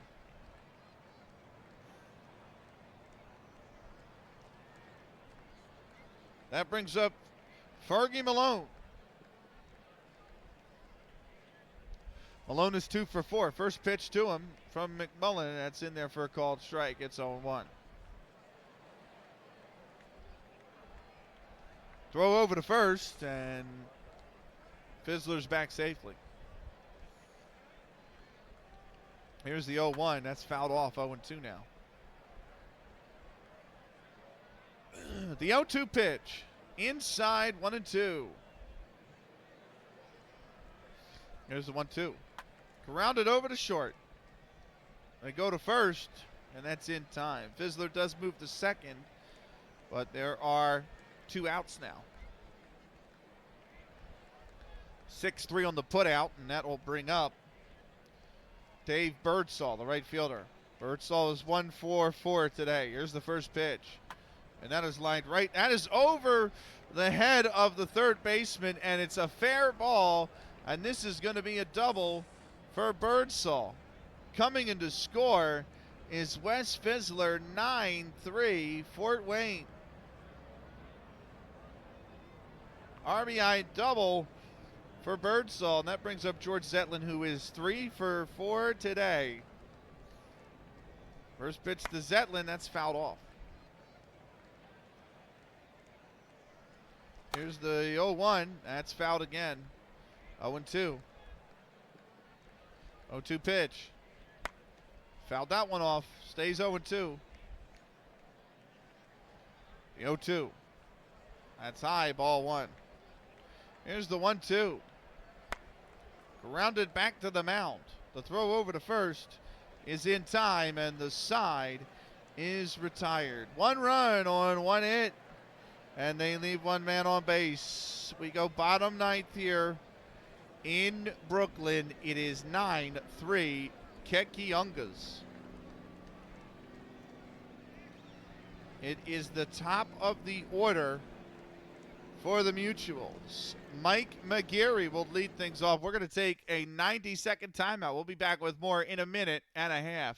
That brings up Fergie Malone. Malone is 2 for 4. First pitch to him from McMullen. That's in there for a called strike. It's 0-1. Throw over to first, and Fizzler's back safely. Here's the 0-1. That's fouled off. 0-2 now. The 0-2 pitch. Inside, 1-2. Here's the 1-2. Grounded over to short. They go to first, and that's in time. Fizzler does move to second, but there are 2 outs now. 6-3 on the putout, and that will bring up Dave Birdsall, the right fielder. Birdsall is 1 for 4 today. Here's the first pitch. And that is lined right. That is over the head of the third baseman, and it's a fair ball. And this is going to be a double for Birdsall. Coming in to score is Wes Fizzler, 9-3, Fort Wayne. RBI double for Birdsall, and that brings up George Zetlin, who is 3 for 4 today. First pitch to Zetlin, that's fouled off. Here's the 0-1, that's fouled again. 0-2. 0-2 pitch. Fouled that one off. Stays 0-2. The 0-2. That's high, ball 1. Here's the 1-2. Grounded back to the mound. The throw over to first is in time, and the side is retired. 1 run on 1 hit, and they leave 1 man on base. We go bottom 9th here in Brooklyn. It is 9-3 Kekiongas. It is the top of the order for the Mutuals. Mike McGarry will lead things off. We're going to take a 90-second timeout. We'll be back with more in a minute and a half.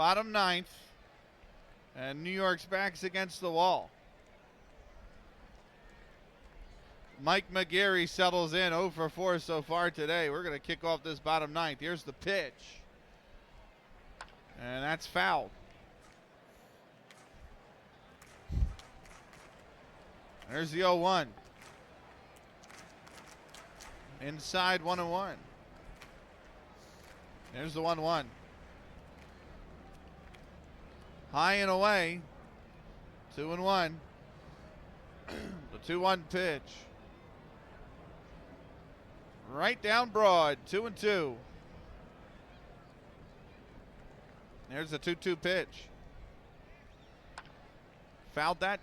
Bottom ninth. And New York's back's against the wall. Mike McGarry settles in 0 for 4 so far today. We're going to kick off this bottom ninth. Here's the pitch. And that's fouled. There's the 0-1. Inside 1-1. There's the 1-1. High and away. 2-1. The 2-1 pitch. Right down broad. 2-2. There's the 2-2 pitch. Fouled that.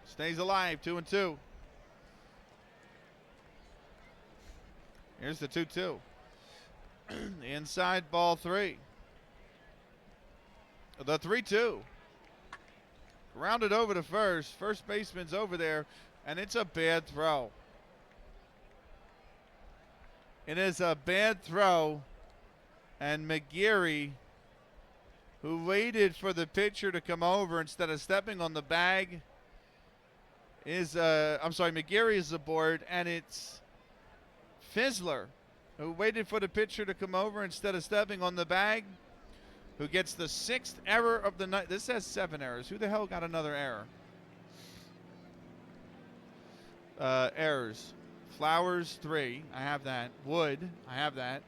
Stays alive. 2-2. Here's the 2-2. The inside ball 3. The 3-2. Grounded over to first. First baseman's over there, and it's a bad throw. It is a bad throw, and McGarry, who waited for the pitcher to come over instead of stepping on the bag, is, McGarry is aboard, and it's Fizzler, who waited for the pitcher to come over instead of stepping on the bag, who gets the 6th error of the night. This has 7 errors. Who the hell got another error? Errors. Flowers, 3. I have that. Wood, I have that.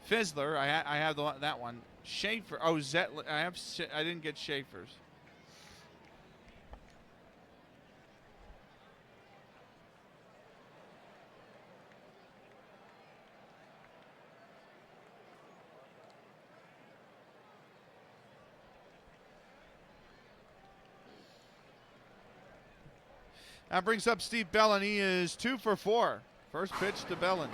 Fizzler, I have that one. Schaefer. Oh, Zetlin. I didn't get Schaefer's. That brings up Steve Bellin. He is 2 for 4. First pitch to Bellin.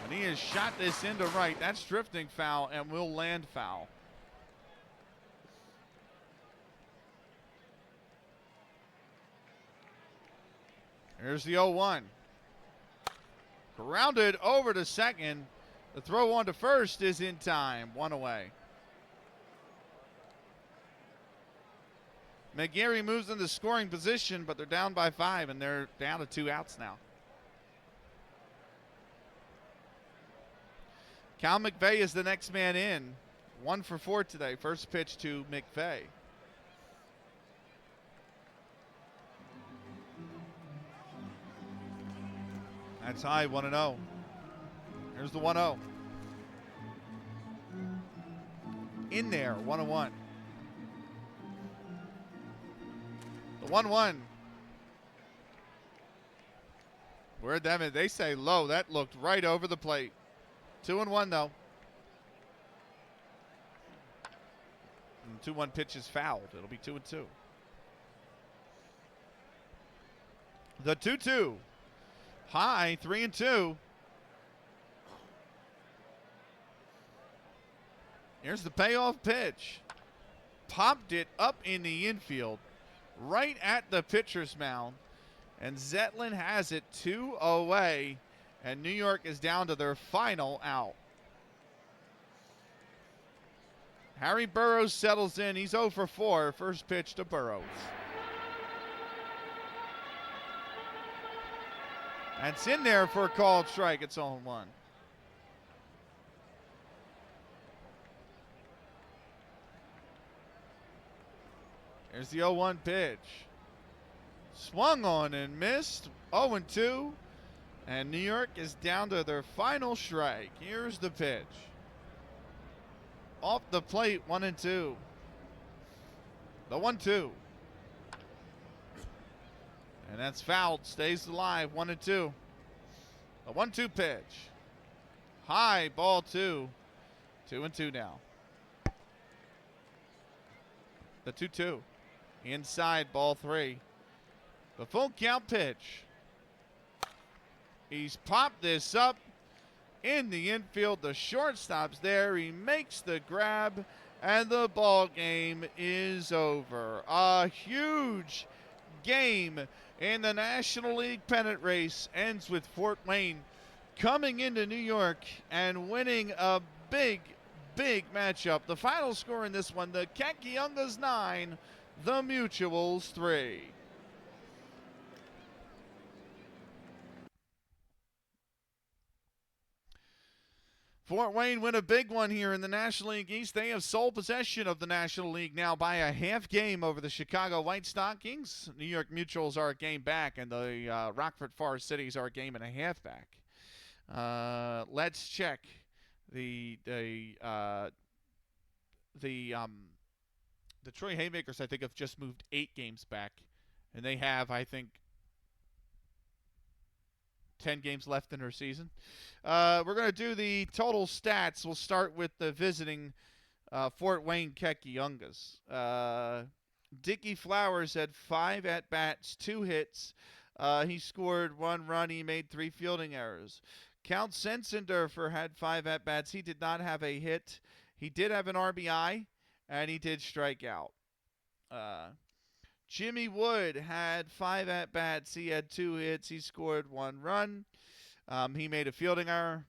And he has shot this into right. That's drifting foul and will land foul. Here's the 0-1. Grounded over to second. The throw on to first is in time. 1 away. McGarry moves into scoring position, but they're down by 5, and they're down to 2 outs now. Cal McVeigh is the next man in. 1 for 4 today. First pitch to McVeigh. That's high, 1-0. Here's the 1-0. In there, 1-1. The 1-1. Where'd that mean? They say low. That looked right over the plate. 2-1 though. And 2-1 pitch is fouled. It'll be 2-2. The 2-2. High, 3-2. Here's the payoff pitch. Popped it up in the infield, right at the pitcher's mound. And Zetlin has it 2 away. And New York is down to their final out. Harry Burroughs settles in. He's 0 for 4. First pitch to Burroughs. That's in there for a called strike. It's 0-1. There's the 0-1 pitch. Swung on and missed. 0-2. And New York is down to their final strike. Here's the pitch. Off the plate, 1-2. The 1-2. And that's fouled. Stays alive, 1-2. The 1-2 pitch. High, ball 2. 2-2 now. The 2-2. Inside, ball 3. The full count pitch. He's popped this up in the infield. The shortstop's there. He makes the grab, and the ball game is over. A huge game in the National League pennant race ends with Fort Wayne coming into New York and winning a big, big matchup. The final score in this one, the Kekiongas 9, the Mutuals 3. Fort Wayne win a big one here in the National League East. They have sole possession of the National League now by a half game over the Chicago White Stockings. New York Mutuals are a game back, and the Rockford Forest Cities are a game and a half back. Let's check the Troy Haymakers. I think have just moved 8 games back, and they have, I think, 10 games left in her season. We're going to do the total stats. We'll start with the visiting Fort Wayne Kekiongas. Dickie Flowers had 5 at-bats, 2 hits. He scored 1 run. He made 3 fielding errors. Count Sensendorfer had 5 at-bats. He did not have a hit. He did have an RBI, and he did strike out. Jimmy Wood had 5 at-bats. He had 2 hits. He scored 1 run. He made a fielding error.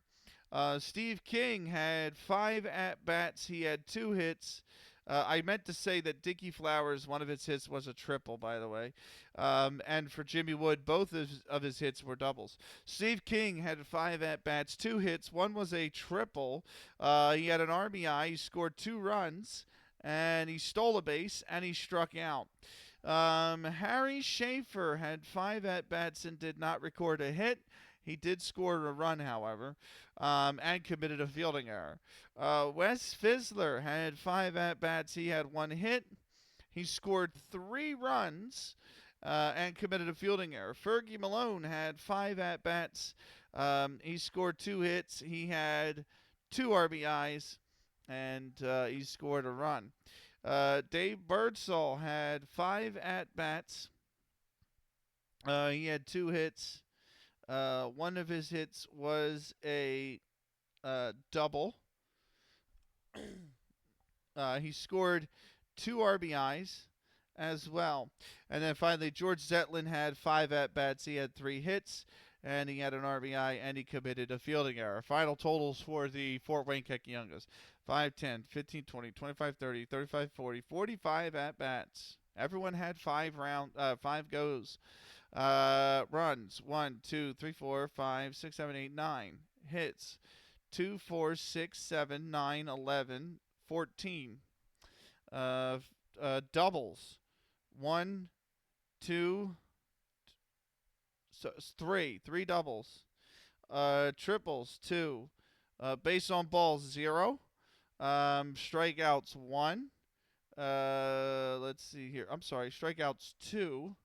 Steve King had 5 at-bats. He had 2 hits. I meant to say that Dickie Flowers, one of his hits was a triple, by the way. And for Jimmy Wood, both of his hits were doubles. Steve King had 5 at-bats, 2 hits. One was a triple. He had an RBI. He scored 2 runs. And he stole a base, and he struck out. Harry Schaefer had 5 at-bats and did not record a hit. He did score a run, however, and committed a fielding error. Wes Fizzler had 5 at-bats. He had 1 hit. He scored 3 runs and committed a fielding error. Fergie Malone had 5 at-bats. He scored 2 hits. He had 2 RBIs, and he scored a run. Dave Birdsall had 5 at-bats. He had 2 hits. One of his hits was a double. He scored 2 RBIs as well. And then finally, George Zetlin had 5 at-bats. He had 3 hits, and he had an RBI, and he committed a fielding error. Final totals for the Fort Wayne Kekiongas: 5, 10, 15, 20, 25, 30, 35, 40, 45 at-bats. Everyone had 5 goes. Runs: 1, 2, 3, 4, 5, 6, 7, 8, 9. Hits: 2, 4, 6, 7, 9, 11, 14. Doubles: 1, 2, 3 doubles. Triples: 2. Base on balls: 0. Strikeouts: 1. Let's see here. I'm sorry. Strikeouts: 2.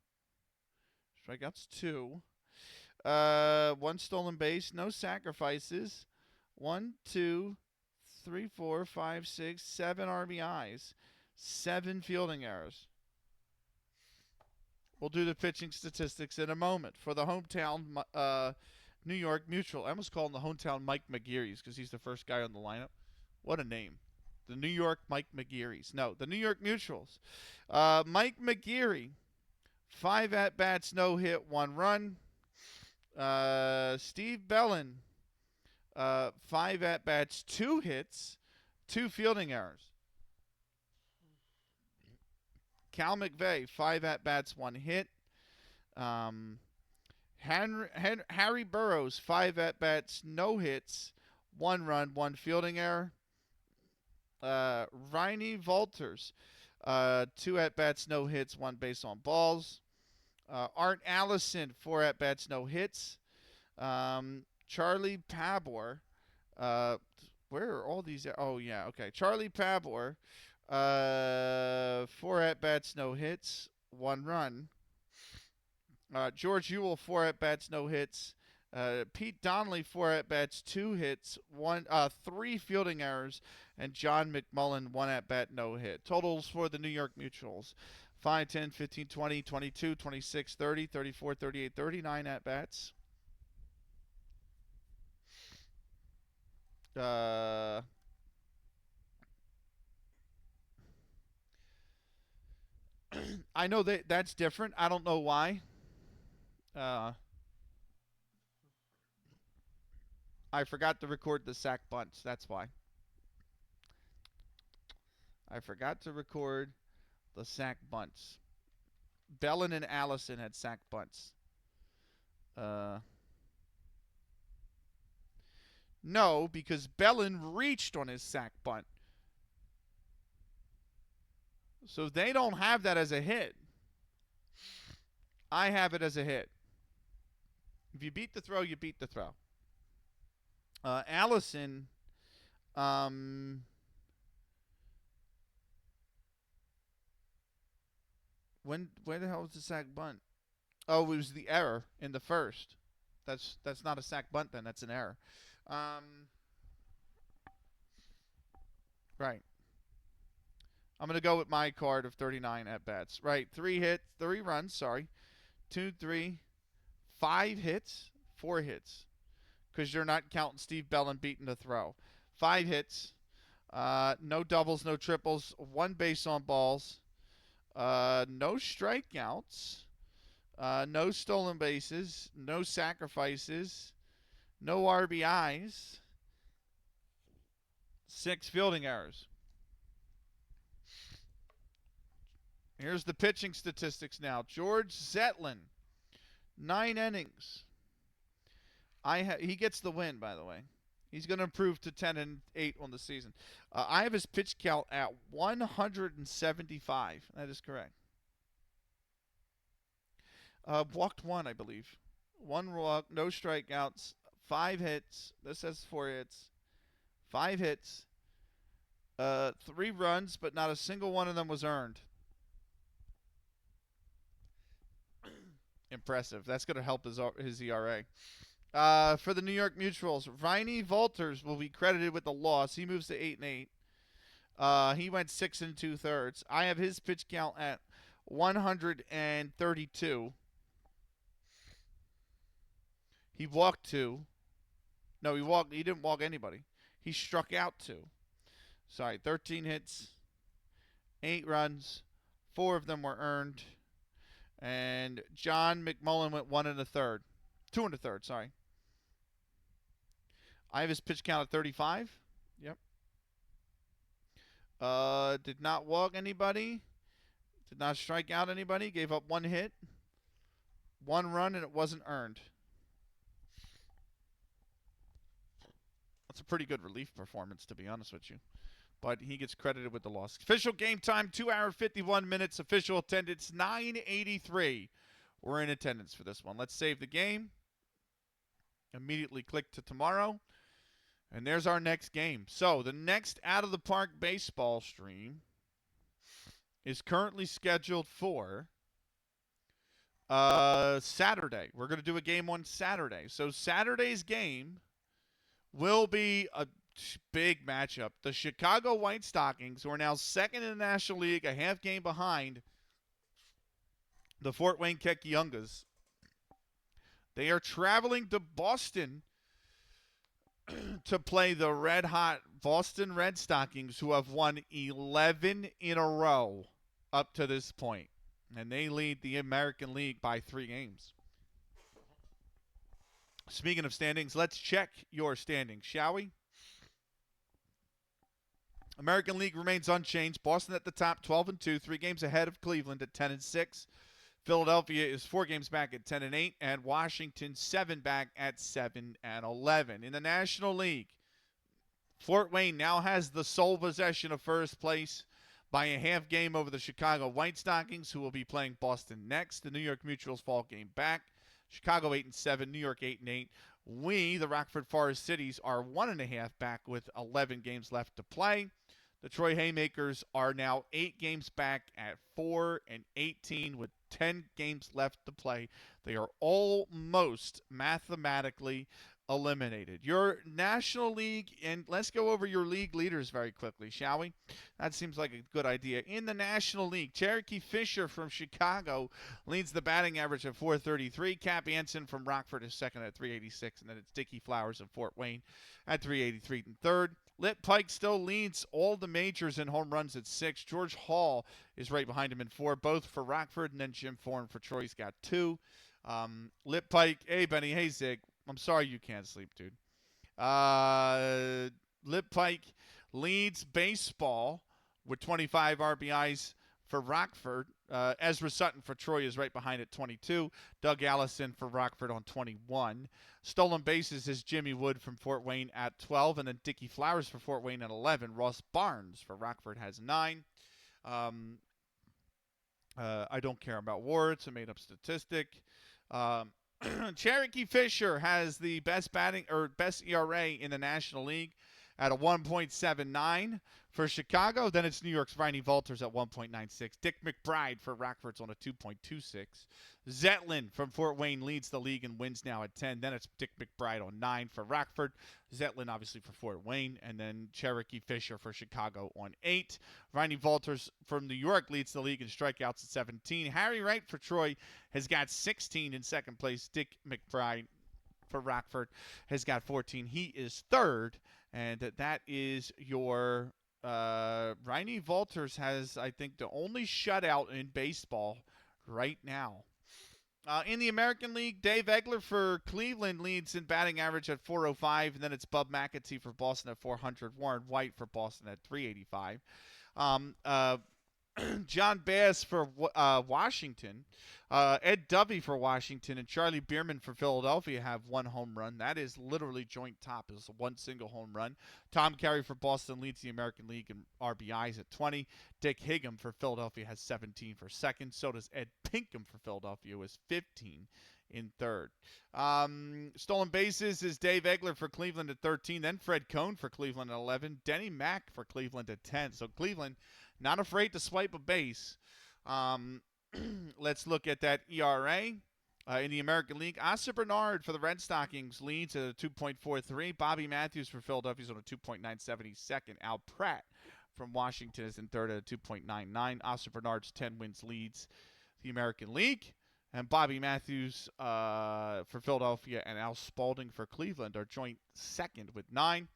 1 stolen base. No sacrifices. 1, 2, 3, 4, 5, 6, 7 RBIs. 7 fielding errors. We'll do the pitching statistics in a moment. For the hometown New York Mutual. I almost call him the hometown Mike McGeary's because he's the first guy on the lineup. What a name. The New York Mike McGeary's. No, the New York Mutuals. Mike McGeary, 5 at-bats, no hit, 1 run. Steve Bellin, 5 at-bats, 2 hits, 2 fielding errors. Cal McVeigh, 5 at-bats, 1 hit. Harry Burroughs, 5 at-bats, no hits, 1 run, 1 fielding error. Riney Walters, 2 at-bats, no hits, 1 base on balls. Art Allison, 4 at-bats, no hits. Charlie Pabor, where are all these? Oh, yeah, okay. Charlie Pabor, 4 at-bats, no hits, 1 run. George Ewell, 4 at-bats, no hits. Pete Donnelly, 4 at-bats, 2 hits, 3 fielding errors. And John McMullen, 1 at-bat, no hit. Totals for the New York Mutuals: 5, 10, 15, 20, 22, 26, 30, 34, 38, 39 at-bats. I know that's different. I don't know why. I forgot to record the sack bunts. That's why. I forgot to record the sack bunts. Bellin and Allison had sack bunts. No, because Bellin reached on his sack bunt. So they don't have that as a hit. I have it as a hit. If you beat the throw, you beat the throw. Allison, where the hell was the sack bunt? Oh, it was the error in the first. That's not a sack bunt then. That's an error. Right. I'm going to go with my card of 39 at bats. Right. 3 runs, sorry. 2, 3, 5 hits, 4 hits. Because you're not counting Steve Bellin beating the throw. 5 hits. No doubles, no triples. 1 base on balls. No strikeouts. No stolen bases. No sacrifices. No RBIs. 6 fielding errors. Here's the pitching statistics now. George Zetlin, 9 innings. He gets the win, by the way. He's going to improve to 10-8 on the season. I have his pitch count at 175. That is correct. Walked 1, I believe. 1 walk, no strikeouts, 5 hits. This has 4 hits. 5 hits. 3 runs, but not a single one of them was earned. Impressive. That's going to help his ERA. For the New York Mutuals, Viney Valters will be credited with the loss. He moves to 8-8. He went 6 2/3. I have his pitch count at 132. He walked 2. No, he didn't walk anybody. He struck out 2. Sorry, 13 hits, 8 runs, 4 of them were earned. And John McMullen went 1 1/3. 2 1/3, sorry. I have his pitch count at 35. Yep. Did not walk anybody. Did not strike out anybody. Gave up 1 hit. 1 run, and it wasn't earned. That's a pretty good relief performance, to be honest with you. But he gets credited with the loss. Official game time, 2 hours, 51 minutes. Official attendance, 983. We're in attendance for this one. Let's save the game. Immediately click to tomorrow. And there's our next game. So the next Out of the Park baseball stream is currently scheduled for Saturday. We're going to do a game on Saturday. So Saturday's game will be a big matchup. The Chicago White Stockings, who are now second in the National League, a half game behind the Fort Wayne Kekiongas. They are traveling to Boston to play the red-hot Boston Red Stockings, who have won 11 in a row up to this point. And they lead the American League by 3 games. Speaking of standings, let's check your standings, shall we? American League remains unchanged. Boston at the top, 12-2, 3 games ahead of Cleveland at 10-6. Philadelphia is 4 games back at 10-8, and Washington 7 back at 7-11. In the National League, Fort Wayne now has the sole possession of first place by a half game over the Chicago White Stockings, who will be playing Boston next. The New York Mutuals fall game back. Chicago 8-7, New York 8-8. We, the Rockford Forest Cities, are 1.5 back with 11 games left to play. The Troy Haymakers are now 8 games back at 4-18 with 10 games left to play. They are almost mathematically eliminated. Your National League, and let's go over your league leaders very quickly, shall we? That seems like a good idea. In the National League, Cherokee Fisher from Chicago leads the batting average at 433. Cap Anson from Rockford is second at 386, and then it's Dickie Flowers of Fort Wayne at 383 and third. Lit Pike still leads all the majors in home runs at 6. George Hall is right behind him in 4, both for Rockford, and then Jim Foran for Troy's got 2. Lit Pike, hey Benny, hey Zig. I'm sorry you can't sleep, dude. Lit Pike leads baseball with 25 RBIs for Rockford. Ezra Sutton for Troy is right behind at 22. Doug Allison for Rockford on 21. Stolen bases is Jimmy Wood from Fort Wayne at 12. And then Dickie Flowers for Fort Wayne at 11. Ross Barnes for Rockford has 9. I don't care about WAR. It's a made-up statistic. Cherokee Fisher has the best ERA in the National League at a 1.79 for Chicago. Then it's New York's Riney Walters at 1.96. Dick McBride for Rockford's on a 2.26. Zetlin from Fort Wayne leads the league and wins now at 10. Then it's Dick McBride on 9 for Rockford. Zetlin obviously for Fort Wayne. And then Cherokee Fisher for Chicago on 8. Riney Walters from New York leads the league in strikeouts at 17. Harry Wright for Troy has got 16 in second place. Dick McBride for Rockford has got 14. He is third. And that is your Riney Walters has, I think, the only shutout in baseball right now. In the American League, Dave Egler for Cleveland leads in batting average at 405, and then it's Bub McAtee for Boston at 400, Warren White for Boston at 385. John Bass for Washington, Ed Dovey for Washington, and Charlie Bierman for Philadelphia have 1 home run. That is literally joint top. It's 1 single home run. Tom Carey for Boston leads the American League in RBIs at 20. Dick Higham for Philadelphia has 17 for second. So does Ed Pinkham for Philadelphia with 15 in third. Stolen bases is Dave Egler for Cleveland at 13. Then Fred Cohn for Cleveland at 11. Denny Mack for Cleveland at 10. So Cleveland not afraid to swipe a base. Let's look at that ERA. In the American League, Oscar Bernard for the Red Stockings leads at a 2.43. Bobby Matthews for Philadelphia is on a 2.97. He's second. Al Pratt from Washington is in third at a 2.99. Oscar Bernard's 10 wins leads the American League. And Bobby Matthews for Philadelphia and Al Spalding for Cleveland are joint second with 9.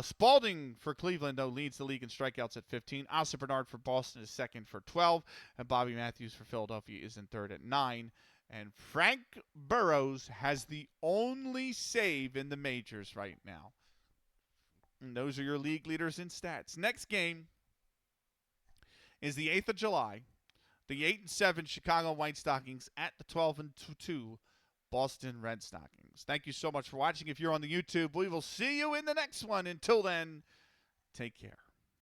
Spalding for Cleveland, though, leads the league in strikeouts at 15. Oscar Bernard for Boston is second for 12. And Bobby Matthews for Philadelphia is in third at 9. And Frank Burrows has the only save in the majors right now. And those are your league leaders in stats. Next game is the 8th of July. The 8-7 Chicago White Stockings at the 12-2 Boston Red Stockings. Thank you so much for watching. If you're on the YouTube, we will see you in the next one. Until then, take care.